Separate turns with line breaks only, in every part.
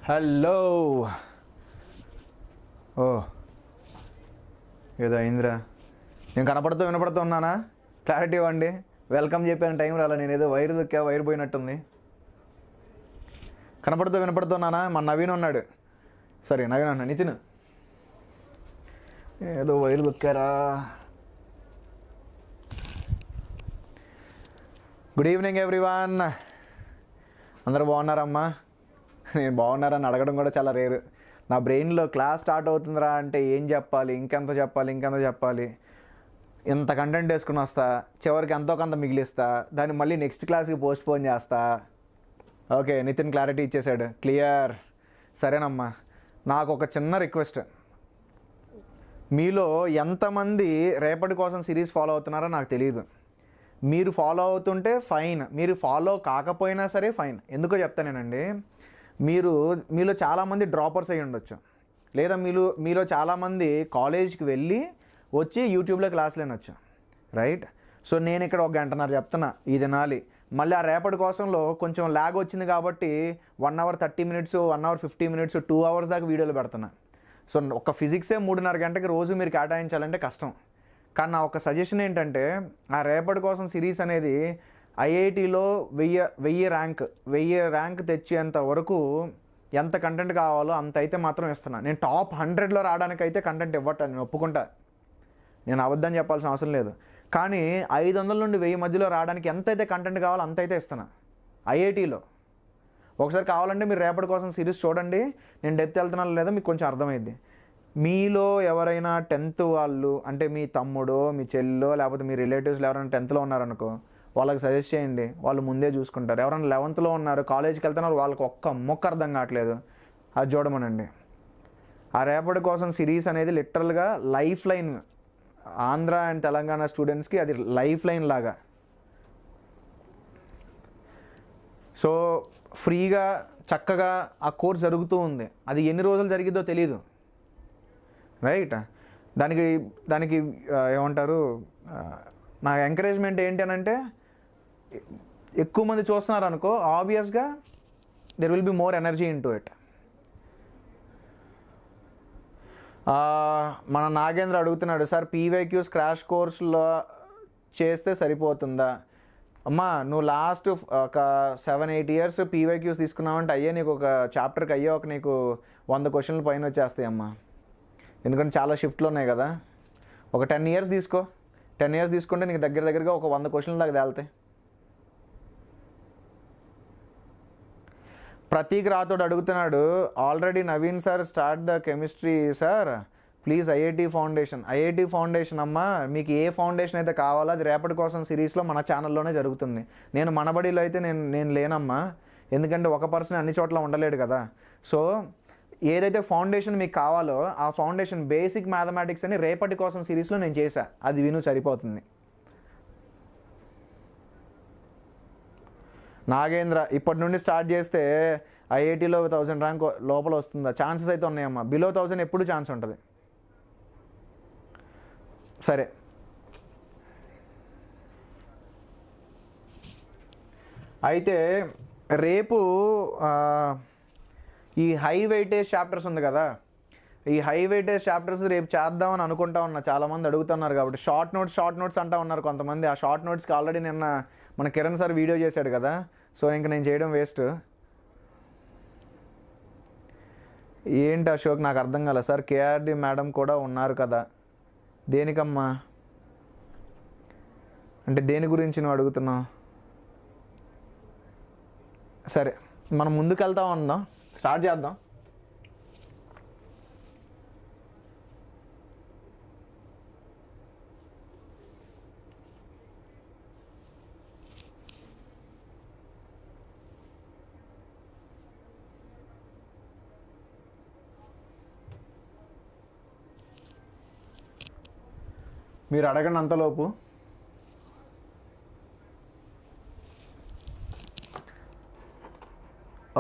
Hello. ఓ ఏదో అయిందిరా. నేను వినపడుతూ ఉన్నానా? క్లారిటీ ఇవ్వండి. వెల్కమ్ చెప్పాను టైం రాలా. నేను ఏదో వైర్ దొక్కా, వైర్ పోయినట్టుంది. వినపడుతున్నానా? మన నవీన్ ఉన్నాడు. సరే నవీన్ అన్న, నితిన్ ఏదో వైర్ దొక్కారా. Good evening everyone. అందరూ బాగున్నారమ్మా? నేను బాగున్నారని అడగడం కూడా చాలా రేరు. నా బ్రెయిన్లో క్లాస్ స్టార్ట్ అవుతుందిరా అంటే ఏం చెప్పాలి, ఇంకెంత చెప్పాలి, ఇంత కంటెంట్ వేసుకుని వస్తా, చివరికి ఎంతో కొంత మిగిలిస్తా, దాన్ని మళ్ళీ నెక్స్ట్ క్లాస్కి పోస్ట్పోన్ చేస్తా. ఓకే, నితిన్ క్లారిటీ ఇచ్చేసాడు, క్లియర్. సరేనమ్మా, నాకు ఒక చిన్న రిక్వెస్ట్. మీలో ఎంతమంది రేపటి కోసం సిరీస్ ఫాలో అవుతున్నారో నాకు తెలియదు. మీరు ఫాలో అవుతుంటే ఫైన్, మీరు ఫాలో కాకపోయినా సరే ఫైన్. ఎందుకో చెప్తానేనండి. మీలో చాలామంది డ్రాపర్స్ అయ్యి ఉండొచ్చు, లేదా మీలో చాలామంది కాలేజ్కి వెళ్ళి వచ్చి యూట్యూబ్లో క్లాసులు వినొచ్చు, రైట్? సో నేను ఇక్కడ 1 గంటన్నర చెప్తున్నా, ఇది వినాలి. మళ్ళీ ఆ రేపటి కోసంలో కొంచెం ల్యాగ్ వచ్చింది కాబట్టి 1 hour 30 minutes, 1 hour 50 minutes, 2 hours దాకా వీడియోలు పెడుతున్నా. సో ఒక ఫిజిక్సే 3.5 గంటకి రోజు మీరు కేటాయించాలంటే కష్టం. కానీ నా ఒక సజెషన్ ఏంటంటే, ఆ రేపటి కోసం సిరీస్ అనేది ఐఐటీలో 1000 ర్యాంక్ తెచ్చేంత వరకు ఎంత కంటెంట్ కావాలో అంత అయితే మాత్రం ఇస్తున్నా. నేను టాప్ 100లో రావడానికైతే కంటెంట్ ఇవ్వటం నేను ఒప్పుకుంటా, నేను అబద్ధం చెప్పాల్సిన అవసరం లేదు. కానీ 500 నుండి 1000 మధ్యలో రావడానికి ఎంతైతే కంటెంట్ కావాలో అంతైతే ఇస్తున్నా ఐఐటీలో. ఒకసారి కావాలంటే మీరు రేపటి కోసం సిరీస్ చూడండి, నేను డెప్త్ వెళ్తున్నాను లేదా మీకు కొంచెం అర్థమైంది. మీలో ఎవరైనా 10th వాళ్ళు, అంటే మీ తమ్ముడో మీ చెల్లో లేకపోతే మీ రిలేటివ్స్లో ఎవరైనా 10thలో ఉన్నారనుకో, వాళ్ళకి సజెస్ట్ చేయండి, వాళ్ళు ముందే చూసుకుంటారు. ఎవరైనా 11thలో ఉన్నారు, కాలేజీకి వెళ్తున్నారు, వాళ్ళకి ఒక్క మొక్క అర్థం కావట్లేదు, అది చూడమనండి. ఆ రేపటి కోసం సిరీస్ అనేది లిటరల్గా life line. Andhra and Telangana స్టూడెంట్స్కి అది లైఫ్ లైన్ లాగా. సో ఫ్రీగా చక్కగా ఆ కోర్స్ జరుగుతూ ఉంది. అది ఎన్ని రోజులు జరిగిద్దో తెలీదు, రైట్? దానికి ఏమంటారు, నా ఎంకరేజ్మెంట్ ఏంటి అని అంటే, ఎక్కువ మంది చూస్తున్నారు అనుకో, ఆబ్వియస్గా there will be more energy in to it. మన నాగేంద్ర అడుగుతున్నాడు, సార్ పీవైక్యూస్ క్రాష్ కోర్సులో చేస్తే సరిపోతుందా? అమ్మా, నువ్వు లాస్ట్ ఒక 7-8 years పీవైక్యూస్ తీసుకున్నావంటే అయ్యే నీకు ఒక చాప్టర్కి అయ్యే ఒక నీకు 100 questions పైన వచ్చేస్తాయి అమ్మా. ఎందుకంటే చాలా షిఫ్ట్లు ఉన్నాయి కదా. ఒక 10 years తీసుకో, 10 years తీసుకుంటే నీకు దగ్గరగా ఒక 100 questions దాకా తేలుతాయి. ప్రతీక్ రాథోడ్ అడుగుతున్నాడు, already Naveen sir start the chemistry sir, please IIT foundation అమ్మా. మీకు ఏ ఫౌండేషన్ అయితే కావాలో అది రేపటి కోసం సిరీస్లో మన ఛానల్లోనే జరుగుతుంది. నేను మనబడిలో అయితే నేను లేనమ్మా, ఎందుకంటే ఒక పర్సన్ అన్ని చోట్ల ఉండలేడు కదా. సో ఏదైతే ఫౌండేషన్ మీకు కావాలో ఆ ఫౌండేషన్ బేసిక్ మ్యాథమెటిక్స్ అని రేపటి కోసం సిరీస్లో నేను చేశా, అది విను సరిపోతుంది. నాగేంద్ర, ఇప్పటి నుండి స్టార్ట్ చేస్తే ఐఐటీలో 1000 ర్యాంక్ లోపల వస్తుందా? ఛాన్సెస్ అయితే ఉన్నాయమ్మా. బిలో 1000 ఎప్పుడు ఛాన్స్ ఉంటుంది. సరే, అయితే రేపు ఈ హై వెయిటేజ్ చాప్టర్స్ ఉంది కదా, ఈ హై వెయిటేజ్ చాప్టర్స్ రేపు చేద్దామని అనుకుంటా ఉన్నా. చాలామంది అడుగుతున్నారు కాబట్టి షార్ట్ నోట్స్ అంటా ఉన్నారు కొంతమంది. ఆ షార్ట్ నోట్స్కి ఆల్రెడీ నిన్న మన కిరణ్ సార్ వీడియో చేశాడు కదా, సో ఇంక నేను చేయడం వేస్ట్. ఏంటి అశోక్, నాకు అర్థం కాలే సార్. కేఆర్డి మేడం కూడా ఉన్నారు కదా, దేనికమ్మా? అంటే దేని గురించి నువ్వు అడుగుతున్నావు? సరే, మనం ముందుకు వెళ్తాం అందాం, స్టార్ట్ చేద్దాం. మీరు అడగండి అంతలోపు.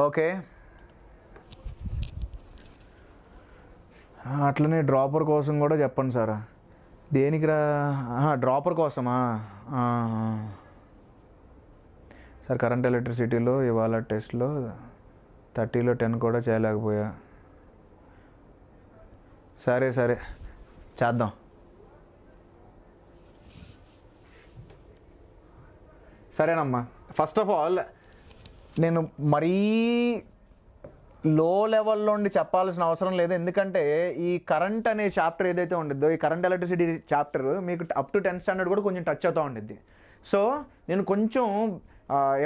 ఓకే, అట్లనే డ్రాపర్ కోసం కూడా చెప్పండి సార్. దేనికిరా? డ్రాపర్ కోసమా సార్? కరెంట్ ఎలక్ట్రిసిటీలో ఇవాళ టెస్ట్లో 30లో 10 కూడా చేయలేకపోయా. సరే చేద్దాం. సరేనమ్మా. ఫస్ట్ ఆఫ్ ఆల్ నేను మరీ లో లెవెల్లో ఉండి చెప్పాల్సిన అవసరం లేదు, ఎందుకంటే ఈ కరెంట్ అనే చాప్టర్ ఏదైతే ఉండిద్దో, ఈ కరెంట్ ఎలక్ట్రిసిటీ చాప్టర్ మీకు అప్ టు 10th స్టాండర్డ్ కూడా కొంచెం టచ్ అవుతూ ఉండిద్ది. సో నేను కొంచెం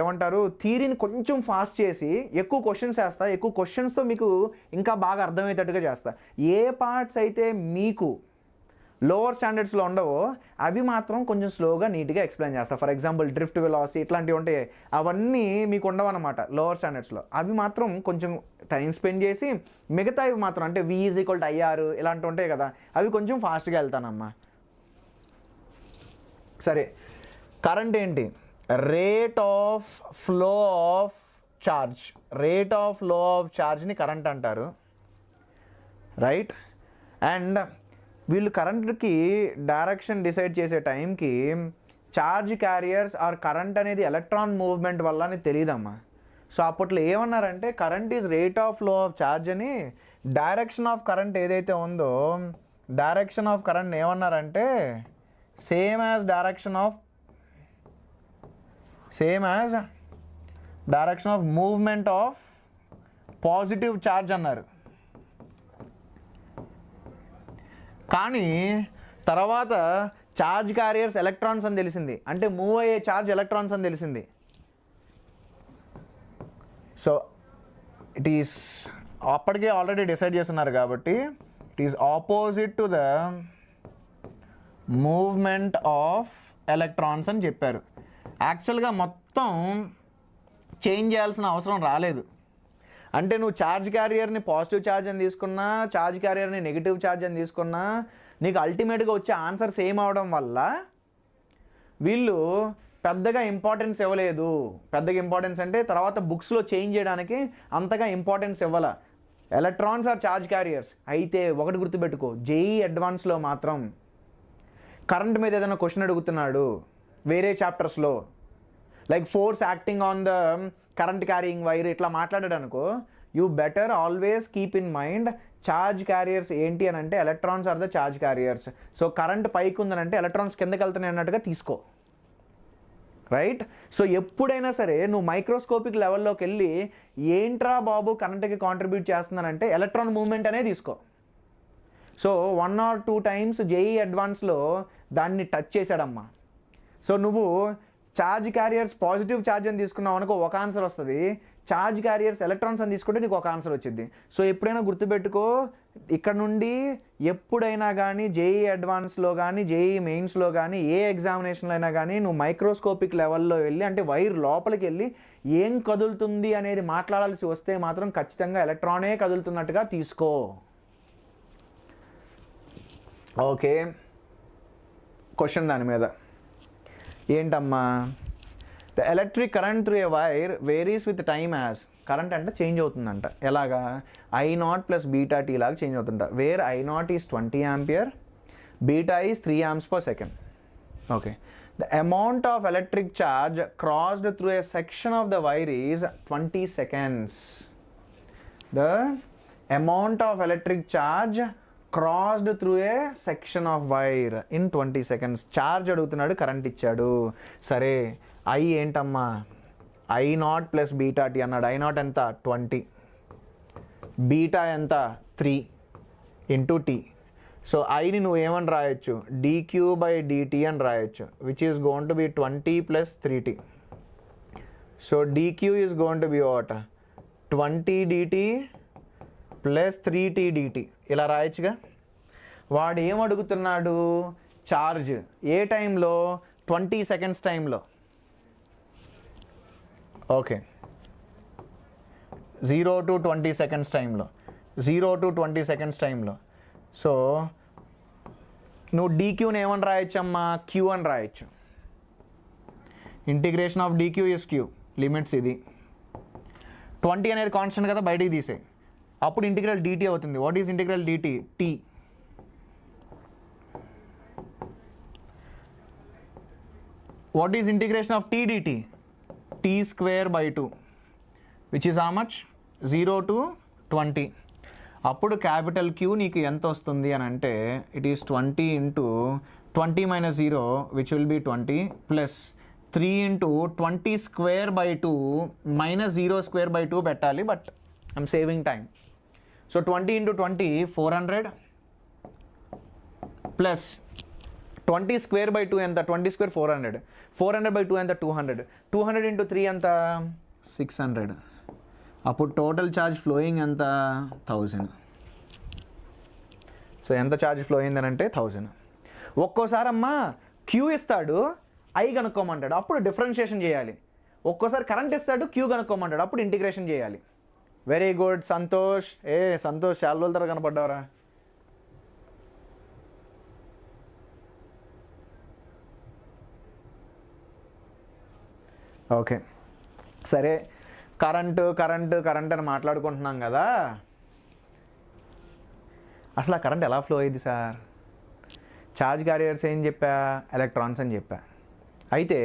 ఏమంటారు, థియరీని కొంచెం ఫాస్ట్ చేసి ఎక్కువ క్వశ్చన్స్ వేస్తా. ఎక్కువ క్వశ్చన్స్తో మీకు ఇంకా బాగా అర్థమయ్యేటట్టుగా చేస్తా. ఏ పార్ట్స్ అయితే మీకు లోవర్ స్టాండర్డ్స్లో ఉండవో అవి మాత్రం కొంచెం స్లోగా నీట్గా ఎక్స్ప్లెయిన్ చేస్తా. ఫర్ ఎగ్జాంపుల్ డ్రిఫ్ట్ వెలాసిటీ ఇట్లాంటివి ఉంటాయి, అవన్నీ మీకు ఉండవు అనమాట లోవర్ స్టాండర్డ్స్లో. అవి మాత్రం కొంచెం టైం స్పెండ్ చేసి, మిగతావి మాత్రం అంటే V = IR ఇలాంటివి ఉంటాయి కదా, అవి కొంచెం ఫాస్ట్గా వెళ్తానమ్మా. సరే, కరెంట్ ఏంటి? Rate of flow of charge. Rate of flow of చార్జ్ని కరెంట్ అంటారు, రైట్? అండ్ వీళ్ళు కరెంట్కి డైరెక్షన్ డిసైడ్ చేసే టైంకి చార్జ్ క్యారియర్స్ ఆర్ కరెంట్ అనేది ఎలక్ట్రాన్ మూవ్మెంట్ వల్ల అని తెలియదమ్మా. సో అప్పట్లో ఏమన్నారంటే current is rate of flow of charge అని. డైరెక్షన్ ఆఫ్ కరెంట్ ఏదైతే ఉందో, డైరెక్షన్ ఆఫ్ కరెంట్ ఏమన్నారంటే same as direction of movement of positive charge అన్నారు. కానీ తర్వాత చార్జ్ క్యారియర్స్ ఎలక్ట్రాన్స్ అని తెలిసింది, అంటే మూవ్ అయ్యే చార్జ్ ఎలక్ట్రాన్స్ అని తెలిసింది. సో ఇట్ ఈస్ అప్పటికే ఆల్రెడీ డిసైడ్ చేస్తున్నారు కాబట్టి it is opposite to the movement of electrons అని చెప్పారు. యాక్చువల్గా మొత్తం చేంజ్ చేయాల్సిన అవసరం రాలేదు. అంటే నువ్వు ఛార్జ్ క్యారియర్ని పాజిటివ్ ఛార్జ్ అని తీసుకున్నా, ఛార్జ్ క్యారియర్ని నెగిటివ్ ఛార్జ్ అని తీసుకున్నా, నీకు అల్టిమేట్గా వచ్చే ఆన్సర్ సేమ్ అవడం వల్ల వీళ్ళు పెద్దగా ఇంపార్టెన్స్ ఇవ్వలేదు. పెద్దగా ఇంపార్టెన్స్ అంటే తర్వాత బుక్స్లో చేంజ్ చేయడానికి అంతగా ఇంపార్టెన్స్ ఇవ్వాల. Electrons are charge carriers. అయితే ఒకటి గుర్తుపెట్టుకో, JEE అడ్వాన్స్లో మాత్రం కరెంట్ మీద ఏదైనా క్వశ్చన్ అడుగుతున్నాడు వేరే చాప్టర్స్లో, like force acting on the current carrying wire ఇట్లా మాట్లాడాడు అనుకో, you better always keep in mind charge carriers ఏంటి అని అంటే electrons are the charge carriers. So current పైకి ఉందనంటే ఎలక్ట్రాన్స్ కిందకి వెళ్తున్నాయి అన్నట్టుగా తీసుకో, రైట్? సో ఎప్పుడైనా సరే నువ్వు మైక్రోస్కోపిక్ లెవెల్లోకి వెళ్ళి ఏంట్రా బాబు కరెంట్కి కాంట్రిబ్యూట్ చేస్తున్నానంటే ఎలక్ట్రాన్ మూవ్మెంట్ అనే తీసుకో. సో 1 or 2 times JEE అడ్వాన్స్లో దాన్ని టచ్ చేశాడమ్మా. సో నువ్వు ఛార్జ్ క్యారియర్స్ పాజిటివ్ ఛార్జ్ అని తీసుకున్నావు అనుకో, ఒక ఆన్సర్ వస్తుంది. ఛార్జ్ క్యారియర్స్ ఎలక్ట్రాన్స్ అని తీసుకుంటే నీకు ఒక ఆన్సర్ వచ్చింది. సో ఎప్పుడైనా గుర్తుపెట్టుకో, ఇక్కడ నుండి ఎప్పుడైనా కానీ JEE అడ్వాన్స్లో కానీ JEE మెయిన్స్లో కానీ ఏ ఎగ్జామినేషన్లో అయినా కానీ నువ్వు మైక్రోస్కోపిక్ లెవెల్లో వెళ్ళి, అంటే వైర్ లోపలికి వెళ్ళి ఏం కదులుతుంది అనేది మాట్లాడాల్సి వస్తే మాత్రం ఖచ్చితంగా ఎలక్ట్రానే కదులుతున్నట్టుగా తీసుకో. ఓకే, క్వశ్చన్ దాని మీద ఏంటమ్మా? The electric current through a wire varies with time as. Current అంటే చేంజ్ అవుతుందంట. ఎలాగా? I0 + βT లాగా చేంజ్ అవుతుంట. Where I0 is 20 ampere, beta is 3 amps per second. Okay, the amount of electric charge crossed through a section of the wire is 20 seconds. The amount of electric charge crossed through a section of wire in 20 seconds. Charge అడుగుతున్నాడు, current ఇచ్చాడు. సరే, I ఏంటమ్మా? I0 + βT అన్నాడు. I0 ఎంత? 20. Beta ఎంత? 3 × T. So ఐని నువ్వు ఏమని రాయొచ్చు? dQ/dt అని రాయొచ్చు, which is going to B 20 + 3T. So dQ is going to be what? 20 dt + 3T dt. ఇలా రాయొచ్చుగా. వాడు ఏం అడుగుతున్నాడు? ఛార్జ్. ఏ టైంలో? 20 seconds టైంలో. ఓకే, 0 to 20 seconds టైంలో, 0 to 20 seconds టైంలో. సో నువ్వు dQని ఏమని రాయొచ్చమ్మా? Q అని రాయొచ్చు. Integration of dQ is Q. Limits ఇది. 20 అనేది కాన్స్టెంట్ కదా, బయటికి తీసేయి. అప్పుడు ఇంటిగ్రల్ dt అవుతుంది. What is integral dt? T. What is integration of T dt? T² / 2, which is how much? 0 to 20. అప్పుడు క్యాపిటల్ క్యూ నీకు ఎంత వస్తుంది అని అంటే it is 20 into 20 minus 0 which will be 20 plus 3 into 20 square by 2 minus 0 square by 2 పెట్టాలి, but I'm saving time. So 20 into 20 400 plus 20 square by 2 ఎంత, 20 square 400, 400 by 2 ఎంత 200, 200 into 3 ఎంత 600. అప్పుడు టోటల్ ఛార్జ్ ఫ్లోయింగ్ ఎంత 1000. సో ఎంత ఛార్జ్ ఫ్లో అయిందని అంటే 1000. ఒక్కోసారి అమ్మా క్యూ ఇస్తాడు, ఐ కనుక్కోమంటాడు, అప్పుడు డిఫరెన్షియేషన్ చేయాలి. ఒక్కోసారి కరెంట్ ఇస్తాడు, క్యూ కనుక్కోమంటాడు, అప్పుడు ఇంటిగ్రేషన్ చేయాలి. Very good Santosh. సంతోష్ చాలా రోజుల తర్వాత కనపడ్డావరా. ఓకే సరే, కరెంటు కరెంటు కరెంట్ అని మాట్లాడుకుంటున్నాం కదా, అసలు ఆ కరెంట్ ఎలా ఫ్లో అయ్యింది సార్? ఛార్జ్ క్యారియర్స్ ఏం చెప్పా, ఎలక్ట్రాన్స్ అని చెప్పా. అయితే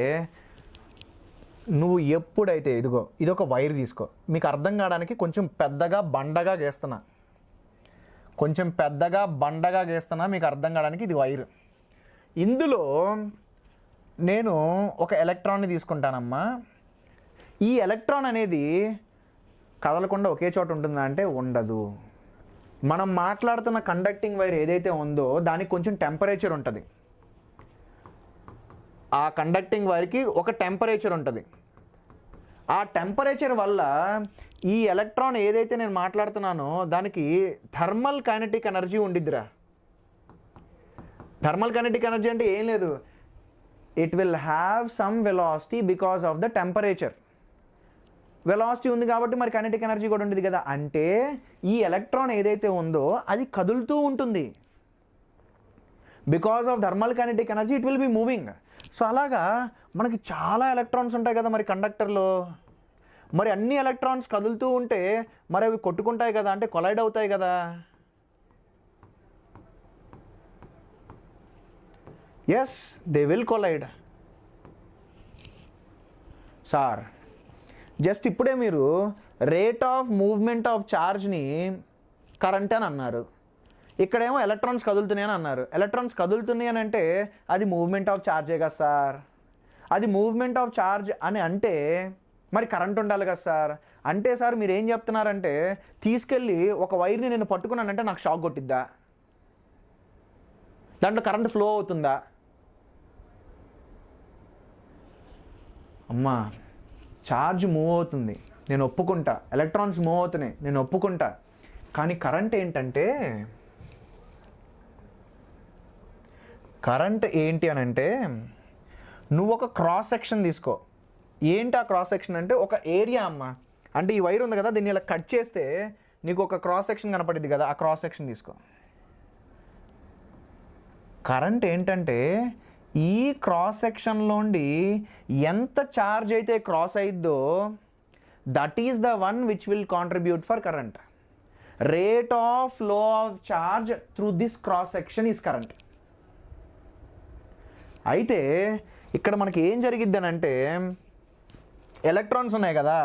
నువ్వు ఎప్పుడైతే ఇదిగో ఇదొక వైర్ తీసుకో, మీకు అర్థం కావడానికి కొంచెం పెద్దగా బండగా గీస్తున్నా, కొంచెం పెద్దగా బండగా గీస్తున్నా మీకు అర్థం కావడానికి. ఇది వైర్. ఇందులో నేను ఒక ఎలక్ట్రాన్ని తీసుకుంటానమ్మా. ఈ ఎలక్ట్రాన్ అనేది కదలకుండా ఒకే చోట ఉంటుందా అంటే ఉండదు. మనం మాట్లాడుతున్న కండక్టింగ్ వైర్ ఏదైతే ఉందో దానికి కొంచెం టెంపరేచర్ ఉంటుంది. ఆ కండక్టింగ్ వైర్కి ఒక టెంపరేచర్ ఉంటుంది. ఆ టెంపరేచర్ వల్ల ఈ ఎలక్ట్రాన్ ఏదైతే నేను మాట్లాడుతున్నానో దానికి థర్మల్ కైనెటిక్ ఎనర్జీ ఉండిద్దిరా. థర్మల్ కైనెటిక్ ఎనర్జీ అంటే ఏం లేదు, it will have some velocity because of the temperature. Velocity ఉంది కాబట్టి మరి కైనెటిక్ ఎనర్జీ కూడా ఉండేది కదా. అంటే ఈ ఎలక్ట్రాన్ ఏదైతే ఉందో అది కదులుతూ ఉంటుంది. Because of thermal kinetic energy it will be moving. So అలాగా మనకి చాలా ఎలక్ట్రాన్స్ ఉంటాయి కదా మరి కండక్టర్లో. మరి అన్ని ఎలక్ట్రాన్స్ కదులుతూ ఉంటే మరి అవి కొట్టుకుంటాయి కదా, అంటే కొలైడ్ అవుతాయి కదా. Yes, they will collide. Sir just ఇప్పుడే మీరు రేట్ ఆఫ్ మూవ్మెంట్ ఆఫ్ ఛార్జ్ని కరెంట్ అని అన్నారు, ఇక్కడేమో ఎలక్ట్రాన్స్ కదులుతున్నాయి అని అన్నారు. ఎలక్ట్రాన్స్ కదులుతున్నాయి అని అంటే అది మూవ్మెంట్ ఆఫ్ ఛార్జే కదా సార్. అది మూవ్మెంట్ ఆఫ్ ఛార్జ్ అని అంటే మరి కరెంట్ ఉండాలి కదా సార్. అంటే సార్ మీరు ఏం చెప్తున్నారంటే తీసుకెళ్ళి ఒక వైర్ని నేను పట్టుకున్నానంటే నాకు షాక్ కొట్టిద్దా, దాంట్లో కరెంట్ ఫ్లో అవుతుందా? అమ్మా ఛార్జ్ మూవ్ అవుతుంది, నేను ఒప్పుకుంటా. ఎలక్ట్రాన్స్ మూవ్ అవుతున్నాయి, నేను ఒప్పుకుంటా. కానీ కరెంట్ ఏంటంటే, కరెంట్ ఏంటి అని అంటే నువ్వు ఒక క్రాస్ సెక్షన్ తీసుకో. ఏంటి ఆ క్రాస్ సెక్షన్ అంటే ఒక ఏరియా అమ్మ. అంటే ఈ వైర్ ఉంది కదా, దీన్ని ఇలా కట్ చేస్తే నీకు ఒక క్రాస్ సెక్షన్ కనపడింది కదా, ఆ క్రాస్ సెక్షన్ తీసుకో. కరెంట్ ఏంటంటే ఈ క్రాస్ సెక్షన్లోండి ఎంత ఛార్జ్ అయితే క్రాస్ అయిద్దో that is the one which will contribute for current. Rate of flow of charge through this cross section is current. అయితే ఇక్కడ మనకి ఏం జరిగిద్ది అని అంటే ఎలక్ట్రాన్స్ ఉన్నాయి కదా,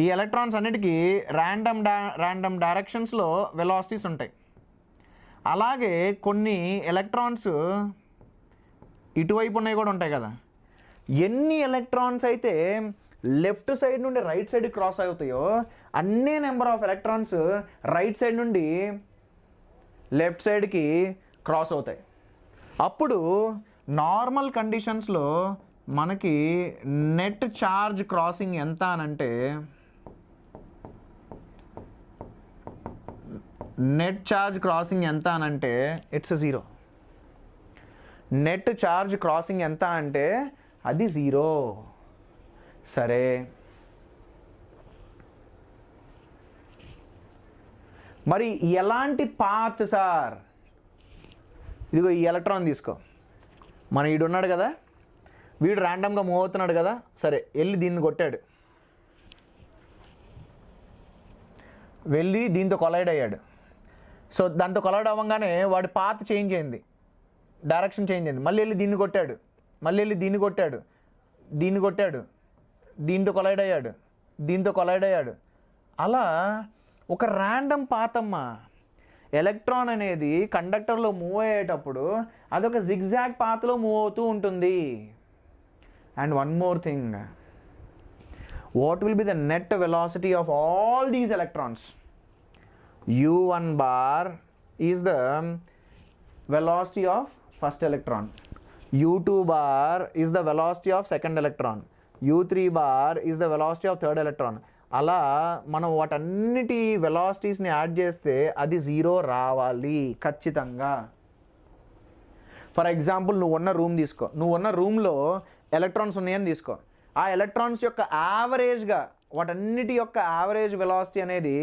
ఈ ఎలక్ట్రాన్స్ అన్నిటికీ ర్యాండమ్ డైరెక్షన్స్లో వెలాసిటీస్ ఉంటాయి. అలాగే కొన్ని ఎలక్ట్రాన్స్ ఇటువైపు ఉన్నాయి కూడా ఉంటాయి కదా. ఎన్ని ఎలక్ట్రాన్స్ అయితే లెఫ్ట్ సైడ్ నుండి రైట్ సైడ్ క్రాస్ అవుతాయో అన్నీ number of electrons right side నుండి లెఫ్ట్ సైడ్కి క్రాస్ అవుతాయి. అప్పుడు నార్మల్ కండిషన్స్లో మనకి నెట్ ఛార్జ్ క్రాసింగ్ ఎంత అనంటే నెట్ ఛార్జ్ క్రాసింగ్ ఎంత అనంటే ఇట్స్ 0. నెట్ ఛార్జ్ క్రాసింగ్ ఎంత అంటే అది 0. సరే, మరి ఎలాంటి పాత్ సార్? ఇదిగో ఈ ఎలక్ట్రాన్ తీసుకో, మన వీడున్నాడు కదా, వీడు ర్యాండమ్గా మూవ్ అవుతున్నాడు కదా. సరే, వెళ్ళి దీన్ని కొట్టాడు, వెళ్ళి దీంతో కొలైడ్ అయ్యాడు. సో దాంతో కొలైడ్ అవ్వగానే వాడి పాత్ చేంజ్ అయింది, డైరెక్షన్ చేంజ్ అయింది. మళ్ళీ వెళ్ళి దీన్ని కొట్టాడు, మళ్ళీ వెళ్ళి దీన్ని కొట్టాడు, దీన్ని కొట్టాడు, దీంతో కొలైడ్ అయ్యాడు, దీంతో కొలైడ్ అయ్యాడు. అలా ఒక ర్యాండమ్ పాత్ అమ్మ. ఎలక్ట్రాన్ అనేది కండక్టర్లో మూవ్ అయ్యేటప్పుడు అదొక జిగ్జాగ్ పాత్లో మూవ్ అవుతూ ఉంటుంది. And one more thing, what will be the net velocity of all these electrons? u1 bar is the velocity of first electron, u2 bar is the velocity of second electron, u3 bar is the velocity of third electron. అలా మనం వాటన్నిటి వెలాసిటీస్ని add చేస్తే అది 0 రావాలి ఖచ్చితంగా. For example నువ్వు ఉన్న room తీసుకో, నువ్వు ఉన్న రూమ్లో ఎలక్ట్రాన్స్ ఉన్నాయని తీసుకో. ఆ ఎలక్ట్రాన్స్ యొక్క యావరేజ్గా వాటన్నిటి యొక్క యావరేజ్ వెలాసిటీ అనేది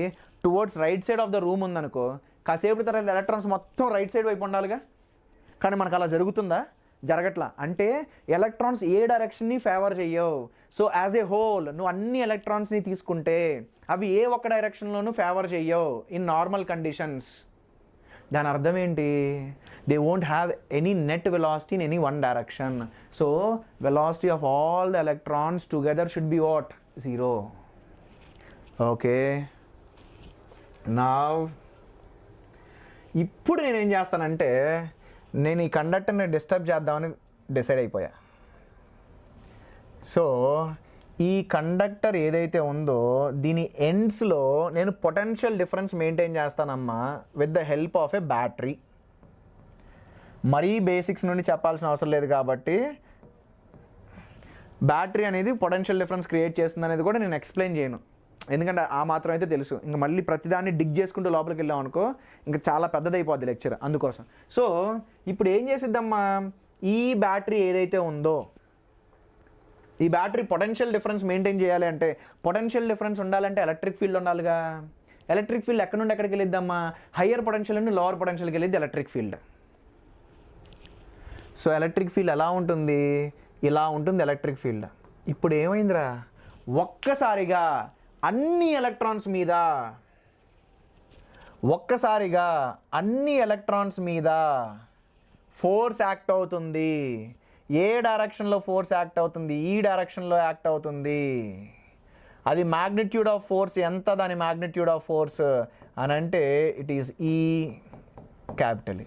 towards right side of the room ఉందనుకో, కాసేపు తర్వాత ఎలక్ట్రాన్స్ మొత్తం రైట్ సైడ్ వైపు ఉండాలిగా. కానీ మనకు అలా జరుగుతుందా? జరగట్లా. అంటే ఎలక్ట్రాన్స్ ఏ డైరెక్షన్ని ఫేవర్ చెయ్యవు. సో యాజ్ ఏ హోల్ నువ్వు అన్ని ఎలక్ట్రాన్స్ని తీసుకుంటే అవి ఏ ఒక్క డైరెక్షన్లోనూ ఫేవర్ చెయ్యవు ఇన్ నార్మల్ కండిషన్స్. దాని అర్థం ఏంటి? They won't have any net velocity in any one direction. So velocity of all the electrons together should be what? 0. Okay, నా ఇప్పుడు నేనేం చేస్తానంటే నేను ఈ కండక్టర్ని డిస్టర్బ్ చేద్దామని డిసైడ్ అయిపోయా. సో ఈ కండక్టర్ ఏదైతే ఉందో దీని ఎండ్స్లో నేను పొటెన్షియల్ డిఫరెన్స్ మెయింటైన్ చేస్తానమ్మా with the help of A battery. మరీ బేసిక్స్ నుండి చెప్పాల్సిన అవసరం లేదు కాబట్టి బ్యాటరీ అనేది పొటెన్షియల్ డిఫరెన్స్ క్రియేట్ చేస్తుంది అనేది కూడా నేను ఎక్స్ప్లెయిన్ చేయను, ఎందుకంటే ఆ మాత్రం అయితే తెలుసు. ఇంకా మళ్ళీ ప్రతిదాన్ని డిగ్ చేసుకుంటూ లోపలికి వెళ్ళాం అనుకో ఇంకా చాలా పెద్దదైపోద్ది లెక్చర్, అందుకోసం. సో ఇప్పుడు ఏం చేసిద్దమ్మా, ఈ బ్యాటరీ ఏదైతే ఉందో ఈ బ్యాటరీ పొటెన్షియల్ డిఫరెన్స్ మెయింటైన్ చేయాలి అంటే, పొటెన్షియల్ డిఫరెన్స్ ఉండాలంటే ఎలక్ట్రిక్ ఫీల్డ్ ఉండాలిగా. ఎలక్ట్రిక్ ఫీల్డ్ ఎక్కడి నుండి ఎక్కడికి వెళ్ళిద్దమ్మా? హయ్యర్ పొటెన్షియల్ నుండి లోవర్ పొటెన్షియల్కి వెళ్ళిద్ది electric field. So electric field ఎలా ఉంటుంది? ఇలా ఉంటుంది ఎలక్ట్రిక్ ఫీల్డ్. ఇప్పుడు ఏమైందిరా, ఒక్కసారిగా అన్ని ఎలక్ట్రాన్స్ మీద ఫోర్స్ యాక్ట్ అవుతుంది. ఏ డైరెక్షన్లో ఫోర్స్ యాక్ట్ అవుతుంది? ఈ డైరెక్షన్లో యాక్ట్ అవుతుంది. అది మ్యాగ్నిట్యూడ్ ఆఫ్ ఫోర్స్ ఎంత? దాని మ్యాగ్నిట్యూడ్ ఆఫ్ ఫోర్స్ అని అంటే ఇట్ ఈస్ ఈ క్యాపిటల్.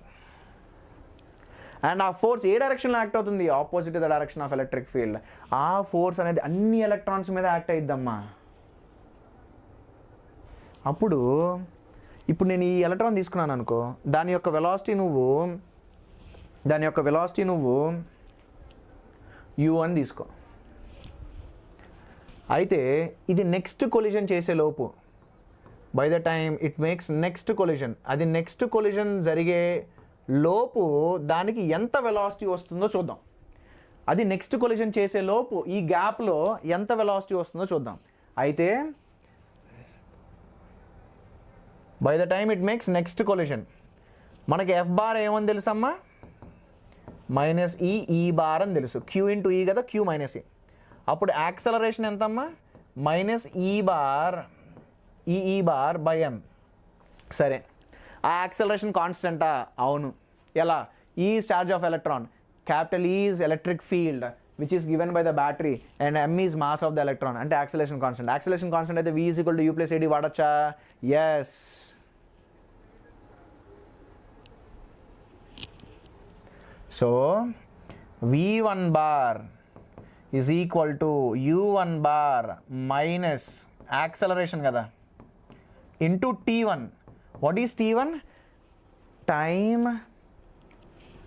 అండ్ ఆ ఫోర్స్ ఏ డైరెక్షన్లో యాక్ట్ అవుతుంది? Opposite the direction of electric field. ఆ ఫోర్స్ అనేది అన్ని ఎలక్ట్రాన్స్ మీద యాక్ట్ అయిద్దమ్మా. అప్పుడు ఇప్పుడు నేను ఈ ఎలక్ట్రాన్ తీసుకున్నాను అనుకో, దాని యొక్క వెలాసిటీ నువ్వు u1 తీసుకో. అయితే ఇది నెక్స్ట్ కొలిజన్ చేసే లోపు, by the time it makes next collision, అది నెక్స్ట్ కొలిజన్ జరిగే లోపు దానికి ఎంత వెలాసిటీ వస్తుందో చూద్దాం. అది నెక్స్ట్ కొలిజన్ చేసే లోపు ఈ గ్యాప్లో ఎంత వెలాసిటీ వస్తుందో చూద్దాం. అయితే by the time it makes next collision మనకి ఎఫ్ బార్ ఏమని తెలుసమ్మా? మైనస్ ఈ బార్ అని తెలుసు. క్యూ ఇంటూ ఈ కదా, క్యూ మైనస్ ఈ. అప్పుడు యాక్సలరేషన్ ఎంతమ్మా? మైనస్ ఈ బార్ బై ఎం. సరే, ఆ యాక్సలరేషన్ కాన్స్టెంటా? అవును. ఎలా? ఈ charge of electron, capital E is electric field which is given by the battery and M is mass of the electron అంటే యాక్సలరేషన్ కాన్స్టెంట్. యాక్సలరేషన్ కాన్స్టెంట్ అయితే v is equal to u plus ad వాడచ్చా? Yes. So v1 bar is equal to u1 bar minus acceleration కదా into t1. What is t1? Time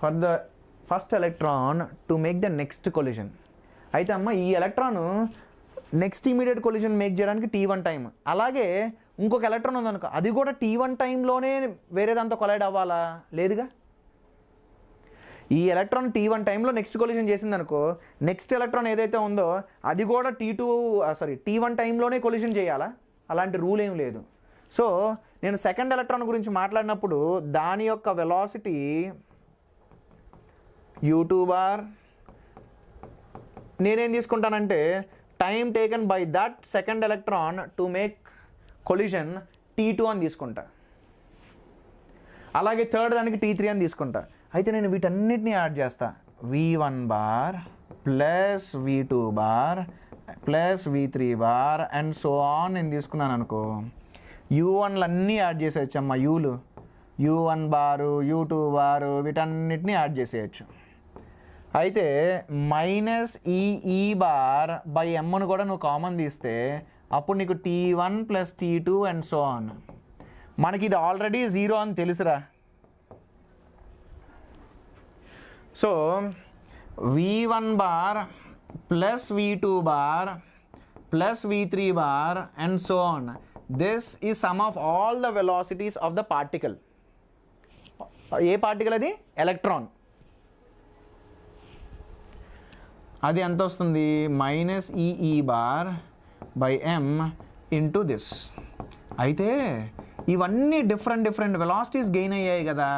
for the first electron to make the next collision. అయితే అమ్మ ఈ electron next immediate collision make చేయడానికి t1 time. అలాగే ఇంకొక electron ఉందనుకో, అది కూడా t1 టైంలోనే వేరే దాంతో కొలైడ్ అవ్వాలా? లేదుగా. ఈ ఎలక్ట్రాన్ t1 టైంలో నెక్స్ట్ కొలిజన్ చేసిందనుకో, నెక్స్ట్ ఎలక్ట్రాన్ ఏదైతే ఉందో అది కూడా t1 టైంలోనే కొలిజన్ చేయాలా? అలాంటి రూల్ ఏం లేదు. సో నేను సెకండ్ ఎలక్ట్రాన్ గురించి మాట్లాడినప్పుడు దాని యొక్క వెలాసిటీ u2 బార్ నేనేం తీసుకుంటానంటే time taken by that second electron to make collision t2 అని తీసుకుంటా. అలాగే థర్డ్ దానికి t3 అని తీసుకుంటా. అయితే నేను వీటన్నిటిని యాడ్ చేస్తా. v1 bar plus v2 bar plus v3 bar and so on నేను తీసుకున్నాను అనుకో, u1లు అన్నీ యాడ్ చేసేయచ్చు అమ్మ, యూలు u1 బారు u2 బారు వీటన్నిటిని యాడ్ చేసేయచ్చు. అయితే మైనస్ ఈ బార్ బై ఎమ్ను కూడా నువ్వు కామన్ తీస్తే అప్పుడు నీకు t1 plus t2 and so on. మనకి ఇది ఆల్రెడీ 0 అని తెలుసురా. So v1 bar plus v2 bar plus v3 bar and so on. This is some of all the velocities of the particle. A particle అది? Electron. అది ఎంత వస్తుంది? Minus E bar by M into this. అయితే ఇవన్నీ different velocities gain అయ్యాయి కదా,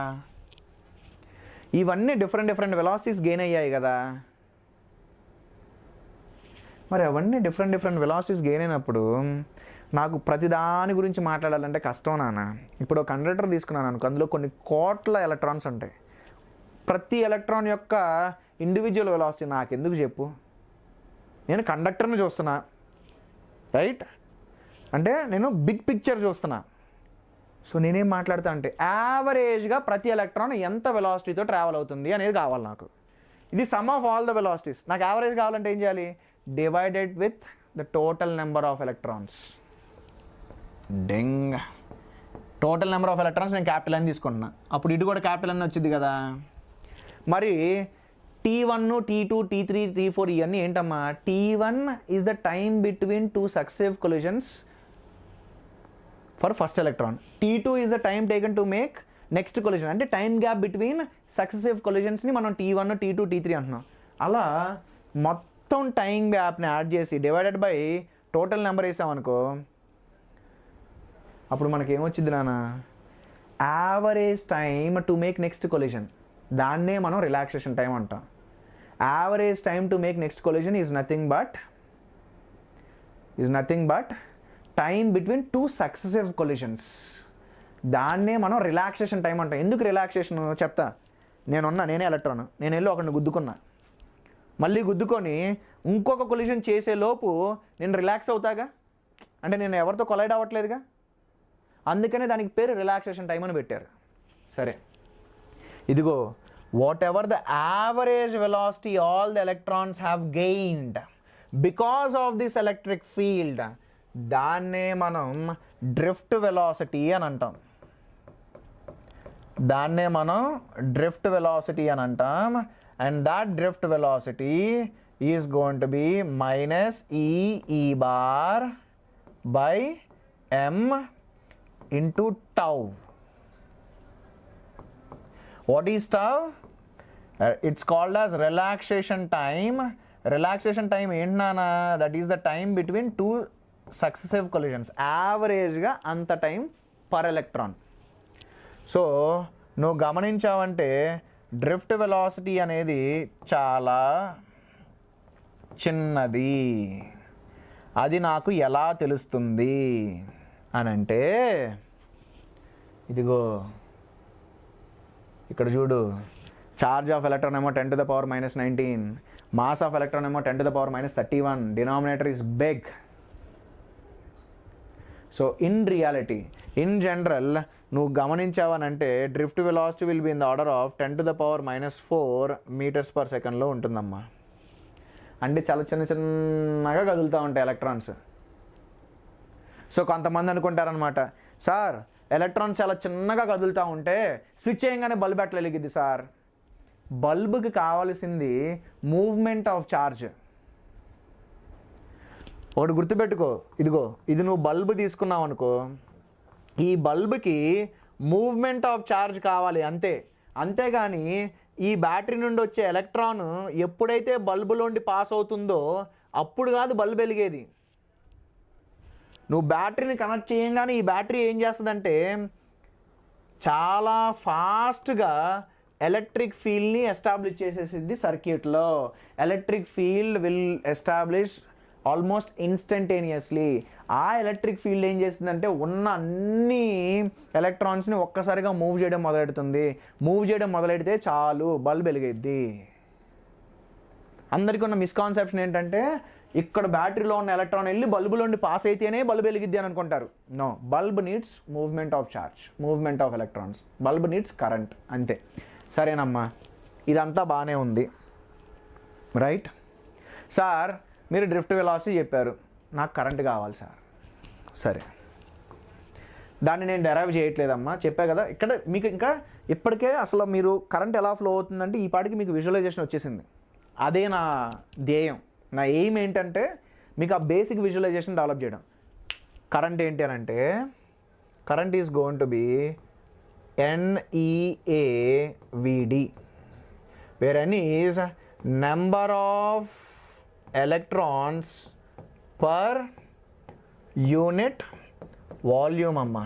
ఇవన్నీ different velocities gain అయ్యాయి కదా. మరి అవన్నీ డిఫరెంట్ వెలాసిటీస్ గెయిన్ అయినప్పుడు నాకు ప్రతి దాని గురించి మాట్లాడాలంటే కష్టం నాన్న. ఇప్పుడు కండక్టర్ తీసుకున్నాను అనుకో, అందులో కొన్ని కోట్ల ఎలక్ట్రాన్స్ ఉంటాయి. ప్రతి ఎలక్ట్రాన్ యొక్క ఇండివిజువల్ వెలాసిటీ నాకు ఎందుకు చెప్పు? నేను కండక్టర్ని చూస్తున్నా, రైట్? అంటే నేను బిగ్ పిక్చర్ చూస్తున్నా. సో నేనేం మాట్లాడతా అంటే యావరేజ్గా ప్రతి ఎలక్ట్రాన్ ఎంత వెలాసిటీతో ట్రావెల్ అవుతుంది అనేది కావాలి నాకు. ఇది some of all the velocities. నాకు యావరేజ్ కావాలంటే ఏం చేయాలి? Divided with the total number of electrons. డెంగ్, total number of electrons నేను క్యాపిటల్ అని తీసుకుంటున్నా, అప్పుడు ఇటు కూడా క్యాపిటల్ అని వచ్చింది కదా. మరి T1, T2, T3, T4 ఇవన్నీ ఏంటమ్మా? T1 is the time between two successive collisions for first electron. T2 is the time taken to make next collision. అంటే టైం గ్యాప్ బిట్వీన్ సక్సెసివ్ కొలిజన్స్ని మనం T1, T2, T3 అంటున్నాం. అలా మొత్తం time గ్యాప్ని add చేసి divided by total number వేసామనుకో, అప్పుడు మనకి ఏమొచ్చింది నాన్న? Average time to make next collision. దాన్నే మనం రిలాక్సేషన్ టైం అంటాం. Average time to make next collision is nothing but time between two successive collisions. దాన్నే మనం రిలాక్సేషన్ టైం అంటాం. ఎందుకు రిలాక్సేషన్ చెప్తా. నేనే ఎలక్ట్రాన్, నేను వెళ్ళి ఒకరిని గుద్దుకున్నా, మళ్ళీ గుద్దుకొని ఇంకొక కొలిజన్ చేసే లోపు నేను రిలాక్స్ అవుతాగా. అంటే నేను ఎవరితో కొలైడ్ అవ్వట్లేదుగా, అందుకనే దానికి పేరు రిలాక్సేషన్ టైం అని పెట్టారు. సరే, ఇదిగో whatever the average velocity all the electrons have gained because of this electric field, దాన్నే మనం డ్రిఫ్ట్ వెలాసిటీ అని అంటాం. And that drift velocity is going to be minus E bar by M into tau. What is tau? It's called as relaxation time. Relaxation time ఏంటన్నా? That is the time between two successive collisions. యావరేజ్గా అంత time per electron. So నువ్వు గమనించావంటే drift velocity అనేది చాలా చిన్నది. అది నాకు ఎలా తెలుస్తుంది అని అంటే, ఇదిగో ఇక్కడ చూడు, ఛార్జ్ ఆఫ్ ఎలక్ట్రాన్ ఏమో 10 to the power minus 19, mass of electron ఏమో 10 to the power minus 31, denominator is big. So in reality, in general నువ్వు గమనించావనంటే drift velocity will be in the order of 10 to the power minus 4 meters per second ఉంటుందమ్మా. అంటే చాలా చిన్నగా కదులుతూ ఉంటాయి electrons. So కొంతమంది అనుకుంటారనమాట, సార్ ఎలక్ట్రాన్స్ చాలా చిన్నగా కదులుతూ ఉంటే స్విచ్ చేయగానే బల్బ్ ఎట్లా వెలిగిద్ది సార్? బల్బుకి కావాల్సింది మూవ్మెంట్ ఆఫ్ ఛార్జ్. ఒకటి గుర్తుపెట్టుకో, ఇదిగో ఇది నువ్వు బల్బు తీసుకున్నావు అనుకో, ఈ బల్బుకి మూవ్మెంట్ ఆఫ్ ఛార్జ్ కావాలి అంతే. అంతేగాని ఈ బ్యాటరీ నుండి వచ్చే ఎలక్ట్రాన్ ఎప్పుడైతే బల్బులోండి పాస్ అవుతుందో అప్పుడు కాదు బల్బు వెలిగేది. నువ్వు బ్యాటరీని కనెక్ట్ చేయగానే ఈ బ్యాటరీ ఏం చేస్తుందంటే చాలా ఫాస్ట్గా ఎలక్ట్రిక్ ఫీల్డ్ని ఎస్టాబ్లిష్ చేసేసిద్ది సర్క్యూట్లో. Electric field will establish almost instantaneously. ఆ ఎలక్ట్రిక్ ఫీల్డ్ ఏం చేస్తుందంటే ఉన్న అన్ని ఎలక్ట్రాన్స్ని ఒక్కసారిగా మూవ్ చేయడం మొదలెడుతుంది. మూవ్ చేయడం మొదలెడితే చాలు బల్బ్ వెలిగిద్ది. అందరికీ ఉన్న మిస్కాన్సెప్షన్ ఏంటంటే ఇక్కడ బ్యాటరీలో ఉన్న ఎలక్ట్రాన్ వెళ్ళి బల్బులోండి పాస్ అయితేనే బల్బు వెలిగిద్ది అని అనుకుంటారు. No, bulb needs movement of charge, movement of electrons. Bulb needs current, అంతే. సరేనమ్మా, ఇదంతా బాగానే ఉంది, రైట్. సార్ మీరు డ్రిఫ్ట్ వెలాసిటీ చెప్పారు, నాకు కరెంట్ కావాలి సార్. సరే, దాన్ని నేను డెరైవ్ చేయట్లేదమ్మా, చెప్పా కదా. ఇక్కడ మీకు ఇంకా ఇప్పటికే అసలు మీరు కరెంట్ ఎలా ఫ్లో అవుతుందంటే ఈ పాటికి మీకు విజువలైజేషన్ వచ్చేసింది. అదే నా ధ్యేయం, నా ఎయిమ్ ఏంటంటే మీకు ఆ బేసిక్ విజువలైజేషన్ డెవలప్ చేయడం. కరెంట్ ఏంటి అని అంటే, current is going to B NEAVD, where N is number of electrons per unit volume అమ్మా.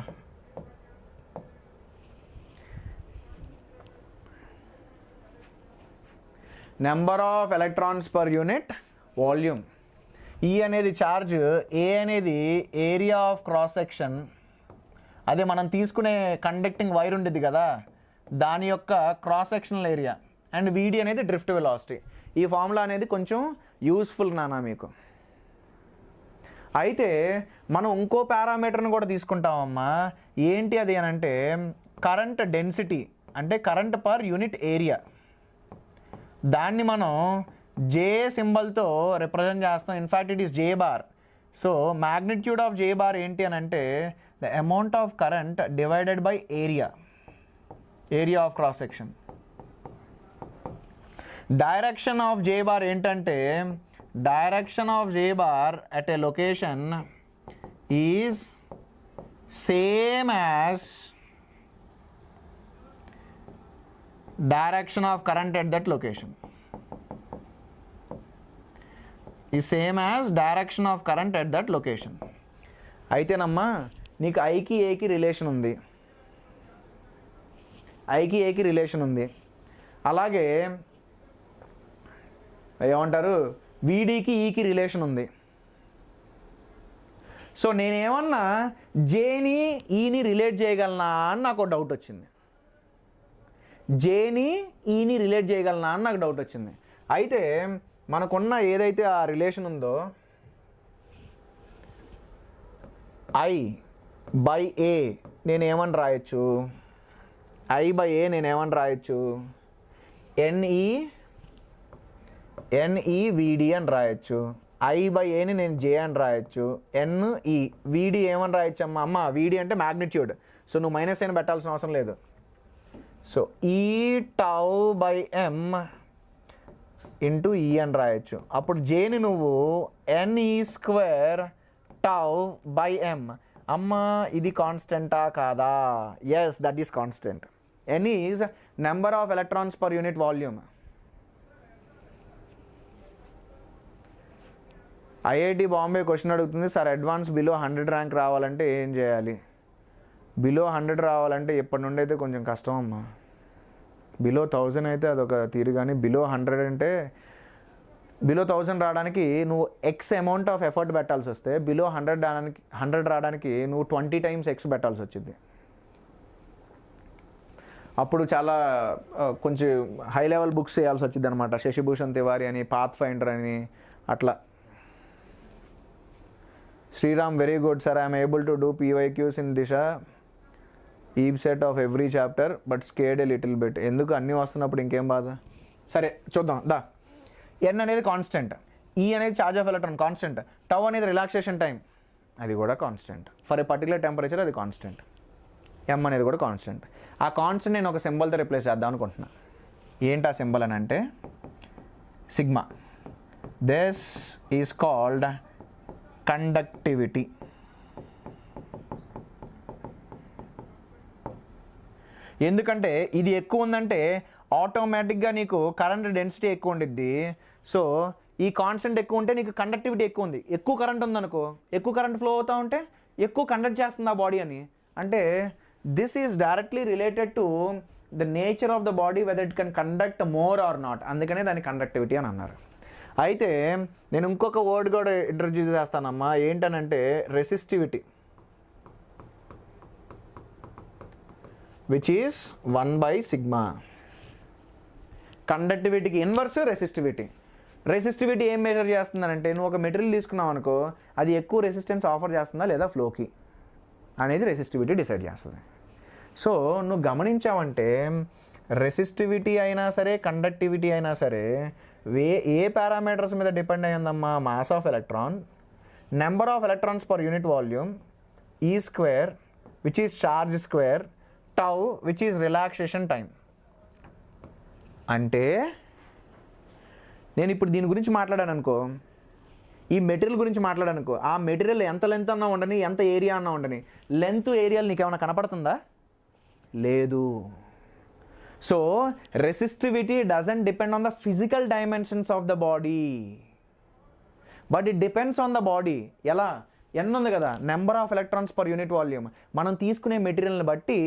Number of electrons per unit volume. ఈ అనేది ఛార్జ్, ఏ అనేది ఏరియా ఆఫ్ క్రాస్ సెక్షన్, అదే మనం తీసుకునే కండక్టింగ్ వైర్ ఉండేది కదా దాని యొక్క cross sectional area, and VD అనేది డ్రిఫ్ట్ వెలాసిటీ. ఈ ఫార్ములా అనేది కొంచెం యూస్ఫుల్ నానా మీకు. అయితే మనం ఇంకో పారామీటర్ని కూడా తీసుకుంటామమ్మా. ఏంటి అది అని అంటే కరెంట్ డెన్సిటీ, అంటే కరెంట్ పర్ యూనిట్ ఏరియా. దాన్ని మనం J సింబల్తో రిప్రజెంట్ చేస్తాం. In fact it is J bar. So magnitude of J bar ఏంటి అని అంటే the amount of current divided by area, area of cross section. Direction of J bar ఏంటంటే direction of J bar at a location is same as direction of current at that location. ఈ same as direction of current at that location. అయితేనమ్మా నీకు ఐకి ఏకి relation ఉంది, ఐకి ఏకి relation ఉంది. అలాగే ఏమంటారు వీడికి ఈకి రిలేషన్ ఉంది. సో నేనేమన్నా జేని ఈని రిలేట్ చేయగలనా అని నాకు డౌట్ వచ్చింది. జేని ఈని రిలేట్ చేయగలనా అని నాకు డౌట్ వచ్చింది. అయితే మనకున్న ఏదైతే ఆ రిలేషన్ ఉందో ఐ బై ఏ నేనేమని రాయొచ్చు, ఐ బై ఏ నేనేమని రాయొచ్చు, NEVD అని రాయొచ్చు. ఐ బై ఏని నేను జే అని రాయొచ్చు. NE VD ఏమని రాయొచ్చు అమ్మ? VD అంటే మ్యాగ్నిట్యూడ్. సో నువ్వు మైనస్ అయిన పెట్టాల్సిన అవసరం లేదు. So E tau by M into E అని రాయొచ్చు. అప్పుడు జేని నువ్వు NE square tau by M. అమ్మ ఇది కాన్స్టెంటా కాదా? Yes, that is constant. N is number of electrons per unit volume. IIT Bombay question అడుగుతుంది, సార్ అడ్వాన్స్ బిలో 100 ర్యాంక్ రావాలంటే ఏం చేయాలి? బిలో 100 రావాలంటే ఎప్పటి నుండి అయితే కొంచెం కష్టం అమ్మా. బిలో 1000 అయితే అదొక తీరు, కానీ బిలో 100 అంటే బిలో 1000 రావడానికి నువ్వు ఎక్స్ అమౌంట్ ఆఫ్ ఎఫర్ట్ పెట్టాల్సి వస్తే బిలో 100 రావడానికి నువ్వు 20 టైమ్స్ ఎక్స్ పెట్టాల్సి వచ్చింది. అప్పుడు చాలా కొంచెం హై లెవెల్ బుక్స్ చేయాల్సి వచ్చింది అనమాట. శశిభూషణ్ తివారీ అని, పాత్ ఫైండర్ అని అట్లా. Sriram, very good sir, I'm able to do PYQs in Disha ఈబ్ set of every chapter but scared a little bit. ఎందుకు అన్నీ వస్తున్నప్పుడు ఇంకేం బాధ? సరే చూద్దాం దా. N అనేది కాన్స్టెంట్, E అనేది charge of electron constant, tau అనేది రిలాక్సేషన్ టైం అది కూడా constant, for a particular temperature అది కాన్స్టెంట్, M అనేది కూడా కాన్స్టెంట్. ఆ కాన్స్టెంట్ నేను ఒక సింబల్తో రిప్లేస్ చేద్దాం అనుకుంటున్నా. ఏంటి ఆ సింబల్ అని అంటే sigma. This is called conductivity. ఎందుకంటే ఇది ఎక్కువ ఉందంటే ఆటోమేటిక్గా నీకు కరెంట్ డెన్సిటీ ఎక్కువ ఉండిద్ది. సో ఈ కాన్స్టెంట్ ఎక్కువ ఉంటే నీకు కండక్టివిటీ ఎక్కువ ఉంది. ఎక్కువ కరెంట్ ఉందనుకో, ఎక్కువ కరెంట్ ఫ్లో అవుతూ ఉంటే ఎక్కువ కండక్ట్ చేస్తుంది ఆ బాడీ అని. అంటే this is directly related to the nature of the body, whether it can conduct more or not. అందుకనే దాన్ని కండక్టివిటీ అని అన్నారు. అయితే నేను ఇంకొక వర్డ్ కూడా ఇంట్రడ్యూస్ చేస్తానమ్మా. ఏంటనంటే రెసిస్టివిటీ, విచ్ ఈస్ 1/σ. కండక్టివిటీకి ఇన్వర్స్ రెసిస్టివిటీ. రెసిస్టివిటీ ఏం మెజర్ చేస్తుందనంటే నువ్వు ఒక మెటీరియల్ తీసుకున్నావు అనుకో, అది ఎక్కువ రెసిస్టెన్స్ ఆఫర్ చేస్తుందా లేదా ఫ్లోకి అనేది రెసిస్టివిటీ డిసైడ్ చేస్తుంది. సో నువ్వు గమనించావంటే రెసిస్టివిటీ అయినా సరే కండక్టివిటీ అయినా సరే ఏ పారామీటర్స్ మీద డిపెండ్ అయ్యి ఉందమ్మా? Mass of electron, number of electrons per unit volume, E square which is charge square, tau which is relaxation time. అంటే నేను ఇప్పుడు దీని గురించి మాట్లాడాను అనుకో, ఈ మెటీరియల్ గురించి మాట్లాడాను అనుకో, ఆ మెటీరియల్ ఎంత లెంత్ అన్నా ఉండని, ఎంత ఏరియా అన్నా ఉండని, లెంత్ ఏరియాలు నీకు ఏమైనా కనపడుతుందా? లేదు. So resistivity doesn't depend on the physical dimensions of the body, but it depends on the body. ఎలా? ఎన్ ఉంది కదా, number of electrons per unit volume. మనం తీసుకునే మెటీరియల్ని బట్టి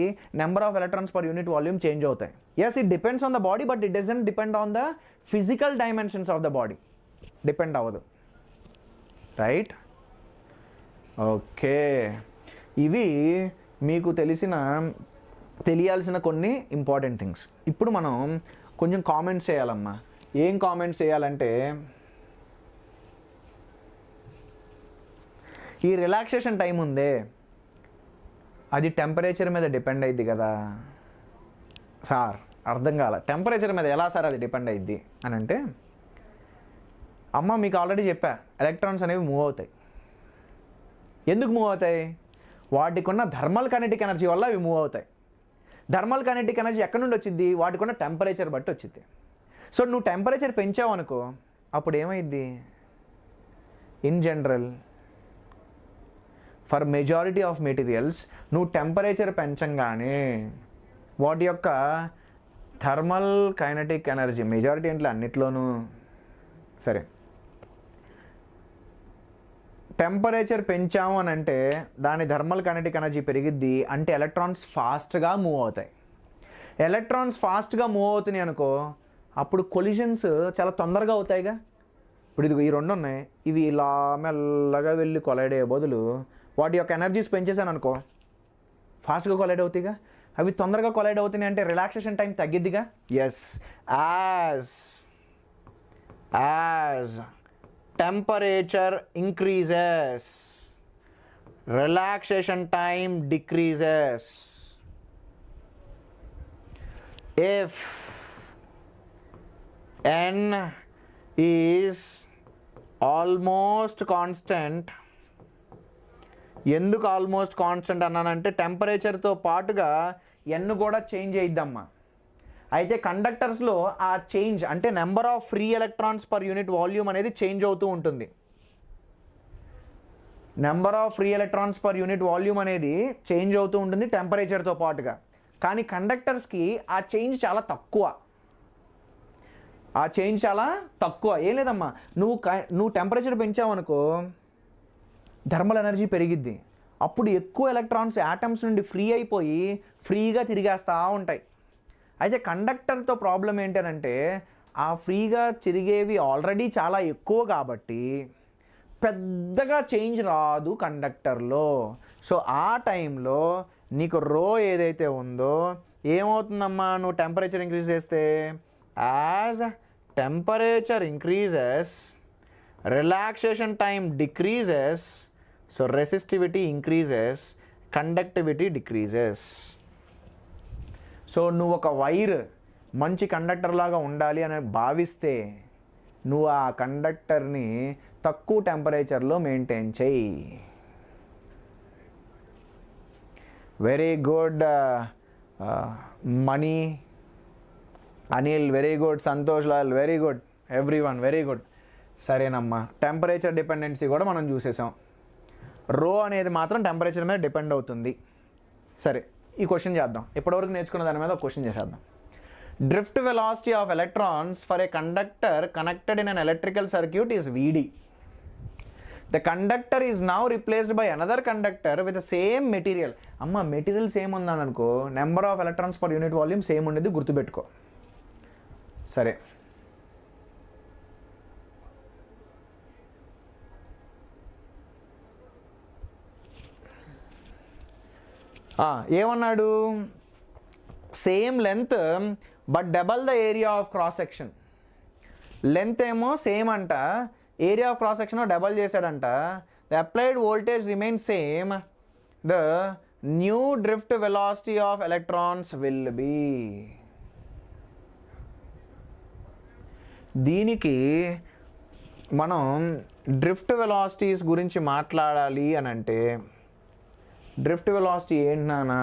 number of electrons per unit volume change అవుతాయి. Yes, it depends on the body, but it doesn't depend on the physical dimensions of the body. Depend అవ్వదు. Right? Okay, ఇవి మీకు తెలియాల్సిన కొన్ని ఇంపార్టెంట్ థింగ్స్. ఇప్పుడు మనం కొంచెం కామెంట్స్ చేయాలమ్మా. ఏం కామెంట్స్ చేయాలంటే, ఈ రిలాక్సేషన్ టైం ఉందే అది టెంపరేచర్ మీద డిపెండ్ అయ్యిద్ది కదా సార్. అర్థం కాల, టెంపరేచర్ మీద ఎలా సార్ అది డిపెండ్ అయ్యిద్ది అని అంటే, అమ్మ మీకు ఆల్రెడీ చెప్పా, ఎలక్ట్రాన్స్ అనేవి మూవ్ అవుతాయి. ఎందుకు మూవ్ అవుతాయి? వాటికి ఉన్న థర్మల్ కైనెటిక్ ఎనర్జీ వల్ల అవి మూవ్ అవుతాయి. థర్మల్ కైనెటిక్ ఎనర్జీ ఎక్కడి నుండి వచ్చింది? వాటికి ఉన్న టెంపరేచర్ బట్టి వచ్చింది. సో నువ్వు టెంపరేచర్ పెంచావు అనుకో, అప్పుడు ఏమైద్ది? In general for majority of materials నువ్వు టెంపరేచర్ పెంచంగానే వాటి యొక్క థర్మల్ కైనెటిక్ ఎనర్జీ, మెజారిటీ అంటే అన్నిట్లోనూ సరే, టెంపరేచర్ పెంచాము అని అంటే దాని థర్మల్ కైనెటిక్ ఎనర్జీ పెరిగిద్ది. అంటే ఎలక్ట్రాన్స్ ఫాస్ట్గా మూవ్ అవుతాయి. ఎలక్ట్రాన్స్ ఫాస్ట్గా మూవ్ అవుతున్నాయి అనుకో, అప్పుడు కొలిజన్స్ చాలా తొందరగా అవుతాయిగా. ఇప్పుడు ఇది ఈ రెండు ఉన్నాయి, ఇవి ఇలా మెల్లగా వెళ్ళి కొలైడ్ అయ్యే బదులు వాటి యొక్క ఎనర్జీస్ పెంచేసాను అనుకో, ఫాస్ట్గా కొలైడ్ అవుతాయిగా. అవి తొందరగా కొలైడ్ అవుతున్నాయి అంటే రిలాక్సేషన్ టైం తగ్గిద్దిగా. Yes, as temperature increases, relaxation time decreases. If n is almost constant, ఎందుకు ఆల్మోస్ట్ కాన్స్టెంట్ అన్నానంటే టెంపరేచర్తో పాటుగా n కూడా చేంజ్ అయిద్దమ్మా. అయితే కండక్టర్స్లో ఆ చేంజ్ అంటే number of free electrons per unit volume అనేది చేంజ్ అవుతూ ఉంటుంది. Number of free electrons per unit volume అనేది చేంజ్ అవుతూ ఉంటుంది టెంపరేచర్తో పాటుగా. కానీ కండక్టర్స్కి ఆ చేంజ్ చాలా తక్కువ. ఏం లేదమ్మా, నువ్వు టెంపరేచర్ పెంచావనుకో థర్మల్ ఎనర్జీ పెరిగిద్ది. అప్పుడు ఎక్కువ ఎలక్ట్రాన్స్ యాటమ్స్ నుండి ఫ్రీ అయిపోయి ఫ్రీగా తిరిగేస్తూ ఉంటాయి. అయితే కండక్టర్తో ప్రాబ్లం ఏంటంటే ఆ ఫ్రీగా తిరిగేవి ఆల్రెడీ చాలా ఎక్కువ కాబట్టి పెద్దగా చేంజ్ రాదు కండక్టర్లో. సో ఆ టైంలో నీకు రో ఏదైతే ఉందో ఏమవుతుందమ్మా, నువ్వు టెంపరేచర్ ఇంక్రీజ్ చేస్తే as temperature increases relaxation time decreases, so resistivity increases, conductivity decreases. So నువ్వు ఒక వైర్ మంచి కండక్టర్ లాగా ఉండాలి అని భావిస్తే నువ్వు ఆ కండక్టర్ని తక్కువ టెంపరేచర్లో మెయింటైన్ చేయి. Very good money, Anil very good, Santosh Lal very good, everyone very good. సరేనమ్మా, టెంపరేచర్ డిపెండెన్సీ కూడా మనం చూసేసాం. రో అనేది మాత్రం టెంపరేచర్ మీద డిపెండ్ అవుతుంది. సరే, ఈ క్వశ్చన్ చేద్దాం. ఇప్పటివరకు నేర్చుకున్న దాని మీద ఒక క్వశ్చన్ చేసేద్దాం. Drift velocity of electrons for a conductor connected in an electrical circuit is VD. The conductor is now replaced by another conductor with the same material. అమ్మ మెటీరియల్ సేమ్ ఉందనుకో, number of electrons per unit volume same ఉండేది, గుర్తుపెట్టుకో. సరే, ఏమన్నాడు? Same length but double the area of cross section. Length ఏమో same అంట, area of cross section double చేశాడంట. The applied voltage remains same, the new drift velocity of electrons will be. దీనికి మనం drift velocities గురించి మాట్లాడాలి అని అంటే drift velocity ఏంటి నానా?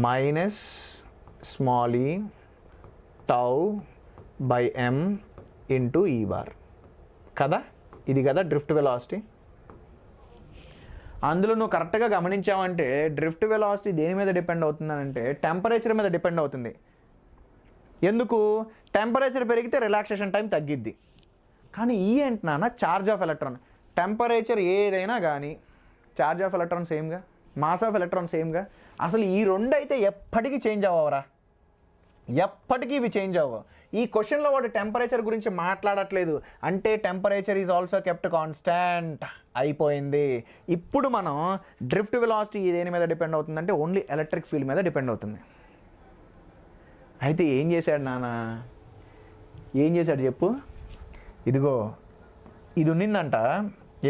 మైనస్ స్మాల్ ఈ టౌ బై ఎం ఇంటూ ఈ బార్ కదా, ఇది కదా డ్రిఫ్ట్ వెలాసిటీ. అందులో నువ్వు కరెక్ట్గా గమనించావంటే డ్రిఫ్ట్ వెలాసిటీ దేని మీద డిపెండ్ అవుతుందనంటే టెంపరేచర్ మీద డిపెండ్ అవుతుంది. ఎందుకు? టెంపరేచర్ పెరిగితే రిలాక్సేషన్ టైం తగ్గిద్ది. కానీ ఈ ఏంటి నాన్న? Charge of electron. టెంపరేచర్ ఏదైనా కానీ ఛార్జ్ ఆఫ్ ఎలక్ట్రాన్ సేమ్గా, మాస్ ఆఫ్ ఎలక్ట్రాన్ సేమ్గా. అసలు ఈ రెండు అయితే ఎప్పటికీ చేంజ్ అవ్వరా, ఎప్పటికీ ఇవి చేంజ్ అవ్వవు. ఈ క్వశ్చన్లో వాడు టెంపరేచర్ గురించి మాట్లాడట్లేదు అంటే temperature is also kept constant అయిపోయింది. ఇప్పుడు మనం డ్రిఫ్ట్ వెలాసిటీ దేని మీద డిపెండ్ అవుతుందంటే ఓన్లీ ఎలక్ట్రిక్ ఫీల్డ్ మీద డిపెండ్ అవుతుంది. అయితే ఏం చేశాడు నాన్న? ఏం చేశాడు చెప్పు? ఇదిగో ఇది ఉన్నిందంట,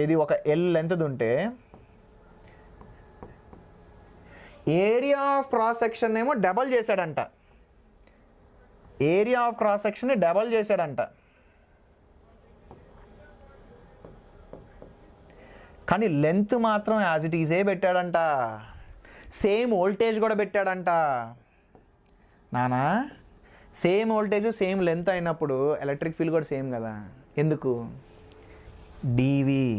ఏది ఒక ఎల్ లెంత్ ఉంటే ఏరియా ఆఫ్ క్రాస్ సెక్షన్ ఏమో డబల్ చేశాడంట, ఏరియా ఆఫ్ క్రాస్ సెక్షన్ని డబల్ చేశాడంట. కానీ లెంత్ మాత్రం యాజ్ ఇట్ ఈజే పెట్టాడంట, సేమ్ వోల్టేజ్ కూడా పెట్టాడంట. నానా సేమ్ వోల్టేజ్ సేమ్ లెంత్ అయినప్పుడు ఎలక్ట్రిక్ ఫీల్డ్ కూడా సేమ్ కదా. ఎందుకు? DV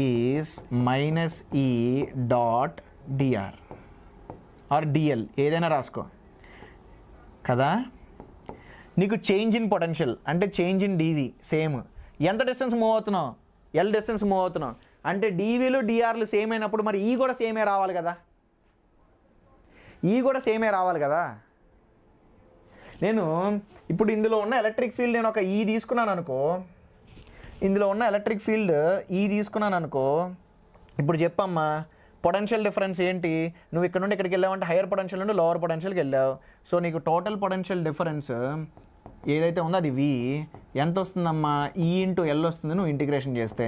is minus E dot DR or DL ఏదైనా రాసుకో కదా. నీకు చేంజ్ ఇన్ పొటెన్షియల్ అంటే చేంజ్ ఇన్ డివి సేమ్. ఎంత డిస్టెన్స్ మూవ్ అవుతున్నావు? ఎల్ డిస్టెన్స్ మూవ్ అవుతున్నావు అంటే డివిలు డిఆర్లు సేమ్ అయినప్పుడు మరి ఈ కూడా సేమే రావాలి కదా, ఈ కూడా సేమే రావాలి కదా. నేను ఇప్పుడు ఇందులో ఉన్న ఎలక్ట్రిక్ ఫీల్డ్ నేను ఒక ఈ తీసుకున్నాను అనుకో, ఇందులో ఉన్న ఎలక్ట్రిక్ ఫీల్డ్ ఈ తీసుకున్నాను అనుకో, ఇప్పుడు చెప్పమ్మా పొటెన్షియల్ డిఫరెన్స్ ఏంటి? నువ్వు ఇక్కడ నుండి ఇక్కడికి వెళ్ళావంటే హైయర్ పొటెన్షియల్ నుండి లోవర్ పొటెన్షియల్కి వెళ్ళావు. సో నీకు టోటల్ పొటెన్షియల్ డిఫరెన్స్ ఏదైతే ఉందో అది వి ఎంత వస్తుందమ్మా? ఈ ఇంటూ ఎల్ వస్తుంది నువ్వు ఇంటిగ్రేషన్ చేస్తే.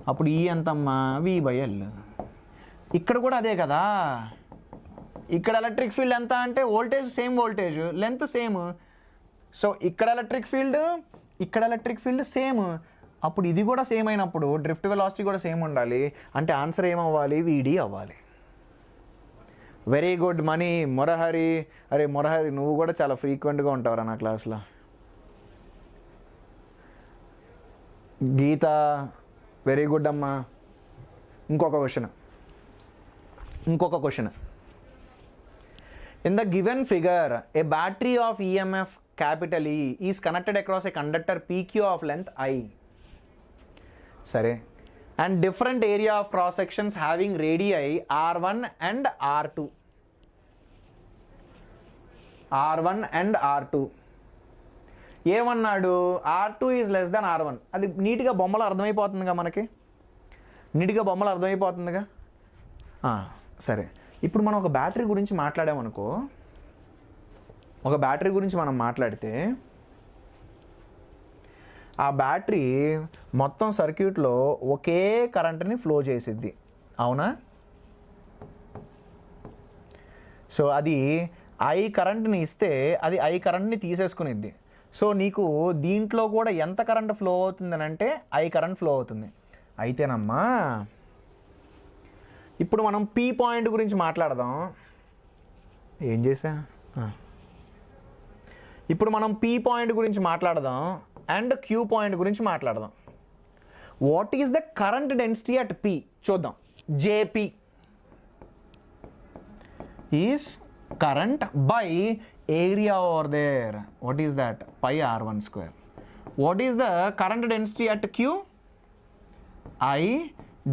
అప్పుడు ఈ ఎంతమ్మా? వి బై ఎల్. ఇక్కడ కూడా అదే కదా. ఇక్కడ ఎలక్ట్రిక్ ఫీల్డ్ ఎంత అంటే voltage same voltage, length same. So ఇక్కడ ఎలక్ట్రిక్ ఫీల్డ్, ఇక్కడ ఎలక్ట్రిక్ ఫీల్డ్ సేమ్. అప్పుడు ఇది కూడా సేమ్ అయినప్పుడు డ్రిఫ్ట్ వెలాసిటీ కూడా సేమ్ ఉండాలి. అంటే ఆన్సర్ ఏమవ్వాలి? వీడి అవ్వాలి. Very good money Murahari. అరే మురహరి నువ్వు కూడా చాలా ఫ్రీక్వెంట్గా ఉంటావురా నా క్లాస్లో. గీత వెరీ గుడ్ అమ్మా. ఇంకొక question. In the given figure, a battery of EMF capital E is connected across a conductor PQ of length I. Sare. And different area of cross sections having radii R1 and R2. R1 and R2. ఏమన్నాడు? R2 is less than R1. అది నీట్గా బొమ్మలు అర్థమైపోతుందిగా మనకి, నీట్గా బొమ్మలు అర్థమైపోతుందిగా. సరే, ఇప్పుడు మనం ఒక బ్యాటరీ గురించి మాట్లాడామనుకో, ఒక బ్యాటరీ గురించి మనం మాట్లాడితే ఆ బ్యాటరీ మొత్తం సర్క్యూట్లో ఒకే కరెంట్ని ఫ్లో చేసిద్ది, అవునా? సో అది ఐ కరెంట్ని ఇస్తే అది ఐ కరెంట్ని తీసేసుకునిద్ది. సో నీకు దీంట్లో కూడా ఎంత కరెంట్ ఫ్లో అవుతుందని అంటే ఐ కరెంట్ ఫ్లో అవుతుంది. అయితేనమ్మా ఇప్పుడు మనం పీ పాయింట్ గురించి మాట్లాడదాం. ఏం చేసా? ఇప్పుడు మనం పీ పాయింట్ గురించి మాట్లాడదాం అండ్ క్యూ పాయింట్ గురించి మాట్లాడదాం. What is the current density at P చూద్దాం. JP is current by area over there. What is that? Pi r1 square. What is the current density at Q? I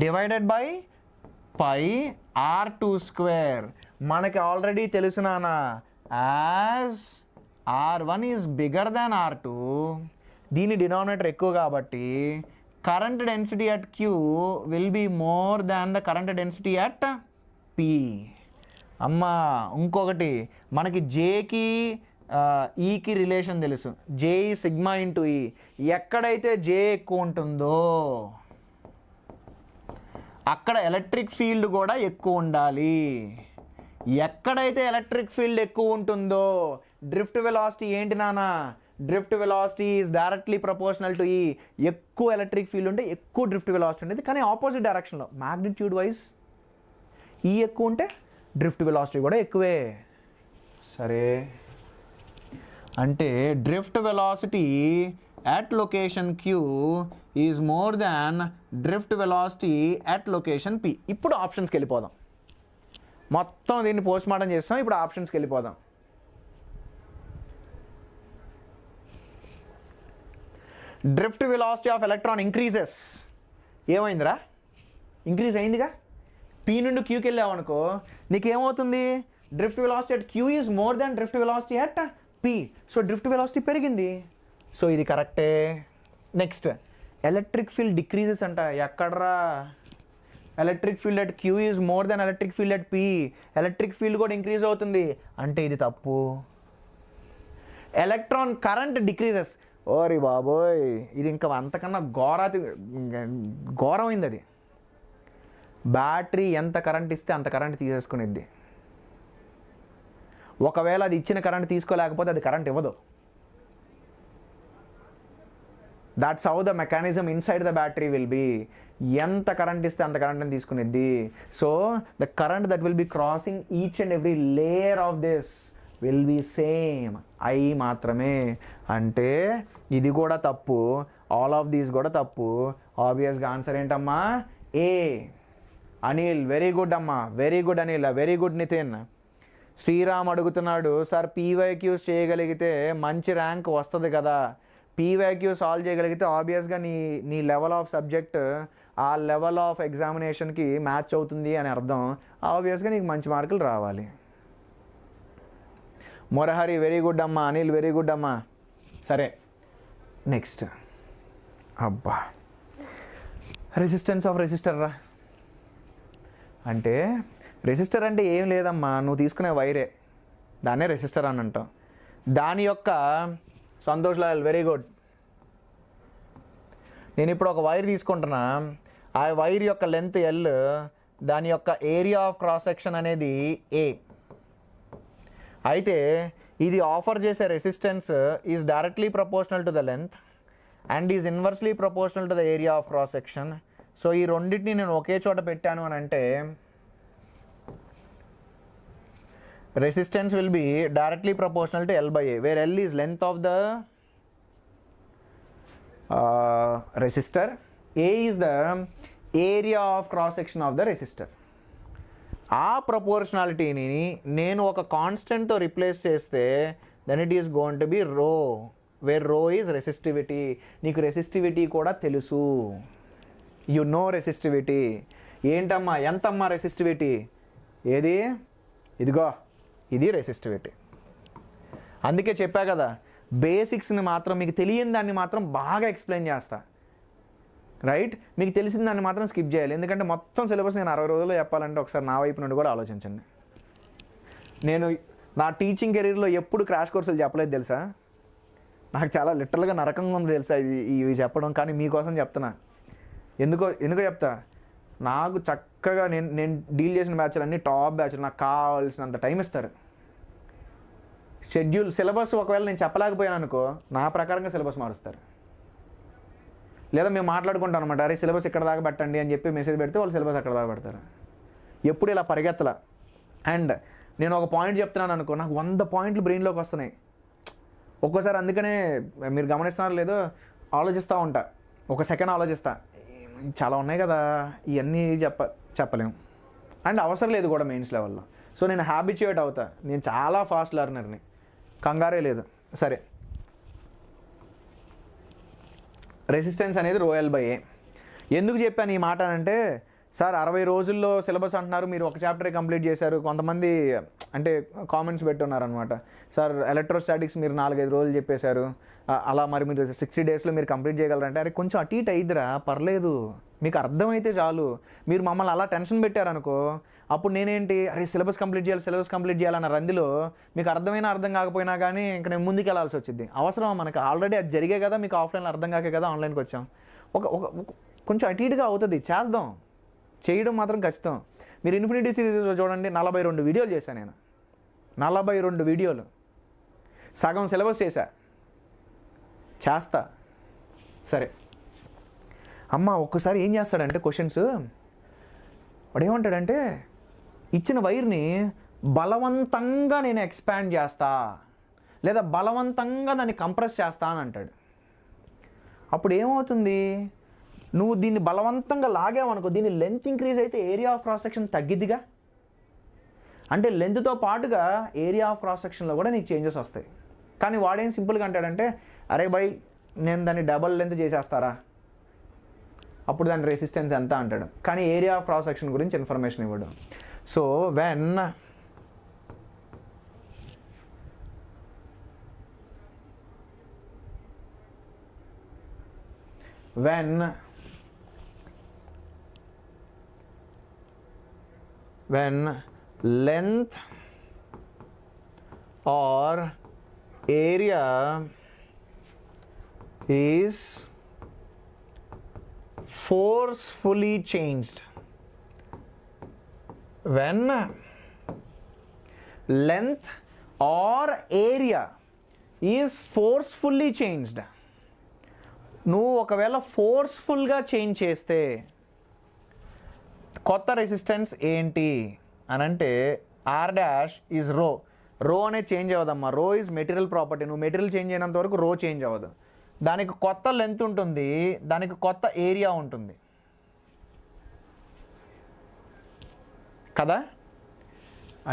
divided by pi r2 square. మనకి already తెలుసు నాన్న, as r1 is bigger than r2, దీని denominator ఎక్కువ కాబట్టి current density at Q will be more than the current density at P. అమ్మా ఇంకొకటి, మనకి జేకి ఈకి రిలేషన్ తెలుసు, జే ఈ సిగ్మా ఇంటూ ఈ. ఎక్కడైతే జే ఎక్కువ ఉంటుందో అక్కడ ఎలక్ట్రిక్ ఫీల్డ్ కూడా ఎక్కువ ఉండాలి. ఎక్కడైతే ఎలక్ట్రిక్ ఫీల్డ్ ఎక్కువ ఉంటుందో డ్రిఫ్ట్ వెలాసిటీ ఏంటి నాన్న, drift velocity is directly proportional to ఈ. ఎక్కువ ఎలక్ట్రిక్ ఫీల్డ్ ఉంటే ఎక్కువ డ్రిఫ్ట్ వెలాసిటీ ఉండేది, కానీ ఆపోజిట్ డైరెక్షన్లో మ్యాగ్నిట్యూడ్ వైజ్ ఈ ఎక్కువ ఉంటే డ్రిఫ్ట్ వెలాసిటీ కూడా ఎక్కువే. సరే, అంటే drift velocity at location Q is more than drift velocity at location P. ఇప్పుడు ఆప్షన్స్కి వెళ్ళిపోదాం. మొత్తం దీన్ని పోస్ట్ మార్టం చేస్తాం, ఇప్పుడు ఆప్షన్స్కి వెళ్ళిపోదాం. Drift velocity of electron increases. ఏమైందిరా, ఇంక్రీజ్ అయిందిగా. పీ నుండి క్యూకి వెళ్ళావు అనుకో, నీకేమవుతుంది, drift velocity at Q is more than drift velocity at P. So drift velocity పెరిగింది. సో ఇది కరెక్టే. నెక్స్ట్, ఎలక్ట్రిక్ ఫీల్డ్ డిక్రీజెస్ అంట. ఎక్కడ్రా, electric field at Q is more than electric field at P. Electric field కూడా increase అవుతుంది అంటే ఇది తప్పు. Electron current decreases. ఓరి బాబోయ్, ఇది ఇంకా అంతకన్నా ఘోరమైంది అది. బ్యాటరీ ఎంత కరెంట్ ఇస్తే అంత కరెంట్ తీసేసుకునేది. ఒకవేళ అది ఇచ్చిన కరెంట్ తీసుకోలేకపోతే అది కరెంట్ ఇవ్వదు. That's how the mechanism inside the battery will be. ఎంత కరెంట్ ఇస్తే అంత కరెంట్ని తీసుకునేది. So the current that will be crossing each and every layer of this will be same, I మాత్రమే. అంటే ఇది కూడా తప్పు, ఆల్ ఆఫ్ దీస్ కూడా తప్పు. ఆబ్వియస్గా ఆన్సర్ ఏంటమ్మా, ఏ. అనిల్ వెరీ గుడ్ అమ్మా, very good Anil, very good Nitin. Sriram అడుగుతున్నాడు, సార్ పీవైక్యూస్ చేయగలిగితే మంచి ర్యాంక్ వస్తుంది కదా. పీవైక్యూ సాల్వ్ చేయగలిగితే ఆబ్వియస్గా నీ లెవెల్ ఆఫ్ సబ్జెక్ట్ ఆ లెవెల్ ఆఫ్ ఎగ్జామినేషన్కి మ్యాచ్ అవుతుంది అని అర్థం. ఆబ్వియస్గా నీకు మంచి మార్కులు రావాలి. మొరహరి వెరీ గుడ్ అమ్మా, అనిల్ వెరీ గుడ్ అమ్మా. సరే, నెక్స్ట్. అబ్బా, రెసిస్టెన్స్ ఆఫ్ రెసిస్టర్ రా. అంటే రెసిస్టర్ అంటే ఏం లేదమ్మా, నువ్వు తీసుకునే వైరే, దాన్నే రెసిస్టర్ అని అంటాం. దాని యొక్క సంతోష్ లాల్ వెరీ గుడ్. నేను ఇప్పుడు ఒక వైర్ తీసుకుంటున్నా, ఆ వైర్ యొక్క లెంత్ ఎల్, దాని యొక్క ఏరియా ఆఫ్ క్రాస్ సెక్షన్ అనేది ఏ. అయితే ఇది ఆఫర్ చేసే resistance is directly proportional to the length and is inversely proportional to the area of cross section. So ఈ రెండింటిని నేను ఒకే చోట పెట్టాను అని అంటే resistance will be directly proportional to L by A, where L is length of the resistor, A is the area of cross section of the resistor. ఆ ప్రపోర్షనాలిటీని నేను ఒక కాన్స్టెంట్తో రిప్లేస్ చేస్తే then it is going to be rho, where rho is resistivity. నీకు resistivity కూడా తెలుసు, you know resistivity. ఏంటమ్మా, ఎంతమ్మా రెసిస్టివిటీ? ఏది, ఇదిగో ఇది రెసిస్టివిటీ. అందుకే చెప్పా కదా, బేసిక్స్ని మాత్రం, మీకు తెలియని దాన్ని మాత్రం బాగా ఎక్స్ప్లెయిన్ చేస్తా, రైట్? మీకు తెలిసిన దాన్ని మాత్రం స్కిప్ చేయాలి. ఎందుకంటే మొత్తం సిలబస్ నేను 60 రోజుల్లో చెప్పాలంటే ఒకసారి నా వైపు నుండి కూడా ఆలోచించండి. నేను నా టీచింగ్ కెరీర్లో ఎప్పుడు క్రాష్ కోర్సులు చెప్పలేదు తెలుసా. నాకు చాలా లిటరల్గా నరకంగా ఉంది తెలుసా ఇవి చెప్పడం, కానీ మీకోసం చెప్తున్నా. ఎందుకో చెప్తా, నాకు చక్కగా నేను డీల్ చేసిన బ్యాచ్లు అన్నీ టాప్ బ్యాచ్లు, నాకు కావాల్సినంత టైం ఇస్తారు. షెడ్యూల్ సిలబస్ ఒకవేళ నేను చెప్పలేకపోయాను అనుకో, నా ప్రకారంగా సిలబస్ మారుస్తారు. లేదా మేము మాట్లాడుకుంటాం అనమాట, అరే సిలబస్ ఇక్కడ దాకా పెట్టండి అని చెప్పి మెసేజ్ పెడితే వాళ్ళు సిలబస్ అక్కడ దాకా పెడతారు. ఎప్పుడు ఇలా పరిగెత్తల. అండ్ నేను ఒక పాయింట్ చెప్తున్నాను అనుకో, నాకు 100 పాయింట్లు బ్రెయిన్లోకి వస్తున్నాయి ఒక్కోసారి. అందుకనే మీరు గమనిస్తున్నారు లేదో, ఆలోచిస్తూ ఉంటా, ఒక సెకండ్ ఆలోచిస్తా, చాలా ఉన్నాయి కదా ఇవన్నీ చెప్పలేము. అండ్ అవసరం లేదు కూడా మెయిన్స్ లెవెల్లో. సో నేను హ్యాబిచ్యుయేట్ అవుతా, నేను చాలా ఫాస్ట్ లెర్నర్ని, కంగారే లేదు. సరే, రెసిస్టెన్స్ అనేది రోయల్ బై ఏ. ఎందుకు చెప్పాను ఈ మాట అంటే, సార్ 60 రోజుల్లో సిలబస్ అంటున్నారు, మీరు ఒక చాప్టరే కంప్లీట్ చేశారు. కొంతమంది అంటే కామెంట్స్ పెట్టున్నారనమాట, సార్ ఎలక్ట్రోస్టాటిక్స్ మీరు 4-5 రోజులు చెప్పేశారు, అలా మరి మీరు 60 డేస్లో మీరు కంప్లీట్ చేయగలరంటే, అరే కొంచెం అటు ఇటు అయిద్దిరా, పర్లేదు, మీకు అర్థమైతే చాలు. మీరు మమ్మల్ని అలా టెన్షన్ పెట్టారనుకో, అప్పుడు నేనేంటి అరే సిలబస్ కంప్లీట్ చేయాలన్న రందిలో మీకు అర్థమైనా అర్థం కాకపోయినా కానీ ఇంక నేను ముందుకు వెళ్ళాల్సి వచ్చింది. అవసరం మనకి ఆల్రెడీ అది జరిగే కదా, మీకు ఆఫ్లైన్లో అర్థం కాకే కదా ఆన్లైన్కి వచ్చాం. ఒక కొంచెం అటు ఇటుగా అవుతుంది, చేద్దాం, చేయడం మాత్రం ఖచ్చితం. మీరు ఇన్ఫినిటీ సిరీస్లో చూడండి, 42 వీడియోలు చేశాను నేను. 42 వీడియోలు, సగం సిలబస్ చేస్తా. సరే అమ్మ ఒక్కసారి ఏం చేస్తాడంటే క్వశ్చన్స్ వాడు ఏమంటాడంటే ఇచ్చిన వైర్ని బలవంతంగా నేను ఎక్స్పాండ్ చేస్తా లేదా బలవంతంగా దాన్ని కంప్రెస్ చేస్తా అని అంటాడు. అప్పుడు ఏమవుతుంది, నువ్వు దీన్ని బలవంతంగా లాగావనుకో, దీని లెంత్ ఇంక్రీజ్ అయితే ఏరియా ఆఫ్ క్రాస్ సెక్షన్ తగ్గిద్దిగా. అంటే లెంత్తో పాటుగా ఏరియా ఆఫ్ క్రాస్ సెక్షన్లో కూడా నీకు చేంజెస్ వస్తాయి. కానీ వాడేం సింపుల్గా అంటాడంటే అరే బై నేను దాన్ని డబల్ లెంత్ చేసేస్తారా, అప్పుడు దాని రెసిస్టెన్స్ ఎంత అంటాడు. కానీ ఏరియా ఆఫ్ క్రాస్ సెక్షన్ గురించి ఇన్ఫర్మేషన్ ఇవ్వడు. So when length or area is forcefully changed, when length or area is forcefully changed, నువ్వు ఒకవేళ ఫోర్స్ఫుల్గా చేంజ్ చేస్తే కొత్త రెసిస్టెన్స్ ఏంటి అని అంటే ఆర్ డాష్ ఈజ్ రో అనేది చేంజ్ అవ్వదమ్మా. రో ఈజ్ మెటీరియల్ ప్రాపర్టీ. నువ్వు మెటీరియల్ చేంజ్ అయినంత వరకు రో చేంజ్ అవ్వదు. దానికి కొత్త లెంత్ ఉంటుంది, దానికి కొత్త ఏరియా ఉంటుంది కదా.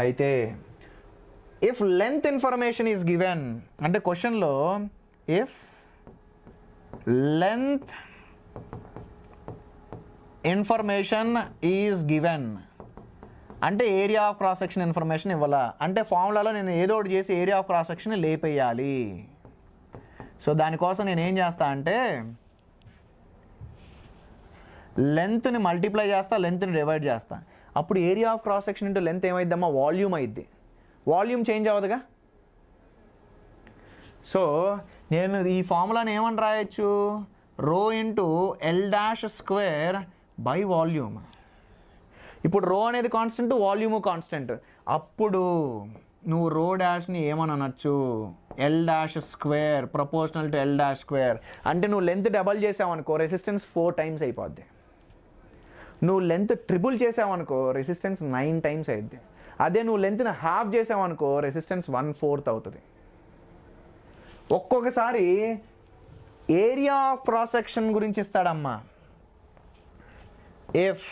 అయితే if length information is given అంటే క్వశ్చన్లో if length information is given అంటే area of cross section information ఇవ్వాలా. అంటే ఫార్ములాలో నేను ఏదో ఒకటి చేసి ఏరియా ఆఫ్ క్రాస్ సెక్షన్ లేపేయాలి. సో దానికోసం నేను ఏం చేస్తా అంటే లెంత్ని మల్టిప్లై చేస్తా, లెంత్ని డివైడ్ చేస్తా. అప్పుడు area of cross section into length ఏమైద్దమ్మా, వాల్యూమ్ అయిద్ది. వాల్యూమ్ చేంజ్ అవ్వదుగా. సో నేను ఈ ఫార్ములాని ఏమని రాయొచ్చు, rho into L dash square by volume. ఇప్పుడు రో అనేది కాన్స్టెంట్, వాల్యూము కాన్స్టెంట్. అప్పుడు నువ్వు రో డాష్ని ఏమని అనొచ్చు, L dash square proportional to L dash square. అంటే నువ్వు లెంత్ డబల్ చేసావనుకో రెసిస్టెన్స్ 4 టైమ్స్ అయిపోద్ది. నువ్వు లెంత్ ట్రిపుల్ చేసావనుకో రెసిస్టెన్స్ 9 టైమ్స్ అయిద్ది. అదే నువ్వు లెంత్ని హాఫ్ చేసావనుకో రెసిస్టెన్స్ 1/4 అవుతుంది. ఒక్కొక్కసారి ఏరియా ఆఫ్ క్రాస్ సెక్షన్ గురించి ఇస్తాడమ్మా. If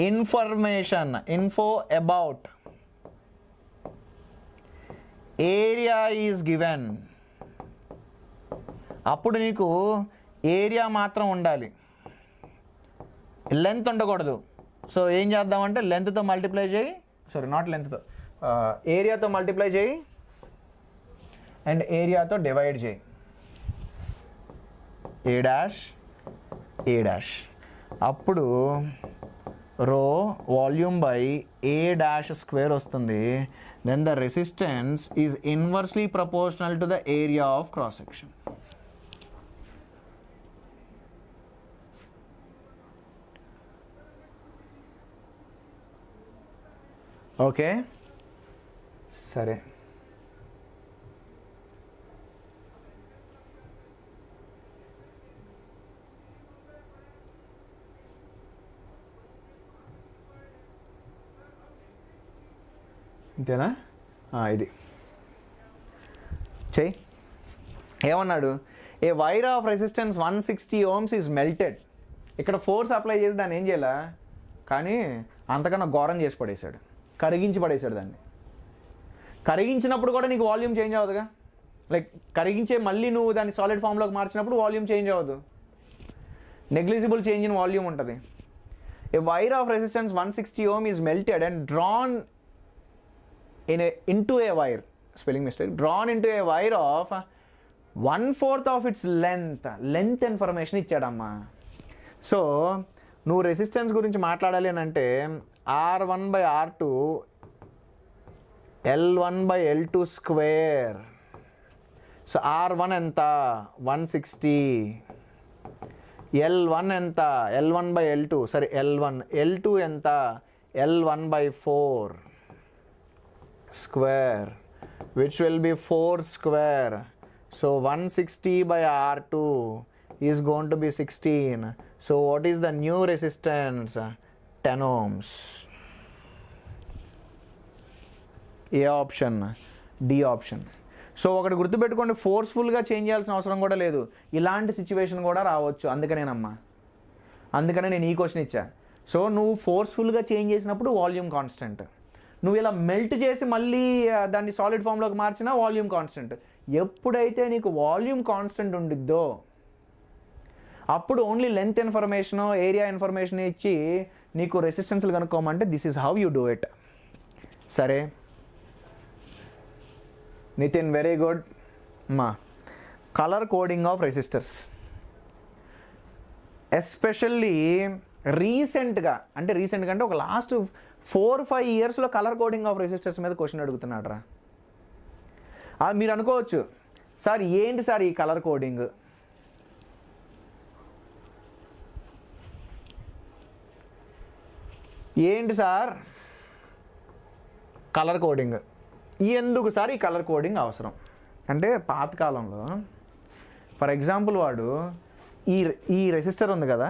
info about area is given, అప్పుడు నీకు ఏరియా మాత్రం ఉండాలి, లెంత్ ఉండకూడదు. సో ఏం చేద్దామంటే లెంత్తో మల్టిప్లై చేయి, ఏరియాతో మల్టిప్లై చేయి అండ్ ఏరియాతో డివైడ్ చేయి. ఏ డాష్ అప్పుడు rho volume by A dash square వస్తుంది. Then the resistance is inversely proportional to the area of cross section. Okay సరే. అంతేనా, ఇది చెయ్యి. ఏమన్నాడు, a wire of resistance 160 ohms is melted. ఇక్కడ ఫోర్స్ అప్లై చేసి దాన్ని ఏం చేయాల, కానీ అంతకన్నా ఘోరం చేసి పడేశాడు, కరిగించి పడేశాడు దాన్ని. కరిగించినప్పుడు కూడా నీకు వాల్యూమ్ చేంజ్ అవ్వదుగా. లైక్ కరిగించే మళ్ళీ నువ్వు దాన్ని సాలిడ్ ఫామ్లోకి మార్చినప్పుడు వాల్యూమ్ చేంజ్ అవ్వదు, నెగ్లిజిబుల్ చేంజ్ ఇన్ వాల్యూమ్ ఉంటుంది. A wire of resistance 160 ohm is melted and drawn into a wire, spelling mistake, drawn into a wire of 1/4 of its length. Length information ఇచ్చాడమ్మా. So నువ్వు resistance గురించి మాట్లాడాలి అని అంటే R1/R2 L1/L2 square. So R1 ఎంత? 160. L1 ఎంత? L1/L2 సరే L1. L2 ఎంత? L1/4 square, which will be 4 square. So 160/R2 is going to be 16. So what is the new resistance? 10 ohms. ఏ ఆప్షన్? D option. సో ఒకటి గుర్తుపెట్టుకోండి, ఫోర్స్ఫుల్గా change చేయాల్సిన అవసరం కూడా లేదు. ఇలాంటి సిచ్యువేషన్ కూడా రావచ్చు. అందుకనే నేను ఈ క్వశ్చన్ ఇచ్చా. సో నువ్వు ఫోర్స్ఫుల్గా చేంజ్ చేసినప్పుడు వాల్యూమ్ కాన్స్టెంట్, నువ్వు ఇలా మెల్ట్ చేసి మళ్ళీ దాన్ని సాలిడ్ ఫామ్లోకి మార్చినా వాల్యూమ్ కాన్స్టెంట్. ఎప్పుడైతే నీకు వాల్యూమ్ కాన్స్టెంట్ ఉండిద్దో అప్పుడు only length information, area information ఇచ్చి నీకు రెసిస్టెన్స్లు కనుక్కోమంటే this is how you do it. సరే Nitin, very good. Colour coding of resistors, especially రీసెంట్గా అంటే ఒక లాస్ట్ 4-5 ఇయర్స్లో కలర్ కోడింగ్ ఆఫ్ రెసిస్టర్స్ మీద క్వశ్చన్ అడుగుతున్నాడు రా. మీరు అనుకోవచ్చు, సార్ ఏంటి సార్ ఈ కలర్ కోడింగ్? ఏంటి సార్ కలర్ కోడింగ్? ఎందుకు సార్ ఈ కలర్ కోడింగ్ అవసరం అంటే, పాతకాలంలో ఫర్ ఎగ్జాంపుల్ వాడు ఈ రెసిస్టర్ ఉంది కదా,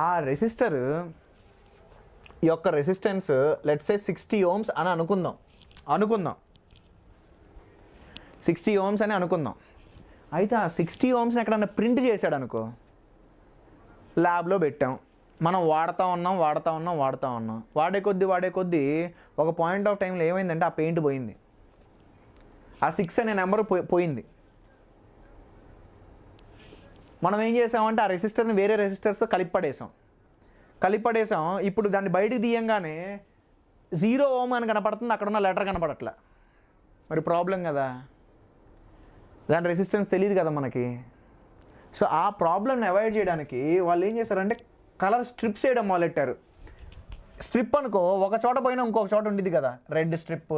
ఆ రెసిస్టర్ యొక్క రెసిస్టెన్స్ లెట్స్ సే 60 ohms అని అనుకుందాం 60 ohms అని అనుకుందాం. అయితే ఆ 60 ohmsని ఎక్కడన్నా ప్రింట్ చేశాడు అనుకో, ల్యాబ్లో పెట్టాం, మనం వాడుతూ ఉన్నాం. వాడే కొద్దీ ఒక పాయింట్ ఆఫ్ టైంలో ఏమైందంటే ఆ పెయింట్ పోయింది, ఆ 6 అనే నెంబర్ పోయింది. మనం ఏం చేసామంటే ఆ రెసిస్టర్ని వేరే రెసిస్టర్స్తో కలిపి పడేసాం. ఇప్పుడు దాన్ని బయటికి తీయంగానే 0 ohm అని కనపడుతుంది, అక్కడ ఉన్న లెటర్ కనపడట్లే. మరి ప్రాబ్లం కదా, దాని రెసిస్టెన్స్ తెలియదు కదా మనకి. సో ఆ ప్రాబ్లమ్ని అవాయిడ్ చేయడానికి వాళ్ళు ఏం చేశారంటే కలర్ స్ట్రిప్స్ వేయడం మొదలెట్టారు. స్ట్రిప్ అనుకో, ఒక చోట పోయినా ఇంకొక చోట ఉండిద్ది కదా, రెడ్ స్ట్రిప్,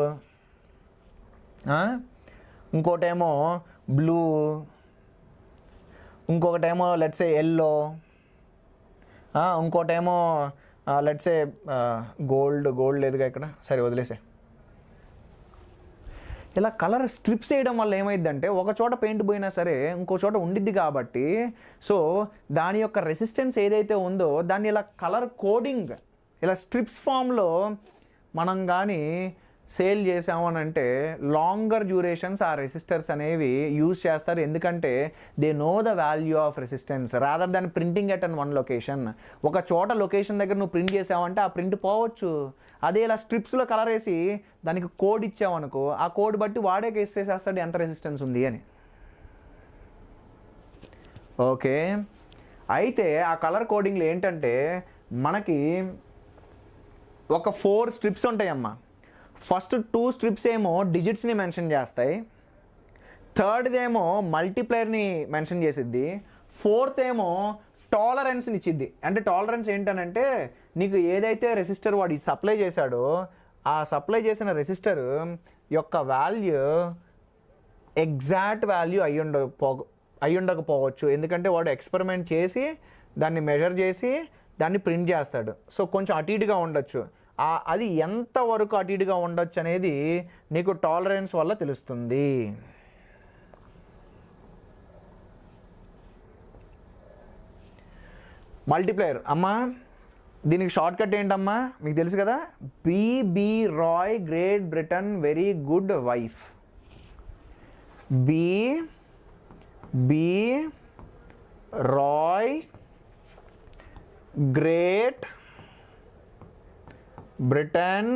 ఇంకోటేమో బ్లూ, ఇంకొకటేమో లెట్సే ఎల్లో, ఇంకోటేమో లెట్సే గోల్డ్ లేదుగా ఇక్కడ, సరే వదిలేసే. ఇలా కలర్ స్ట్రిప్స్ వేయడం వల్ల ఏమైందంటే ఒక చోట పెయింట్ పోయినా సరే ఇంకో చోట ఉండిద్ది కాబట్టి, సో దాని యొక్క రెసిస్టెన్స్ ఏదైతే ఉందో దాన్ని ఇలా కలర్ కోడింగ్ ఇలా స్ట్రిప్స్ ఫామ్లో మనం కానీ సేల్ చేసామని అంటే లాంగర్ డ్యూరేషన్స్ ఆ రెసిస్టర్స్ అనేవి యూజ్ చేస్తారు. ఎందుకంటే they know the value of resistance rather than printing at an one location. ఒక చోట లొకేషన్ దగ్గర నువ్వు ప్రింట్ చేసావంటే ఆ ప్రింట్ పోవచ్చు. అదే ఇలా స్ట్రిప్స్లో కలర్ వేసి దానికి కోడ్ ఇచ్చావనుకో, ఆ కోడ్ బట్టి వాడే కేసు చేసేస్తాడు ఎంత రెసిస్టెన్స్ ఉంది అని. ఓకే, అయితే ఆ కలర్ కోడింగ్లో ఏంటంటే మనకి ఒక 4 స్ట్రిప్స్ ఉంటాయమ్మా. ఫస్ట్ 2 స్ట్రిప్స్ ఏమో డిజిట్స్ని మెన్షన్ చేస్తాయి, థర్డ్ది ఏమో మల్టీప్లైర్ని మెన్షన్ చేసిద్ది, ఫోర్త్ ఏమో టాలరెన్స్ని ఇచ్చిద్ది. అంటే టాలరెన్స్ ఏంటనంటే నీకు ఏదైతే రెసిస్టర్ వాడు సప్లై చేశాడో ఆ సప్లై చేసిన రెసిస్టర్ యొక్క వాల్యూ ఎగ్జాక్ట్ వాల్యూ అయి ఉండకపోవచ్చు. ఎందుకంటే వాడు ఎక్స్పెరిమెంట్ చేసి దాన్ని మెజర్ చేసి దాన్ని ప్రింట్ చేస్తాడు. సో కొంచెం అటు ఇటుగా ఉండొచ్చు. అది ఎంతవరకు అటు ఇటుగా ఉండొచ్చు అనేది నీకు టాలరెన్స్ వల్ల తెలుస్తుంది. మల్టీప్లేయర్ అమ్మా, దీనికి షార్ట్ కట్ ఏంటమ్మా మీకు తెలుసు కదా, B Roy Great Britain very good wife. B Roy Great Britain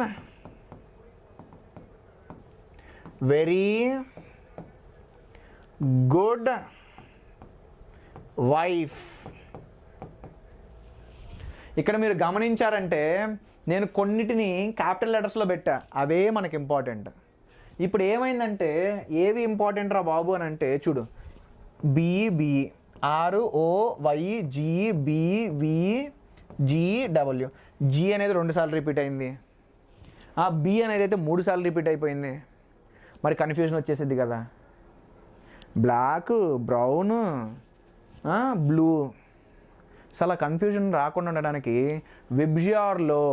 very good wife. ఇక్కడ మీరు గమనించారంటే నేను కొన్నిటిని క్యాపిటల్ లెటర్స్లో పెట్టా, అవే మనకి ఇంపార్టెంట్. ఇప్పుడు ఏమైందంటే ఏవి ఇంపార్టెంట్ రా బాబు అని అంటే చూడు, బి ROYGBVGW. జీ అనేది 2 సార్లు రిపీట్ అయింది, ఆ బి అనేది అయితే 3 సార్లు రిపీట్ అయిపోయింది. మరి కన్ఫ్యూజన్ వచ్చేసింది కదా. Black, brown, blue. సో అలా కన్ఫ్యూజన్ రాకుండా ఉండడానికి విబ్జిఆర్లో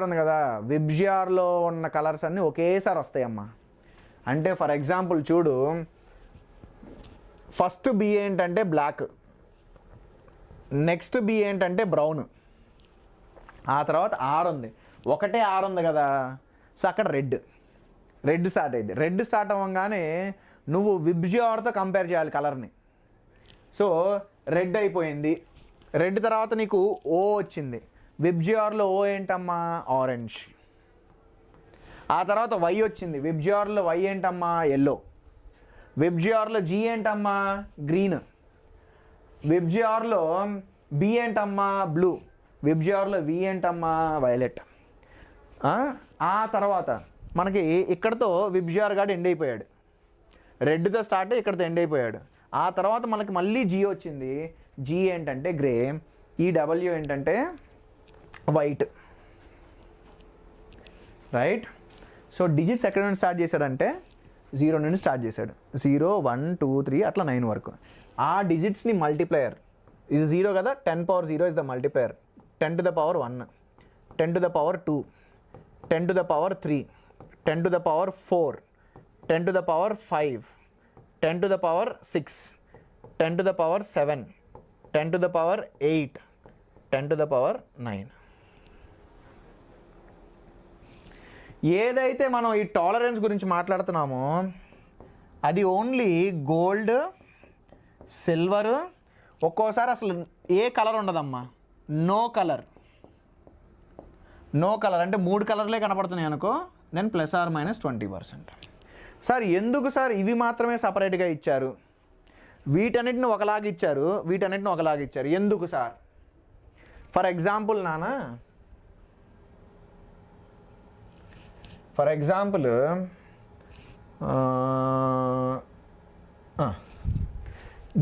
ఉంది కదా, విబ్జిఆర్లో ఉన్న కలర్స్ అన్నీ ఒకేసారి వస్తాయమ్మా. అంటే ఫర్ ఎగ్జాంపుల్ చూడు, ఫస్ట్ బి ఏంటంటే బ్లాక్, నెక్స్ట్ బి ఏంటంటే బ్రౌన్, ఆ తర్వాత ఆర్ ఉంది, ఒకటే ఆర్ ఉంది కదా. సో అక్కడ రెడ్ స్టార్ట్ అయింది. రెడ్ స్టార్ట్ అవ్వగానే నువ్వు విబ్జిఆర్తో కంపేర్ చేయాలి కలర్ని. సో రెడ్ అయిపోయింది. రెడ్ తర్వాత నీకు ఓ వచ్చింది. విబ్జిఆర్లో ఓ ఏంటమ్మా? ఆరెంజ్. ఆ తర్వాత వై వచ్చింది. విబ్జిఆర్లో వై ఏంటమ్మా? ఎల్లో. విబ్జిఆర్లో జీ ఏంటమ్మా? గ్రీన్. విబ్జిఆర్లో బి ఏంటమ్మా? బ్లూ. విబ్జిఆర్లో వి ఏంటమ్మా? వైలెట్. ఆ తర్వాత మనకి ఇక్కడతో విబ్జిఆర్ గాడు ఎండ్ అయిపోయాడు. రెడ్తో స్టార్ట్ అయ్యి ఇక్కడతో ఎండ్ అయిపోయాడు. ఆ తర్వాత మనకి మళ్ళీ జీ వచ్చింది. జీ ఏంటంటే గ్రే. ఈ డబ్ల్యూ ఏంటంటే వైట్. రైట్. సో డిజిట్స్ ఎక్కడ నుండి స్టార్ట్ చేశాడంటే 0 నుండి స్టార్ట్ చేశాడు. 0 1 2 3 అట్లా 9 వరకు. ఆ డిజిట్స్ని మల్టిప్లయర్, ఇది 0 కదా, 10 power 0 is the multiplier. 10 to the power 1, 10 to the power 2, 10 to the power 3, 10 to the power 4, 10 to the power 5, 10 to the power 6, 10 to the power 7, 10 to the power 8, 10 to the power 9. ఏదైతే మనం ఈ tolerance గురించి మాట్లాడుతున్నామో అది only gold, silver. ఒక్కోసారి అసలు ఏ colour ఉండదమ్మా, no colour అంటే 3 కలర్లే కనపడుతున్నాయి అనుకో, దెన్ +or-20%. సార్ ఎందుకు సార్ ఇవి మాత్రమే సపరేట్గా ఇచ్చారు, వీటన్నిటిని ఒకలాగా ఇచ్చారు, వీటన్నిటిని ఒకలాగా ఇచ్చారు ఎందుకు సార్? ఫర్ ఎగ్జాంపుల్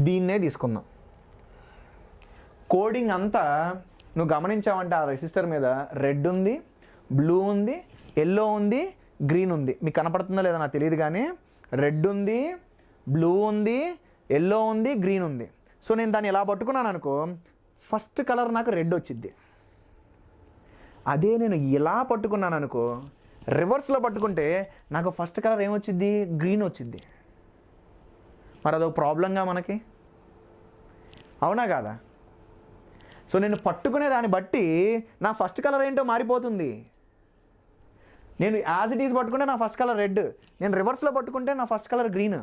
దీన్నే తీసుకుందాం. కోడింగ్ అంతా నువ్వు గమనించావంటే ఆ రెసిస్టర్ మీద రెడ్ ఉంది, బ్లూ ఉంది, ఎల్లో ఉంది, గ్రీన్ ఉంది. మీకు కనపడుతుందో లేదో నాకు తెలియదు కానీ రెడ్ ఉంది, బ్లూ ఉంది, ఎల్లో ఉంది, గ్రీన్ ఉంది. సో నేను దాన్ని ఇలా పట్టుకున్నాను అనుకో, ఫస్ట్ కలర్ నాకు రెడ్ వచ్చింది. అదే నేను ఇలా పట్టుకున్నాను అనుకో, రివర్స్లో పట్టుకుంటే నాకు ఫస్ట్ కలర్ ఏమొచ్చింది? గ్రీన్ వచ్చింది. మరి అదొక ప్రాబ్లంగా మనకి, అవునా కాదా? సో నేను పట్టుకునే దాన్ని బట్టి నా ఫస్ట్ కలర్ ఏంటో మారిపోతుంది. నేను యాజ్ ఇట్ ఈజ్ పట్టుకుంటే నా ఫస్ట్ కలర్ రెడ్, నేను రివర్స్లో పట్టుకుంటే నా ఫస్ట్ కలర్ గ్రీన్.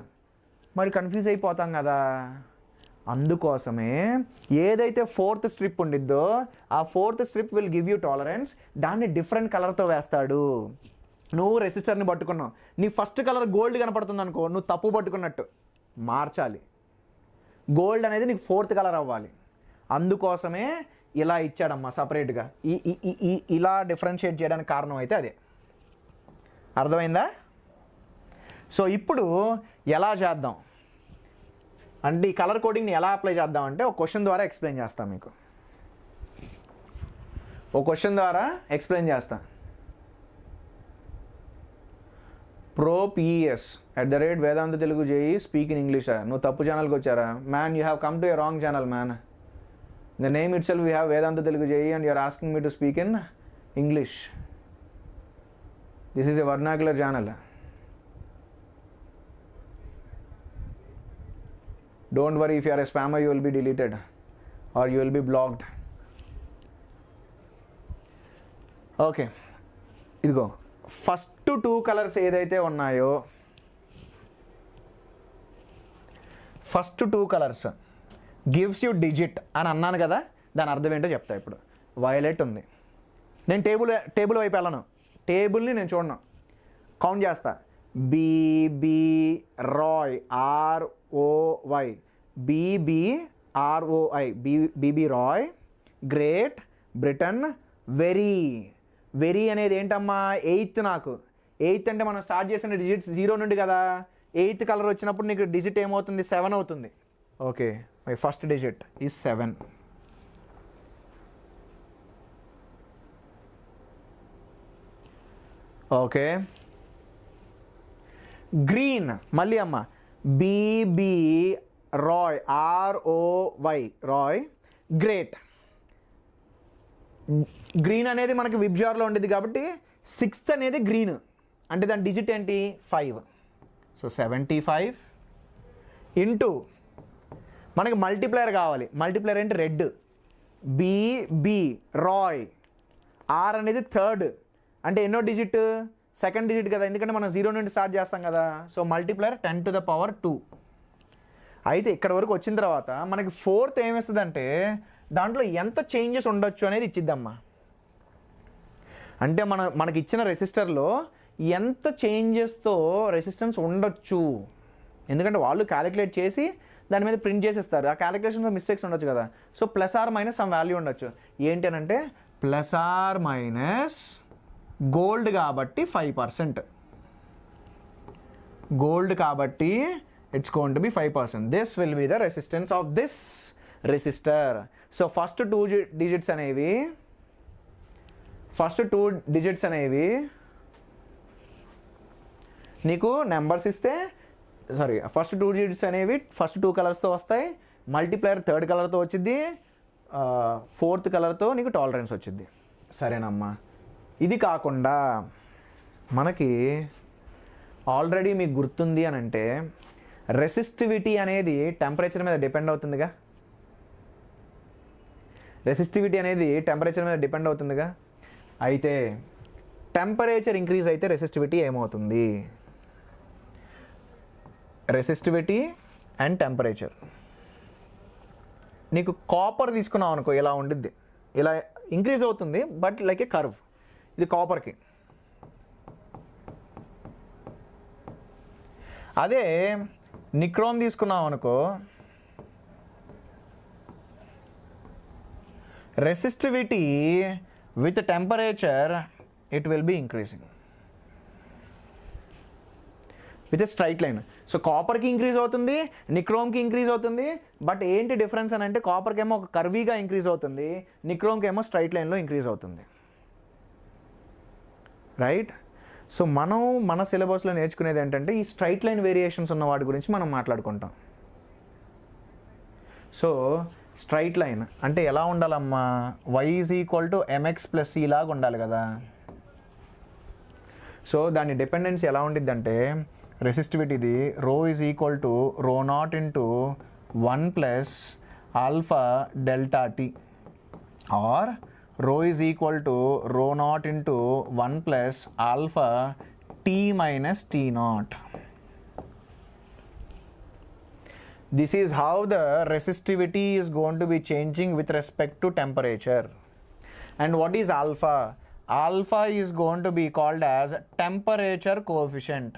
మరి కన్ఫ్యూజ్ అయిపోతాం కదా. అందుకోసమే ఏదైతే 4th స్ట్రిప్ ఉండిద్దో ఆ 4th strip will give you tolerance. దాన్ని డిఫరెంట్ కలర్తో వేస్తాడు. నువ్వు రెసిస్టర్ని పట్టుకున్నావు, నీ ఫస్ట్ కలర్ గోల్డ్ కనపడుతుంది అనుకో, నువ్వు తప్పు పట్టుకున్నట్టు. మార్చాలి. గోల్డ్ అనేది నీకు 4th కలర్ అవ్వాలి. అందుకోసమే ఇలా ఇచ్చాడమ్మా సపరేట్గా. ఇలా డిఫరెన్షియేట్ చేయడానికి కారణం అయితే అదే. అర్థమైందా? సో ఇప్పుడు ఎలా చేద్దాం అంటే ఈ కలర్ కోడింగ్ని ఎలా అప్లై చేద్దాం అంటే ఒక క్వశ్చన్ ద్వారా ఎక్స్ప్లెయిన్ చేస్తాను మీకు. ProPES @Vedanta Telugu JE speak in English. నువ్వు తప్పు ఛానల్కి వచ్చారా man? You have come to a wrong channel man. The name it self we have Vedanta Telugu JE and you are asking me to speak in English. This is a vernacular channel. Don't worry, if you are a spammer you will be deleted or you will be blocked. Okay, ఇదిగో first 2 colours ఏదైతే ఉన్నాయో, first 2 colours gives you digit అని అన్నాను కదా, దాని అర్థం ఏంటో చెప్తా ఇప్పుడు. వైలెట్ ఉంది. నేను టేబుల్ వైపు వెళ్ళను, టేబుల్ని నేను చూడను, కౌంట్ చేస్తా. BB Roy ROY, BBROI, BB Roy, Great Britain, very అనేది ఏంటమ్మా? 8th. నాకు 8th అంటే మనం స్టార్ట్ చేసిన డిజిట్స్ 0 నుండి కదా. 8th కలర్ వచ్చినప్పుడు నీకు డిజిట్ ఏమవుతుంది? 7 అవుతుంది. Okay, my first digit is 7. Okay, green మళ్ళీ అమ్మ, B B Roy, ROY Roy, great. Green అనేది మనకి విబ్జార్లో ఉండేది కాబట్టి 6th అనేది గ్రీన్, అంటే దాని డిజిట్ ఏంటి 5. సో 75 ఇంటూ మనకి మల్టిప్లయర్ కావాలి. మల్టిప్లయర్ అంటే రెడ్, బీబీ రాయ్, R అనేది 3rd, అంటే ఎన్నో డిజిట్ 2nd డిజిట్ కదా, ఎందుకంటే మనం 0 నుండి స్టార్ట్ చేస్తాం కదా. So multiplier 10⁻². అయితే ఇక్కడ వరకు వచ్చిన తర్వాత మనకి 4th ఏమిస్తుందంటే దాంట్లో ఎంత చేంజెస్ ఉండొచ్చు అనేది ఇచ్చిద్దమ్మా. అంటే మనకి ఇచ్చిన రెసిస్టర్లో ఎంత చేంజెస్తో రెసిస్టెన్స్ ఉండొచ్చు, ఎందుకంటే వాళ్ళు క్యాలిక్యులేట్ చేసి దాని మీద ప్రింట్ చేసేస్తారు. ఆ క్యాలిక్యులేషన్లో మిస్టేక్స్ ఉండొచ్చు కదా. సో +or- సమ్ వాల్యూ ఉండొచ్చు. ఏంటి అని అంటే +or- గోల్డ్ కాబట్టి 5%. గోల్డ్ కాబట్టి it's going to B 5%. This will be the resistance of this resistor. So first two digits అనేవి నీకు నెంబర్స్ ఇస్తే, ఫస్ట్ 2 డిజిట్స్ అనేవి ఫస్ట్ 2 కలర్స్తో వస్తాయి. మల్టిప్లయర్ 3rd కలర్తో వచ్చింది, 4th కలర్తో నీకు టాలరెన్స్ వచ్చింది. సరేనమ్మా. ఇది కాకుండా మనకి ఆల్రెడీ మీకు గుర్తుంది అని అంటే రెసిస్టివిటీ అనేది టెంపరేచర్ మీద డిపెండ్ అవుతుందిగా. అయితే టెంపరేచర్ ఇంక్రీజ్ అయితే రెసిస్టివిటీ ఏమవుతుంది? Resistivity and temperature. నీకు కాపర్ తీసుకున్నావు అనుకో, ఇలా ఉండిద్ది, ఇలా ఇంక్రీజ్ అవుతుంది బట్ లైక్ ఏ కర్వ్. ఇది కాపర్కి. అదే నిక్రోమ్ తీసుకున్నాం అనుకో, resistivity with temperature it will be increasing with a straight line. So కాపర్కి ఇంక్రీజ్ అవుతుంది, నిక్రోమ్కి ఇంక్రీజ్ అవుతుంది. బట్ ఏంటి డిఫరెన్స్ అని అంటే కాపర్కి ఏమో ఒక కర్వీగా ఇంక్రీజ్ అవుతుంది, నిక్రోమ్కి ఏమో స్ట్రైట్ లైన్లో ఇంక్రీజ్ అవుతుంది. రైట్. సో మనం మన సిలబస్లో నేర్చుకునేది ఏంటంటే ఈ స్ట్రైట్ లైన్ వేరియేషన్స్ ఉన్న వాటి గురించి మనం మాట్లాడుకుంటాం. సో స్ట్రైట్ లైన్ అంటే ఎలా ఉండాలమ్మా? y = mx + c లాగా ఉండాలి కదా. సో దాని డిపెండెన్సీ ఎలా ఉండిద్దంటే రెసిస్టివిటీది ρ = ρ0 × 1 + alpha delta t, or ρ = ρ0 × 1 + alpha t - t0. This is how the resistivity is going to be changing with respect to temperature. And what is alpha? Alpha is going to be called as temperature coefficient.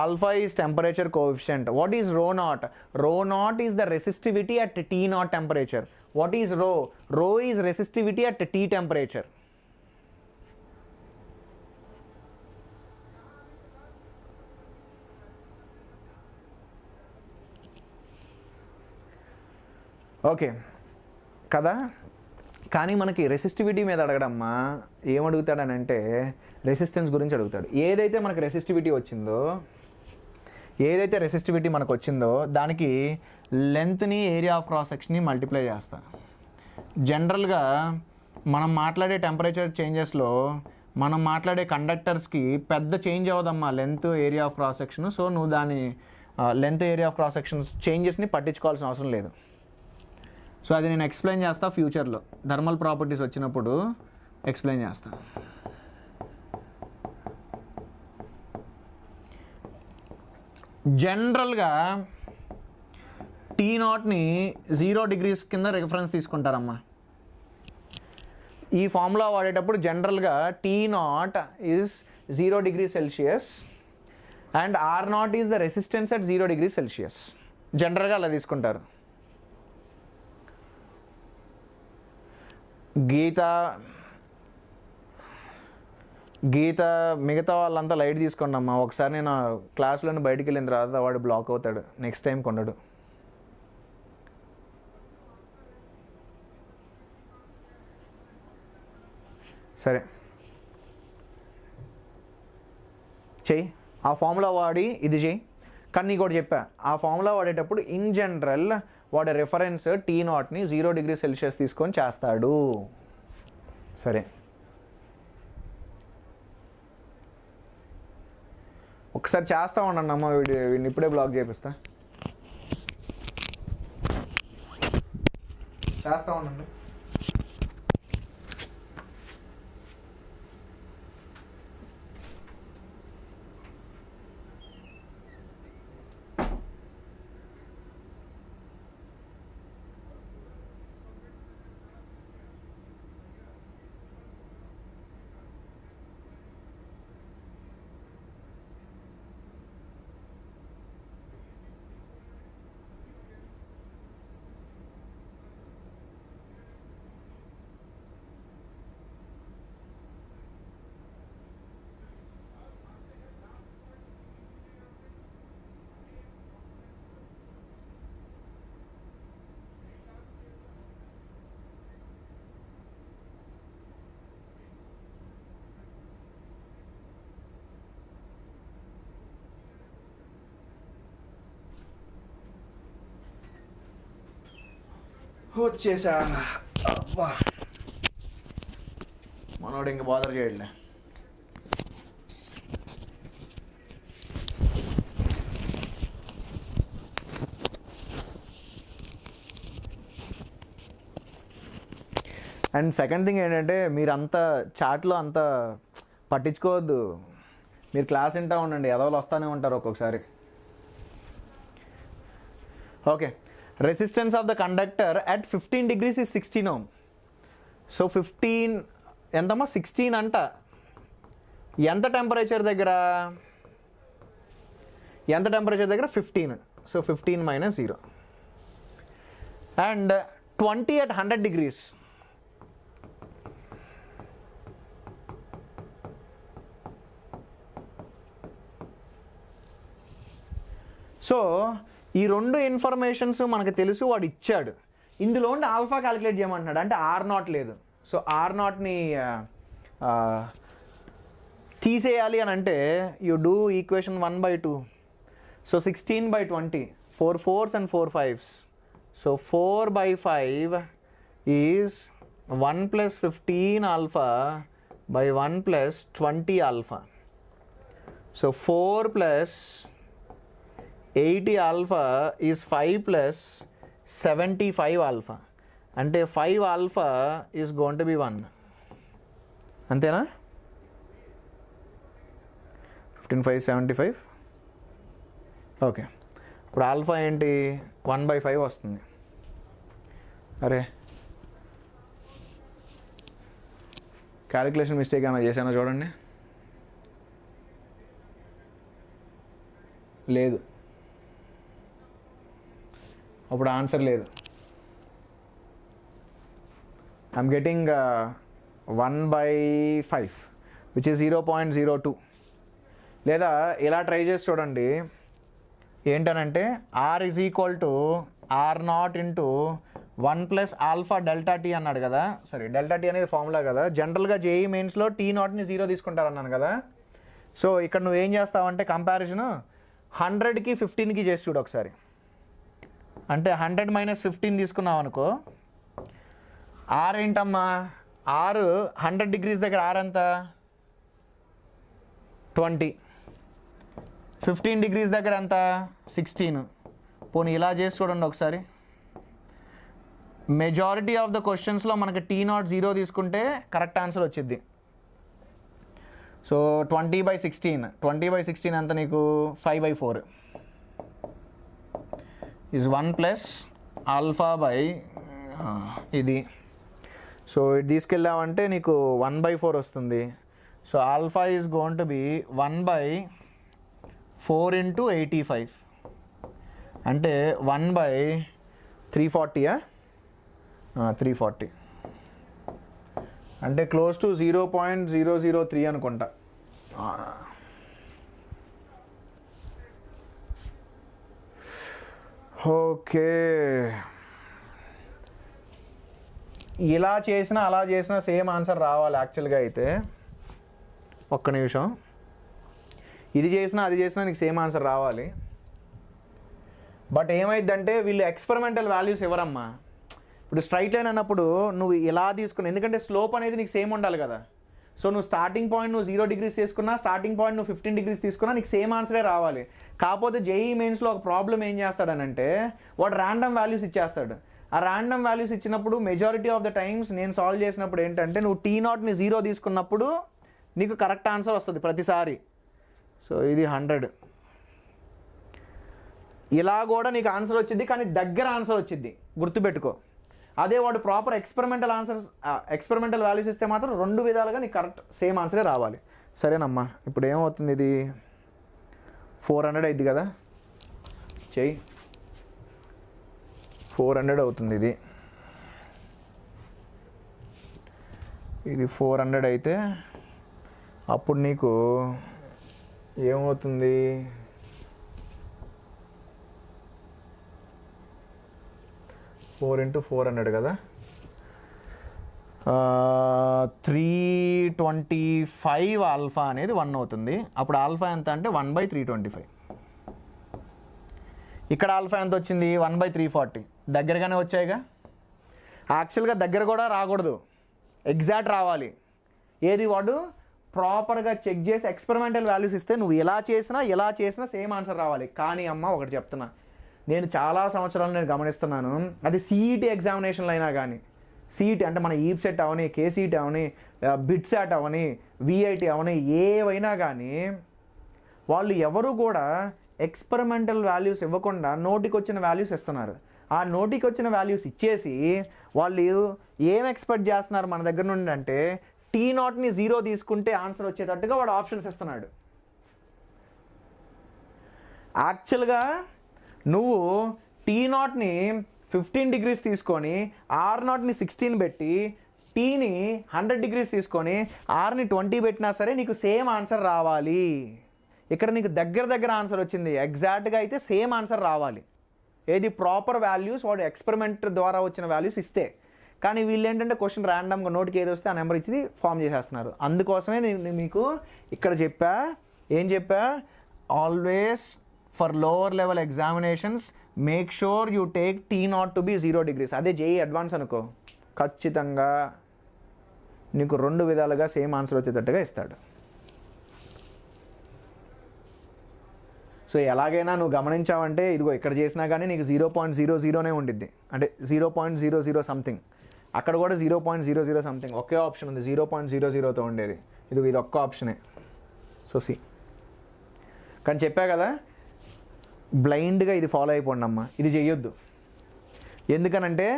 Alpha is temperature coefficient. What is ρ0? ρ0 is the resistivity at T0 temperature. What is ρ? ρ is resistivity at T temperature. Okay కదా. కానీ మనకి resistivity మీద అడగడమ్మా ఏమడుగుతాడని అంటే resistance గురించి అడుగుతాడు. ఏదైతే మనకు resistivity మనకు వచ్చిందో దానికి లెంత్ని, ఏరియా ఆఫ్ క్రాస్ సెక్షన్ని మల్టిప్లై చేస్తా. జనరల్గా మనం మాట్లాడే టెంపరేచర్ చేంజెస్లో మనం మాట్లాడే కండక్టర్స్కి పెద్ద చేంజ్ అవ్వదమ్మా length, area of cross section. So నువ్వు దాని length, area of cross sections చేంజెస్ని పట్టించుకోవాల్సిన అవసరం లేదు. సో అది నేను ఎక్స్ప్లెయిన్ చేస్తా ఫ్యూచర్లో, థర్మల్ ప్రాపర్టీస్ వచ్చినప్పుడు ఎక్స్ప్లెయిన్ చేస్తా. జనరల్గా T0ని 0 degrees కింద రిఫరెన్స్ తీసుకుంటారమ్మా. ఈ ఫార్ములా వాడేటప్పుడు జనరల్గా T0 is 0 degrees Celsius and R0 is the resistance at 0 degrees Celsius. జనరల్గా అలా తీసుకుంటారు. గీత గీత మిగతా వాళ్ళంతా లైట్ తీసుకోండి అమ్మా. ఒకసారి నేను క్లాస్లోని బయటికి వెళ్ళిన తర్వాత వాడు బ్లాక్ అవుతాడు, నెక్స్ట్ టైం కొనడు. సరే చెయ్యి, ఆ ఫార్ములా వాడి ఇది చెయ్యి. కానీ నీకు ఒకటి చెప్పా, ఆ ఫార్ములా వాడేటప్పుడు ఇన్ జనరల్ వాడి రెఫరెన్స్ T0ని 0 డిగ్రీ సెల్సియస్ తీసుకొని చేస్తాడు. సరే ఒకసారి చేస్తా ఉండండి అమ్మ, వీడిని ఇప్పుడే బ్లాక్ చేపిస్తా. చేస్తా ఉండండి. వచ్చేసా. అబ్బా మనోడు ఇంక బాదర్ చేయట్లే. అండ్ సెకండ్ థింగ్ ఏంటంటే మీరు అంత చాట్లో అంత పట్టించుకోవద్దు. మీరు క్లాస్ వింటూ ఉండండి, ఎదవలు వస్తూనే ఉంటారు ఒక్కొక్కసారి. Okay, resistance of the conductor at 15 degrees is 16 ohm. So 15 ఎంతమ్మా 16 అంట. ఎంత టెంపరేచర్ దగ్గర 15. So 15 - 0. And 20 at 100 degrees. So ఈ రెండు ఇన్ఫర్మేషన్స్ మనకు తెలుసు, వాడు ఇచ్చాడు. ఇందులో ఉండి ఆల్ఫా క్యాలిక్యులేట్ చేయమంటున్నాడు, అంటే R0 లేదు. సో R0ని తీసేయాలి అని అంటే you do equation 1/2. So 16/20, 4 4s and 4 5s. So 4/5 is 1 + 15 alpha by 1 + 20 alpha. So 4 + 80 alpha is 5 + 75 alpha. అంటే 5 alpha is going to be 1. అంతేనా? 15 5 75. ఓకే, ఇప్పుడు ఆల్ఫా ఏంటి 1/5 వస్తుంది. అరే క్యాలిక్యులేషన్ మిస్టేక్ ఏమైనా చేశానో చూడండి. లేదు, అప్పుడు ఆన్సర్ లేదు. I'm getting 1/5 which is 0.02. లేదా ఇలా ట్రై చేసి చూడండి. ఏంటనంటే R = R0 × 1 + ఆల్ఫా ∆t అన్నాడు కదా. సరే, ∆t అనేది ఫార్ములా కదా. జనరల్గా JEE మెయిన్స్లో T0ని 0 తీసుకుంటారు అన్నాను కదా. సో ఇక్కడ నువ్వేం చేస్తావంటే కంపారిజన్ 100కి 15కి చేసి చూడు ఒకసారి. అంటే 100 - 15 తీసుకున్నావు అనుకో, R ఏంటమ్మా, R 100 degrees దగ్గర R ఎంత 20, 15 degrees దగ్గర ఎంత 16. పోనీ ఇలా చేసి చూడండి ఒకసారి. మెజారిటీ ఆఫ్ ద క్వశ్చన్స్లో మనకి T0 0 తీసుకుంటే కరెక్ట్ ఆన్సర్ వచ్చింది. సో 20/16 ఎంత నీకు 5/4 ఈజ్ 1 + ఆల్ఫా బై ఇది. సో ఇది తీసుకెళ్ళామంటే నీకు 1/4 వస్తుంది. So alpha is going to B 1/4 × 85. అంటే 1/340. 340. అంటే క్లోజ్ టు 0.003 అనుకుంటా. ఓకే, ఇలా చేసినా అలా చేసినా సేమ్ ఆన్సర్ రావాలి యాక్చువల్గా అయితే. ఒక్క నిమిషం, ఇది చేసినా అది చేసినా నీకు సేమ్ ఆన్సర్ రావాలి. బట్ ఏమైందంటే వీళ్ళు ఎక్స్పెరిమెంటల్ వాల్యూస్ ఇవ్వరమ్మా. ఇప్పుడు స్ట్రైట్ లైన్ అన్నప్పుడు నువ్వు ఇలా తీసుకుని, ఎందుకంటే స్లోప్ అనేది నీకు సేమ్ ఉండాలి కదా. సో నువ్వు స్టార్టింగ్ పాయింట్ నువ్వు 0 degrees తీసుకున్నా, స్టార్టింగ్ పాయింట్ నువ్వు 15 degrees తీసుకున్నా నీకు సేమ్ ఆన్సరే రావాలి. కాకపోతే జేఈ మెయిన్స్లో ఒక ప్రాబ్లం ఏం చేస్తాడనంటే వాడు ర్యాండమ్ వాల్యూస్ ఇచ్చేస్తాడు. ఆ ర్యాండమ్ వాల్యూస్ ఇచ్చినప్పుడు మెజారిటీ ఆఫ్ ద టైమ్స్ నేను సాల్వ్ చేసినప్పుడు ఏంటంటే నువ్వు T0ని 0 తీసుకున్నప్పుడు నీకు కరెక్ట్ ఆన్సర్ వస్తుంది ప్రతిసారి. సో ఇది 100. ఇలా కూడా నీకు ఆన్సర్ వచ్చింది, కానీ దగ్గర ఆన్సర్ వచ్చింది, గుర్తుపెట్టుకో. అదే వాడు ప్రాపర్ ఎక్స్పెరిమెంటల్ వాల్యూస్ ఇస్తే మాత్రం 2 విధాలుగా నీకు కరెక్ట్ సేమ్ ఆన్సరే రావాలి. సరేనమ్మా, ఇప్పుడు ఏమవుతుంది, ఇది 400 అయింది కదా, చెయ్యి. 400 అవుతుంది ఇది 400 అయితే అప్పుడు నీకు ఏమవుతుంది, 4 into 400 కదా, 325 ఆల్ఫా అనేది 1 అవుతుంది. అప్పుడు ఆల్ఫా ఎంత అంటే 1/325. ఇక్కడ ఆల్ఫా ఎంత వచ్చింది, 1/340. దగ్గరగానే వచ్చాయిగా. యాక్చువల్గా దగ్గర కూడా రాకూడదు, ఎగ్జాక్ట్ రావాలి. ఏది వాడు ప్రాపర్గా చెక్ చేసి ఎక్స్పెరిమెంటల్ వాల్యూస్ ఇస్తే నువ్వు ఎలా చేసినా సేమ్ ఆన్సర్ రావాలి. కానీ అమ్మ ఒకటి చెప్తున్నా, నేను చాలా సంవత్సరాలు నేను గమనిస్తున్నాను, అది సిఈటీ ఎగ్జామినేషన్లు అయినా కానీ, సిఈటీ అంటే మన ఈప్ సెట్ అవని, కేసీటీ అవని, బిట్ సెట్ అవని, విఐటీ అవని, ఏవైనా కానీ వాళ్ళు ఎవరు కూడా ఎక్స్పెరిమెంటల్ వాల్యూస్ ఇవ్వకుండా నోటికి వచ్చిన వాల్యూస్ ఇస్తున్నారు. ఆ నోటికి వచ్చిన వాల్యూస్ ఇచ్చేసి వాళ్ళు ఏం ఎక్స్పెక్ట్ చేస్తున్నారు మన దగ్గర నుండి అంటే T0ని 0 తీసుకుంటే ఆన్సర్ వచ్చేటట్టుగా వాడు ఆప్షన్స్ ఇస్తున్నాడు. యాక్చువల్గా నువ్వు T0ని 15 degrees తీసుకొని R0ని 16 పెట్టి Tని 100 degrees తీసుకొని Rని 20 పెట్టినా సరే నీకు సేమ్ ఆన్సర్ రావాలి. ఇక్కడ నీకు దగ్గర ఆన్సర్ వచ్చింది, ఎగ్జాక్ట్గా అయితే సేమ్ ఆన్సర్ రావాలి. ఏది ప్రాపర్ వాల్యూస్ వాడు ఎక్స్పెరిమెంట్ ద్వారా వచ్చిన వాల్యూస్ ఇస్తే. కానీ వీళ్ళు ఏంటంటే క్వశ్చన్ ర్యాండమ్గా నోటికి ఏది వస్తే ఆ నెంబర్ ఇచ్చి ఫామ్ చేసేస్తున్నారు. అందుకోసమే నేను మీకు ఇక్కడ ఏం చెప్పా, always for lower level examinations make sure you take T0 to be 0 degrees. అదే జేఈ అడ్వాన్స్ అనుకో, ఖచ్చితంగా నీకు 2 విధాలుగా సేమ్ ఆన్సర్ వచ్చేటట్టుగా ఇస్తాడు. సో ఎలాగైనా నువ్వు గమనించావంటే ఇదిగో ఇక్కడ చేసినా కానీ నీకు 0.00నే ఉండిద్ది, అంటే 0.00 సంథింగ్. అక్కడ కూడా 0.00 సంథింగ్, ఒకే ఆప్షన్ ఉంది 0.00తో ఉండేది. ఇది ఒక్క ఆప్షనే. సో కానీ చెప్పా కదా, బ్లైండ్గా ఇది ఫాలో అయిపోండి అమ్మా, ఇది చెయ్యొద్దు. ఎందుకనంటే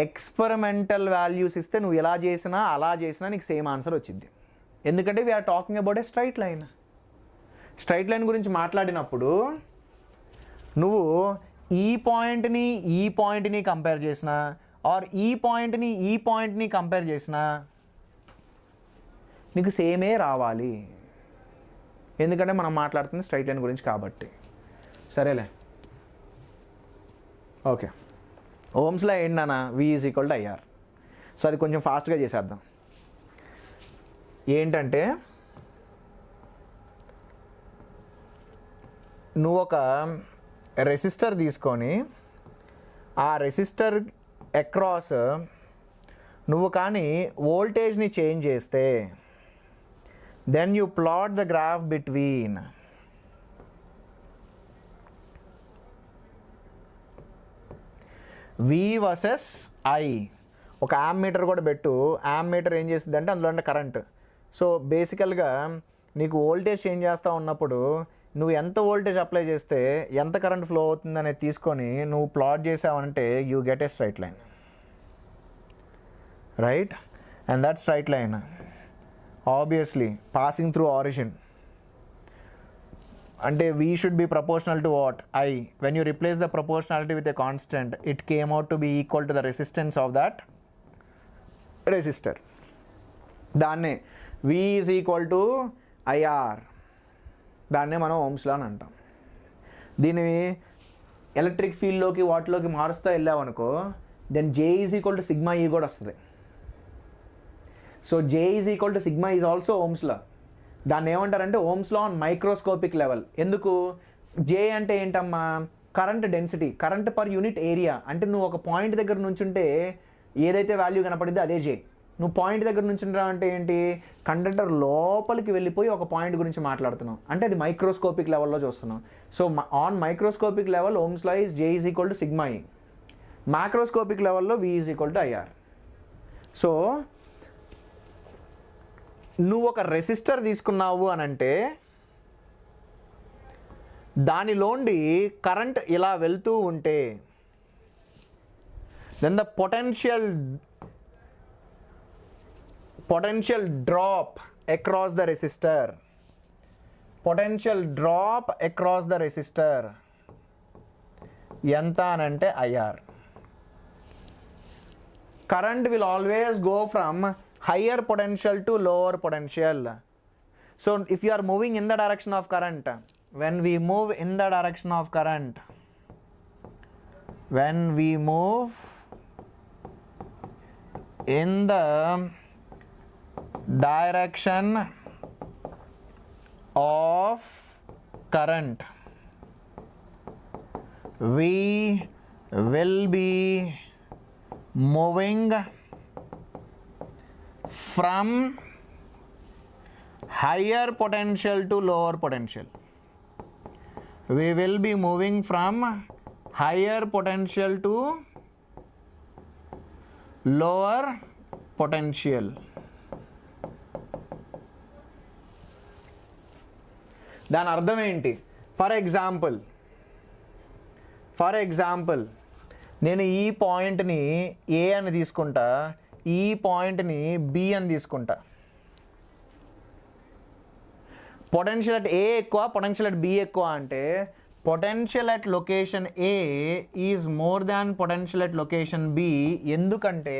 ఎక్స్పెరిమెంటల్ వాల్యూస్ ఇస్తే నువ్వు ఎలా చేసినా అలా చేసినా నీకు సేమ్ ఆన్సర్ వచ్చింది. ఎందుకంటే we are talking about a straight line. Straight line గురించి మాట్లాడినప్పుడు నువ్వు ఈ పాయింట్ని కంపేర్ చేసినా ఆర్ ఈ పాయింట్ని కంపేర్ చేసినా నీకు సేమే రావాలి. ఎందుకంటే మనం మాట్లాడుతుంది స్ట్రైట్ లైన్ గురించి కాబట్టి. సరేలే, ఓకే. ఓమ్స్లో ఏంటన్నా V = IR. సో అది కొంచెం ఫాస్ట్గా చేసేద్దాం. ఏంటంటే నువ్వు ఒక రెసిస్టర్ తీసుకొని ఆ రెసిస్టర్ అక్రాస్ నువ్వు కానీ వోల్టేజ్ని చేంజ్ చేస్తే then you plot the graph between V versus I. ఒక యామ్మీటర్ కూడా పెట్టు. యామ్మీటర్ ఏం చేస్తుంది అంటే అందులో ఉన్న కరెంట్. సో బేసికల్గా నీకు వోల్టేజ్ చేంజ్ చేస్తూ ఉన్నప్పుడు నువ్వు ఎంత వోల్టేజ్ అప్లై చేస్తే ఎంత కరెంట్ ఫ్లో అవుతుంది అనేది తీసుకొని నువ్వు ప్లాట్ చేసావంటే you get a straight line, right? And that straight line obviously passing through origin. అంటే V should be proportional to what? I. When you replace the proportionality with a constant, it came out to be equal to the resistance of that resistor. దాన్నే V is equal to IR, దాన్నే మనం ఓమ్స్లో అని అంటాం. దీన్ని electric ఫీల్డ్లోకి వాటిలోకి మారుస్తూ వెళ్ళామనుకో, then J is equal to sigma E కూడా వస్తుంది. So J is equal to sigma is also Ohm's law. దాన్ని ఏమంటారంటే ఓమ్స్లో ఆన్ మైక్రోస్కోపిక్ లెవెల్. ఎందుకు? J అంటే ఏంటమ్మా? Current density, current per unit area. అంటే నువ్వు ఒక పాయింట్ దగ్గర నుంచుంటే ఏదైతే వాల్యూ కనపడిందో అదే J. నువ్వు పాయింట్ దగ్గర నుంచుంటావు అంటే ఏంటి? కండక్టర్ లోపలికి వెళ్ళిపోయి ఒక పాయింట్ గురించి మాట్లాడుతున్నావు అంటే అది మైక్రోస్కోపిక్ లెవెల్లో చూస్తున్నావు. So on microscopic level Ohm's law is J is equal to sigma E. Macroscopic లెవెల్లో V is equal to IR. So నువ్వు ఒక రెసిస్టర్ తీసుకున్నావు అని అంటే దానిలోండి కరెంట్ ఇలా వెళ్తూ ఉంటే then the potential drop across the resistor, potential drop across the resistor ఎంత అని అంటే IR. Current will always go from higher potential to lower potential. So if you are moving in the direction of current, when we move in the direction of current, when we move in the direction of current, we will be moving from higher potential to lower potential. We will be moving from higher potential to lower potential. దాని అర్థం ఏంటి? For example నేను ఈ పాయింట్ని A అని తీసుకుంటా, ఈ పాయింట్ని B అని తీసుకుంటా. పొటెన్షియల్ అట్ A ఎక్కువ, పొటెన్షియల్ అట్ B ఎక్కువ అంటే potential at location A is more than potential at location B. ఎందుకంటే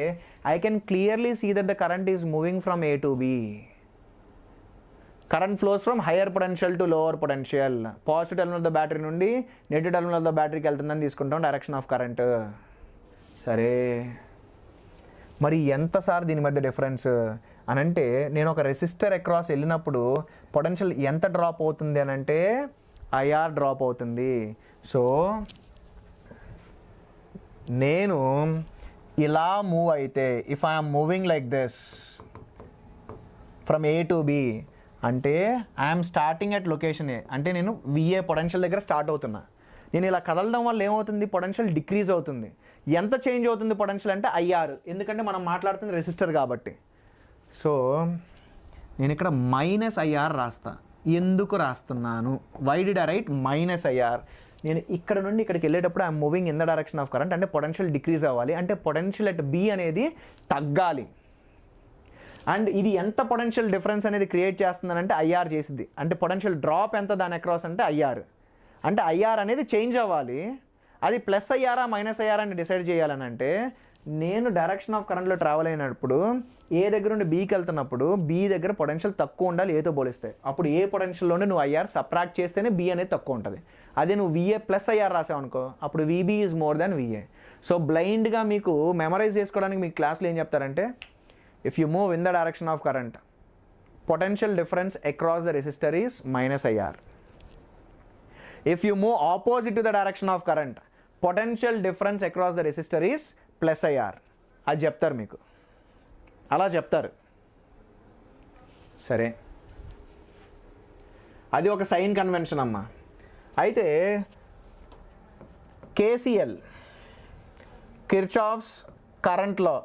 I can clearly see that the current is moving from A to B. Current flows from higher potential to lower potential. Positive terminal of the battery నుండి negative terminal of the బ్యాటరీకి వెళ్తుందని తీసుకుంటాం direction of current. సరే, మరి ఎంత sir దీని మధ్య difference అని అంటే, నేను ఒక రెసిస్టర్ అక్రాస్ వెళ్ళినప్పుడు పొటెన్షియల్ ఎంత డ్రాప్ అవుతుంది అని అంటే IR డ్రాప్ అవుతుంది. సో నేను ఇలా మూవ్ అయితే, if I'm moving like this from A to B అంటే I'm starting at location A, అంటే నేను VA పొటెన్షియల్ దగ్గర స్టార్ట్ అవుతున్నా. నేను ఇలా కదలడం వల్ల ఏమవుతుంది? పొటెన్షియల్ డిక్రీజ్ అవుతుంది. ఎంత చేంజ్ అవుతుంది పొటెన్షియల్ అంటే IR, ఎందుకంటే మనం మాట్లాడుతుంది రెసిస్టర్ కాబట్టి. సో నేను ఇక్కడ -IR రాస్తా. ఎందుకు రాస్తున్నాను? Why did I write -IR? నేను ఇక్కడ నుండి ఇక్కడికి వెళ్ళేటప్పుడు I'm moving in the direction of current, అంటే పొటెన్షియల్ డిక్రీజ్ అవ్వాలి, అంటే పొటెన్షియల్ అట్ B అనేది తగ్గాలి. అండ్ ఇది ఎంత పొటెన్షియల్ డిఫరెన్స్ అనేది క్రియేట్ చేస్తుందనంటే IR చేసింది. అంటే పొటెన్షియల్ డ్రాప్ ఎంత దాని అక్రాస్ అంటే IR. అంటే IR అనేది చేంజ్ అవ్వాలి. అది +IR -IR అని డిసైడ్ చేయాలని అంటే నేను డైరెక్షన్ ఆఫ్ కరెంట్లో ట్రావెల్ అయినప్పుడు A దగ్గర నుండి Bకి వెళ్తున్నప్పుడు B దగ్గర పొటెన్షియల్ తక్కువ ఉండాలి Aతో పోలిస్తే. అప్పుడు A పొటెన్షియల్లోనే నువ్వు IR సబ్ట్రాక్ట్ చేస్తేనే B అనేది తక్కువ ఉంటుంది. అదే నువ్వు VA +IR రాసావు అనుకో, అప్పుడు VB is more than VA. So బ్లైండ్గా మీకు మెమరైజ్ చేసుకోవడానికి మీకు క్లాస్లో ఏం చెప్తారంటే, if you move in the direction of current, potential difference across the resistor is -IR. If you move opposite to the direction of current, potential difference across the resistor is +IR. అది చెప్తారు మీకు, అలా చెప్తారు. సరే, అది ఒక sign convention అమ్మా. అయితే KCL, కిర్చాఫ్స్ కరెంట్ లా,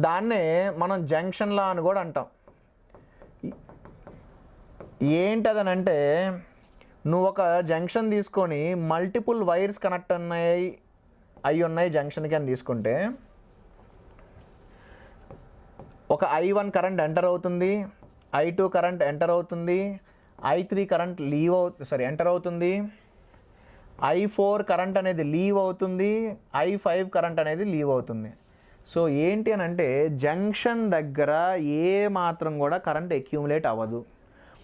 దాన్నే మనం జంక్షన్ లా అని కూడా అంటాం. ఏంటదనంటే, నువ్వు ఒక జంక్షన్ తీసుకొని మల్టిపుల్ వైర్స్ కనెక్ట్ అయి ఉన్నాయి జంక్షన్కి అని తీసుకుంటే, ఒక I1 కరెంట్ ఎంటర్ అవుతుంది, I2 కరెంట్ ఎంటర్ అవుతుంది, I3 కరెంట్ ఎంటర్ అవుతుంది, I4 కరెంట్ అనేది లీవ్ అవుతుంది, I5 కరెంట్ అనేది లీవ్ అవుతుంది. సో ఏంటి అని అంటే జంక్షన్ దగ్గర ఏ మాత్రం కూడా కరెంట్ అక్యూములేట్ అవ్వదు.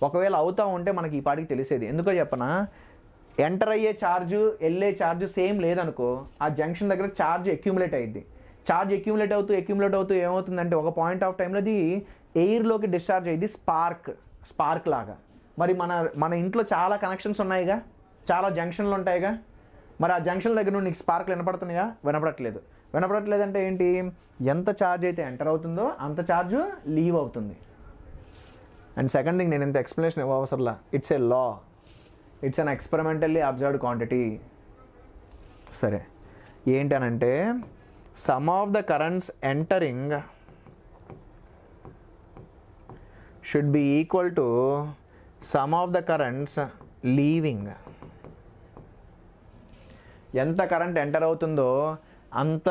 ఒకవేళ అవుతూ ఉంటే మనకి ఈ పాటికి తెలిసేది. ఎందుకో చెప్పనా, ఎంటర్ అయ్యే ఛార్జు వెళ్ళే ఛార్జు సేమ్ లేదనుకో, ఆ జంక్షన్ దగ్గర ఛార్జ్ అక్యూములేట్ అయ్యిద్ది. ఛార్జ్ అక్యూములేట్ అవుతూ ఏమవుతుందంటే ఒక పాయింట్ ఆఫ్ టైంలో అది ఎయిర్లోకి డిశ్చార్జ్ అయ్యింది, స్పార్క్ లాగా. మరి మన ఇంట్లో చాలా కనెక్షన్స్ ఉన్నాయిగా, చాలా జంక్షన్లు ఉంటాయిగా. మరి ఆ జంక్షన్ దగ్గర నుండి నీకు స్పార్క్లు వినపడుతున్నాయా? వినపడట్లేదంటే ఏంటి, ఎంత ఛార్జ్ అయితే ఎంటర్ అవుతుందో అంత ఛార్జ్ లీవ్ అవుతుంది. అండ్ సెకండ్ థింగ్, నేను ఇంత ఎక్స్ప్లెనేషన్ ఇవ్వవసరంలా, it's a law, it's an experimentally observed quantity. సరే, ఏంటనంటే sum of the currents entering should be equal to sum of the currents leaving. ఎంత కరెంట్ ఎంటర్ అవుతుందో అంత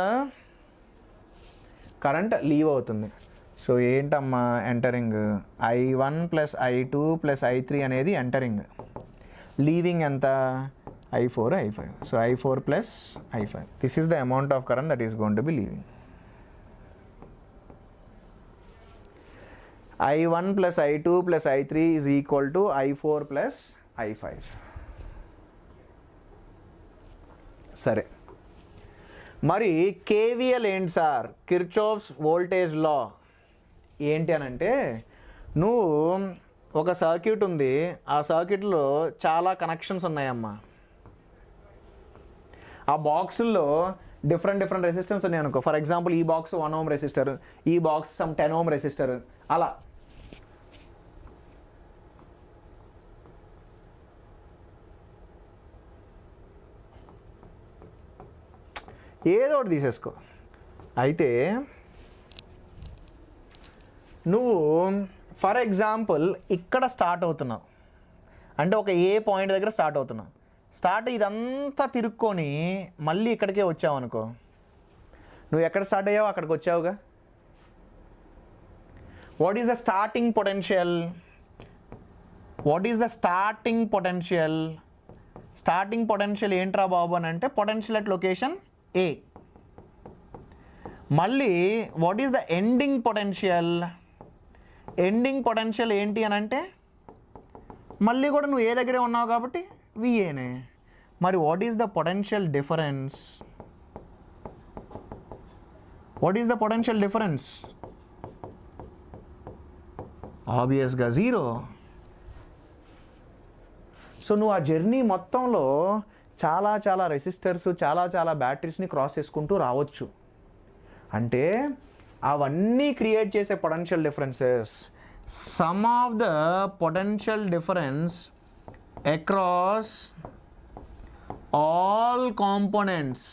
కరెంట్ లీవ్ అవుతుంది. సో ఏంటమ్మా ఎంటరింగ్, I1 + I2 + I3 అనేది entering. Leaving ఎంత, I4 I5. So I4 + I5, this is the amount of current that is going to be leaving. I1 + I2 + I3 is equal to I4 + I5. సరే, మరి KVL ఏంటి sir, Kirchhoff's voltage law ఏంటి అని అంటే, నువ్వు ఒక circuit ఉంది, ఆ సర్క్యూట్లో చాలా కనెక్షన్స్ ఉన్నాయమ్మా. ఆ బాక్సుల్లో డిఫరెంట్ రెసిస్టెన్స్ ఉన్నాయి అనుకో. ఫర్ ఎగ్జాంపుల్ ఈ బాక్స్ 1 ohm రెసిస్టర్, ఈ బాక్స్ సమ్ 10 ohm రెసిస్టర్, అలా. ఏదో ఒకటి తీసేసుకో. అయితే నువ్వు ఫర్ ఎగ్జాంపుల్ ఇక్కడ స్టార్ట్ అవుతున్నావు అంటే ఒక ఏ పాయింట్ దగ్గర స్టార్ట్ అవుతున్నావు. ఇదంతా తిరుక్కొని మళ్ళీ ఇక్కడికే వచ్చావు అనుకో, నువ్వు ఎక్కడ స్టార్ట్ అయ్యావు అక్కడికి వచ్చావుగా. What is the starting potential? Starting potential ఏంట్రా బాబు అని అంటే, పొటెన్షియల్ అట్ లొకేషన్ ఏ. మళ్ళీ what is the ending potential? ఏంటి అని అంటే, మళ్ళీ కూడా నువ్వు ఏ దగ్గరే ఉన్నావు కాబట్టి విఏనే. మరి what is the potential difference? ఆబ్వియస్గా 0. సో నువ్వు ఆ జర్నీ మొత్తంలో చాలా రెసిస్టర్స్, చాలా బ్యాటరీస్ని క్రాస్ చేసుకుంటూ రావచ్చు. అంటే అవన్నీ క్రియేట్ చేసే potential differences, sum of the potential difference across all components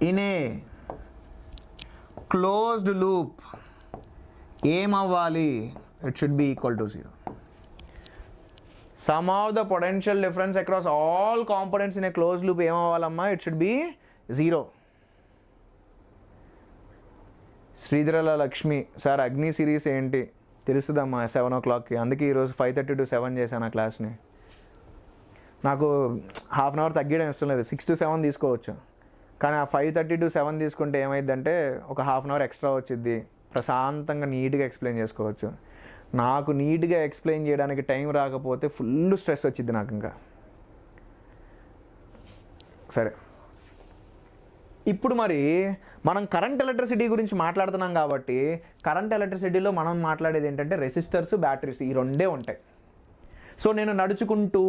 in a closed loop ఏమవ్వాలి? It should be equal to 0. Sum of the potential difference across all components in a closed loop ఏమవ్వాలమ్మా? It should be 0. Sridharala Lakshmi, sir Agni series ఏంటి తెలుస్తుందమ్మా 7 o'clockకి, అందుకే ఈరోజు 5:30 to 7 చేశాను ఆ క్లాస్ని. నాకు half an hour తగ్గడం ఇష్టం లేదు, 6 to 7 తీసుకోవచ్చు. కానీ ఆ 5:30 to 7 తీసుకుంటే ఏమైందంటే ఒక హాఫ్ అన్ అవర్ ఎక్స్ట్రా వచ్చింది, ప్రశాంతంగా నీట్గా ఎక్స్ప్లెయిన్ చేసుకోవచ్చు. నాకు నీట్గా ఎక్స్ప్లెయిన్ చేయడానికి టైం రాకపోతే ఫుల్ స్ట్రెస్ వచ్చింది నాకు. ఇంకా సరే, ఇప్పుడు మరి మనం కరెంట్ ఎలక్ట్రిసిటీ గురించి మాట్లాడుతున్నాం కాబట్టి, కరెంట్ ఎలక్ట్రిసిటీలో మనం మాట్లాడేది ఏంటంటే రెసిస్టర్స్, బ్యాటరీస్, ఈ రెండే ఉంటాయి. సో నేను నడుచుకుంటూ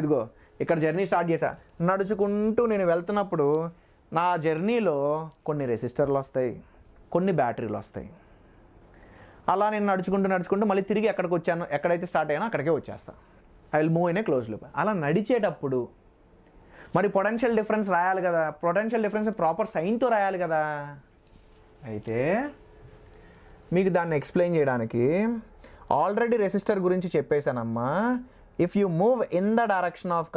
ఇదిగో ఇక్కడ జర్నీ స్టార్ట్ చేశా, నడుచుకుంటూ నేను వెళ్తున్నప్పుడు నా జర్నీలో కొన్ని రెసిస్టర్లు వస్తాయి, కొన్ని బ్యాటరీలు వస్తాయి. అలా నేను నడుచుకుంటూ మళ్ళీ తిరిగి ఎక్కడైతే స్టార్ట్ అయ్యానో అక్కడికే వచ్చేస్తాను. I will move in a close loop. అలా నడిచేటప్పుడు మరి పొటెన్షియల్ డిఫరెన్స్ రాయాలి కదా, పొటెన్షియల్ డిఫరెన్స్ ప్రాపర్ సైన్తో రాయాలి కదా. అయితే మీకు దాన్ని ఎక్స్ప్లెయిన్ చేయడానికి ఆల్రెడీ రెసిస్టర్ గురించి చెప్పేశానమ్మా. If you move in the direction of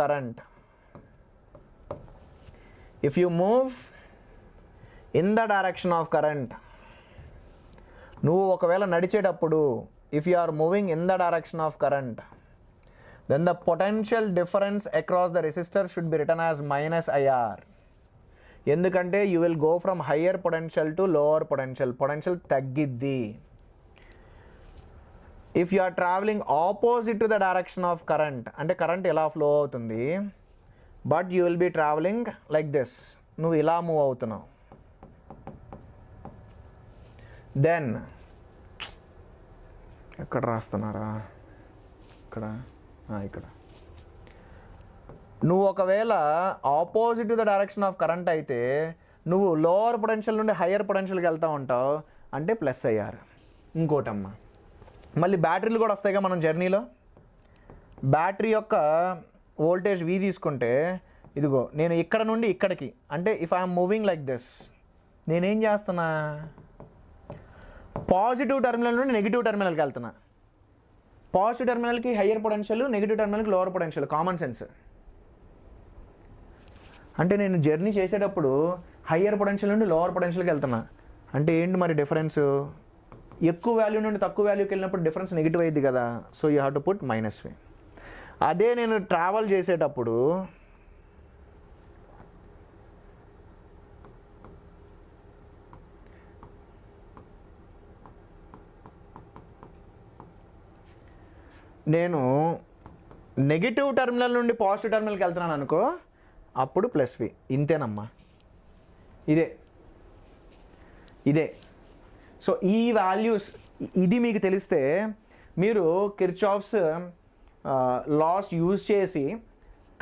current, నువ్వు ఒకవేళ నడిచేటప్పుడు if you are moving in the direction of current, then the potential difference across the resistor should be written as -IR. ఎందుకంటే you will go from higher potential to lower potential తగ్గిద్ది. If you are travelling opposite to the direction of current, అంటే current ఇలా flow అవుతుంది, but you will be travelling like this, నువ్వు ఇలా move అవుతున్నావు. Then ఎక్కడ రాస్తున్నారా, ఇక్కడ నువ్వు ఒకవేళ opposite to the direction of current అయితే నువ్వు లోవర్ పొటెన్షియల్ నుండి హయ్యర్ పొటెన్షియల్కి వెళ్తూ ఉంటావు, అంటే ప్లస్ అయ్యారు. ఇంకోటమ్మా, మళ్ళీ బ్యాటరీలు కూడా వస్తాయిగా మనం జర్నీలో. బ్యాటరీ యొక్క వోల్టేజ్ V తీసుకుంటే, ఇదిగో నేను ఇక్కడ నుండి ఇక్కడికి, అంటే if I'm moving like this, నేనేం చేస్తున్నా, పాజిటివ్ టెర్మినల్ నుండి నెగిటివ్ టెర్మినల్కి వెళ్తున్నా. పాజిటివ్ టెర్మినల్కి హయ్యర్ పొటెన్షియల్, నెగిటివ్ టెర్మినల్కి లోవర్ పొటెన్షియల్, కామన్ సెన్స్. అంటే నేను జర్నీ చేసేటప్పుడు హయ్యర్ పొటెన్షియల్ నుండి లోవర్ పొటెన్షియల్కి వెళ్తున్నా. అంటే ఏంటి మరి డిఫరెన్స్? ఎక్కువ వాల్యూ నుండి తక్కువ వాల్యూకి వెళ్ళినప్పుడు డిఫరెన్స్ నెగిటివ్ అయ్యింది కదా, so you have to put -V. అదే నేను ట్రావెల్ చేసేటప్పుడు నేను నెగిటివ్ టెర్మినల్ నుండి పాజిటివ్ టెర్మినల్కి వెళ్తున్నాను అనుకో, అప్పుడు +V. ఇంతేనమ్మా, ఇదే. సో ఈ వాల్యూస్, ఇది మీకు తెలిస్తే మీరు కిర్చాఫ్స్ లాస్ యూజ్ చేసి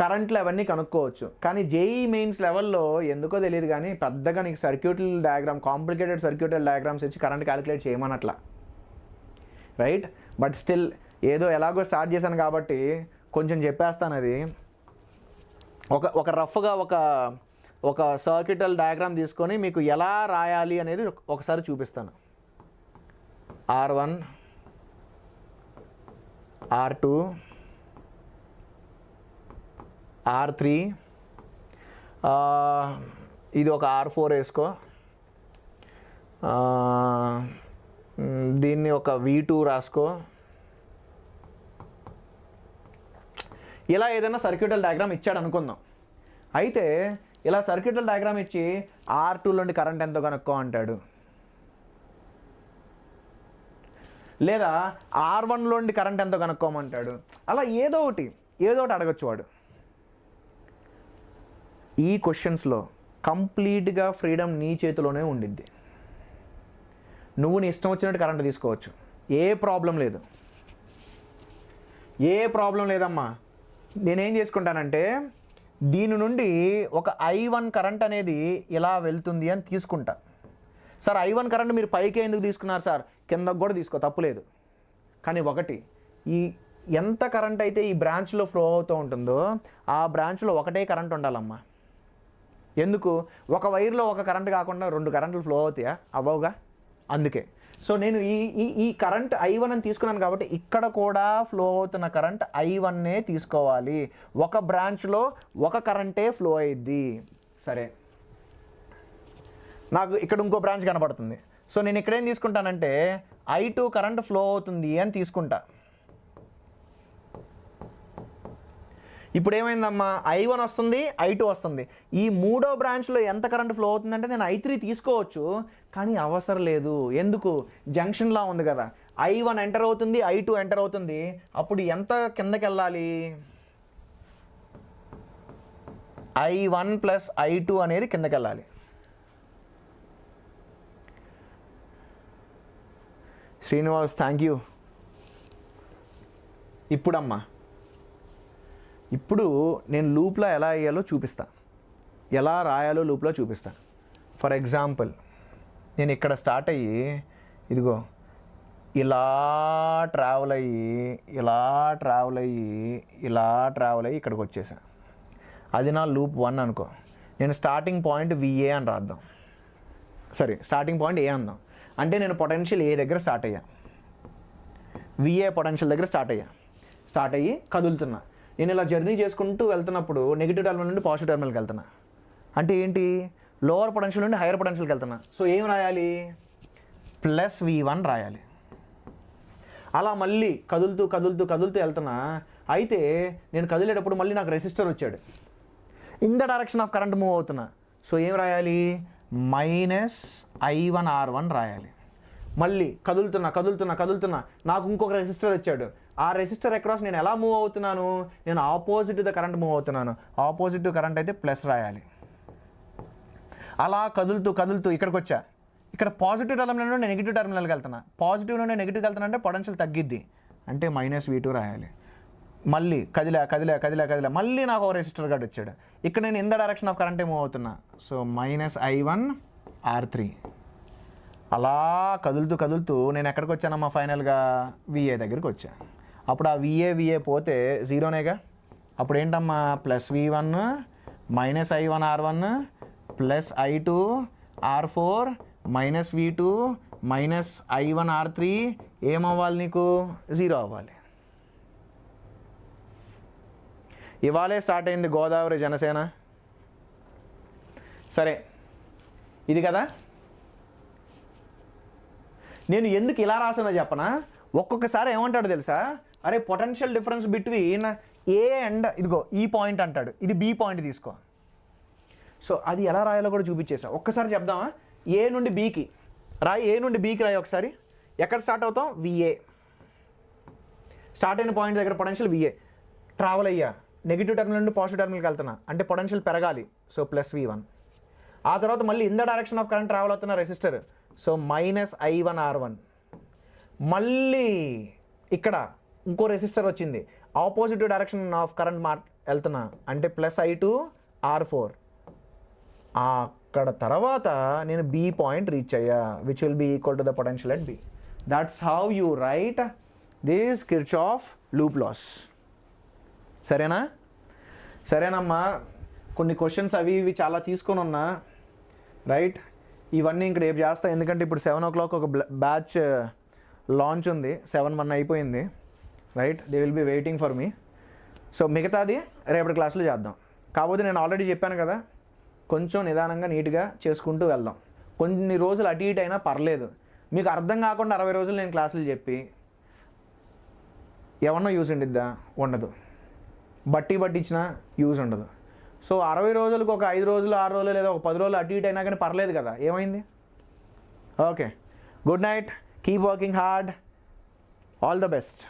కరెంట్లు అవన్నీ కనుక్కోవచ్చు. కానీ జేఈ మెయిన్స్ లెవెల్లో ఎందుకో తెలియదు కానీ పెద్దగా నీకు circuital diagram, complicated circuital diagrams ఇచ్చి కరెంట్ క్యాలిక్యులేట్ చేయమనట్లా, రైట్? బట్ స్టిల్ ఏదో ఎలాగో స్టార్ట్ చేశాను కాబట్టి కొంచెం చెప్పేస్తాను. అది ఒక రఫ్గా ఒక సర్క్యూటల్ డయాగ్రామ్ తీసుకొని మీకు ఎలా రాయాలి అనేది ఒకసారి చూపిస్తాను. R1, R2, R3, ఇది ఒక R4 వేసుకో, దీన్ని ఒక V2 రాసుకో. ఇలా ఏదైనా సర్క్యూటల్ డయాగ్రామ్ ఇచ్చాడు అనుకుందాం. అయితే ఇలా సర్క్యూటల్ డయాగ్రామ్ ఇచ్చి R2లోని కరెంట్ ఎంతో కనుక్కో అంటాడు, లేదా R1లోని కరెంట్ ఎంతో కనుక్కోమంటాడు. అలా ఏదో ఒకటి అడగచ్చు వాడు. ఈ క్వశ్చన్స్లో కంప్లీట్గా ఫ్రీడమ్ నీ చేతిలోనే ఉండిద్ది. నువ్వు నీ ఇష్టం వచ్చినట్టు కరెంట్ తీసుకోవచ్చు, ఏ ప్రాబ్లం లేదమ్మా. నేనేం చేసుకుంటానంటే దీని నుండి ఒక I1 కరెంట్ అనేది ఇలా వెళ్తుంది అని తీసుకుంటా. సార్ I1 కరెంట్ మీరు పైకే ఎందుకు తీసుకున్నారు సార్? కిందకు కూడా తీసుకో, తప్పులేదు. కానీ ఈ ఎంత కరెంట్ అయితే ఈ బ్రాంచ్లో ఫ్లో అవుతూ ఉంటుందో ఆ బ్రాంచ్లో ఒకటే కరెంట్ ఉండాలమ్మా. ఎందుకు? ఒక వైర్లో ఒక కరెంట్ కాకుండా 2 కరెంట్లు ఫ్లో అవుతాయా? అవ్వవుగా. అందుకే సో నేను ఈ కరెంట్ I1 అని తీసుకున్నాను కాబట్టి ఇక్కడ కూడా ఫ్లో అవుతున్న కరెంట్ I1నే తీసుకోవాలి. ఒక బ్రాంచ్లో ఒక కరెంటే ఫ్లో అయ్యిద్ది. సరే, నాకు ఇక్కడ ఇంకో బ్రాంచ్ కనపడుతుంది. సో నేను ఇక్కడేం తీసుకుంటానంటే I2 కరెంట్ ఫ్లో అవుతుంది అని తీసుకుంటా. ఇప్పుడు ఏమైందమ్మా, I1 వస్తుంది, I2 వస్తుంది. ఈ మూడో బ్రాంచ్లో ఎంత కరెంట్ ఫ్లో అవుతుందంటే నేను I3 తీసుకోవచ్చు, కానీ అవసరం లేదు. ఎందుకు? జంక్షన్లా ఉంది కదా. I1 ఎంటర్ అవుతుంది, I2 ఎంటర్ అవుతుంది. అప్పుడు ఎంత కిందకి వెళ్ళాలి? I1 + I2 అనేది కిందకి వెళ్ళాలి. Srinivas, thank you. ఇప్పుడు నేను లూప్లో ఎలా వేయాలో చూపిస్తా, ఎలా రాయాలో లూప్లో చూపిస్తా. ఫర్ ఎగ్జాంపుల్, నేను ఇక్కడ స్టార్ట్ అయ్యి ఇదిగో ఇలా ట్రావెల్ అయ్యి ఇక్కడికి వచ్చేసా. అది నా లూప్ 1 అనుకో. నేను స్టార్టింగ్ పాయింట్ VA అని రాద్దాం. స్టార్టింగ్ పాయింట్ A అందాం. అంటే నేను పొటెన్షియల్ A దగ్గర స్టార్ట్ అయ్యా, VA పొటెన్షియల్ దగ్గర స్టార్ట్ అయ్యి కదులుతున్నా. నేను ఇలా జర్నీ చేసుకుంటూ వెళ్తున్నప్పుడు నెగిటివ్ టెర్మినల్ నుండి పాజిటివ్ టెర్మినల్కి వెళ్తున్నా. అంటే ఏంటి? లోవర్ పొటెన్షియల్ నుండి హైయర్ పొటెన్షియల్కి వెళ్తున్నా. సో ఏం రాయాలి? +V1 రాయాలి. అలా మళ్ళీ కదులుతూ వెళ్తున్నా. అయితే నేను కదిలేటప్పుడు మళ్ళీ నాకు రెసిస్టర్ వచ్చాడు. In the direction of current move అవుతున్నా. సో ఏం రాయాలి, -I1R1 రాయాలి. మళ్ళీ కదులుతున్నా నాకు ఇంకొక రెసిస్టర్ వచ్చాడు. ఆ రెసిస్టర్ అక్రాస్ నేను ఎలా మూవ్ అవుతున్నాను, నేను ఆపోజిట్ ద కరెంట్ మూవ్ అవుతున్నాను. ఆపోజిట్ టు కరెంట్ అయితే ప్లస్ రాయాలి. అలా కదులుతూ ఇక్కడికి వచ్చా. ఇక్కడ పాజిటివ్ టర్మినల్ నుండి నెగిటివ్ టర్మినల్కి వెళ్తున్నా. పాజిటివ్ నుండి నెగిటివ్కి వెళ్తున్నా అంటే పొటెన్షియల్ తగ్గిద్ది, అంటే -V2 రాయాలి. మళ్ళీ కదిలా మళ్ళీ నాకు ఒక రెసిస్టర్ గార్డ్ వచ్చాడు. ఇక్కడ నేను ఇన్ ద డైరెక్షన్ ఆఫ్ కరెంటే మూవ్ అవుతున్నా. So -I1R3. అలా కదులుతూ నేను ఎక్కడికి వచ్చానమ్మా, ఫైనల్గా VA దగ్గరికి వచ్చా. అప్పుడు ఆ VA పోతే జీరోనేగా. అప్పుడు ఏంటమ్మా, +V1 -I1R1 +I2R4 -V2 -I1R3 ఏమవ్వాలి నీకు, 0 అవ్వాలి. ఇవాళే స్టార్ట్ అయింది గోదావరి జనసేన. సరే, ఇది కదా. నేను ఎందుకు ఇలా రాసానో చెప్పనా, ఒక్కొక్కసారి ఏమంటాడు తెలుసా, అరే potential difference between A and ఇదిగో ఈ పాయింట్ అంటాడు, ఇది బి పాయింట్ తీసుకో. సో అది ఎలా రాయాలో కూడా చూపించేసా. ఒక్కసారి చెప్దామా, ఏ నుండి బీకి రాయి, ఏ నుండి బీకి రాయి ఒకసారి. ఎక్కడ స్టార్ట్ అవుతాం, VA. స్టార్ట్ అయిన పాయింట్ దగ్గర పొటెన్షియల్ VA. ట్రావెల్ అయ్యా, నెగిటివ్ టర్మినల్ నుండి పాజిటివ్ టర్మినల్కి వెళ్తున్నా, అంటే పొటెన్షియల్ పెరగాలి. So +V1. ఆ తర్వాత మళ్ళీ in the direction of current travel అవుతున్న రెసిస్టర్. So -I1R1. మళ్ళీ ఇక్కడ ఇంకో రెసిస్టర్ వచ్చింది, ఆపోజిట్ డైరెక్షన్ ఆఫ్ కరెంట్ వెళ్తున్నా, అంటే +I2R4. అక్కడ తర్వాత నేను B పాయింట్ రీచ్ అయ్యా, which will be equal to the potential at B. That's how you write this Kirchhoff loop laws. సరేనమ్మా. కొన్ని క్వశ్చన్స్ అవి ఇవి చాలా తీసుకొని ఉన్నా, రైట్. ఇవన్నీ ఇంక రేపు చేస్తా, ఎందుకంటే ఇప్పుడు 7 o'clock ఒక బ్యాచ్ లాంచ్ ఉంది. 7 అయిపోయింది, right. They will be waiting for me. So మిగతాది రేపటి క్లాస్లో చేద్దాం. కాకపోతే నేను ఆల్రెడీ చెప్పాను కదా, కొంచెం నిదానంగా నీట్గా చేసుకుంటూ వెళ్దాం. కొన్ని రోజులు అటు ఇటు అయినా పర్లేదు. మీకు అర్థం కాకుండా 60 రోజులు నేను క్లాసులు చెప్పి ఏమన్నా యూజ్ ఉండిద్దా, ఉండదు. బట్టి ఇచ్చినా యూజ్ ఉండదు. సో 60 రోజులకు ఒక 5 రోజులు 6 రోజులు లేదా ఒక 10 రోజులు అటు ఇటు అయినా కానీ పర్లేదు కదా, ఏమైంది. Okay, good night, keep working hard, all the best.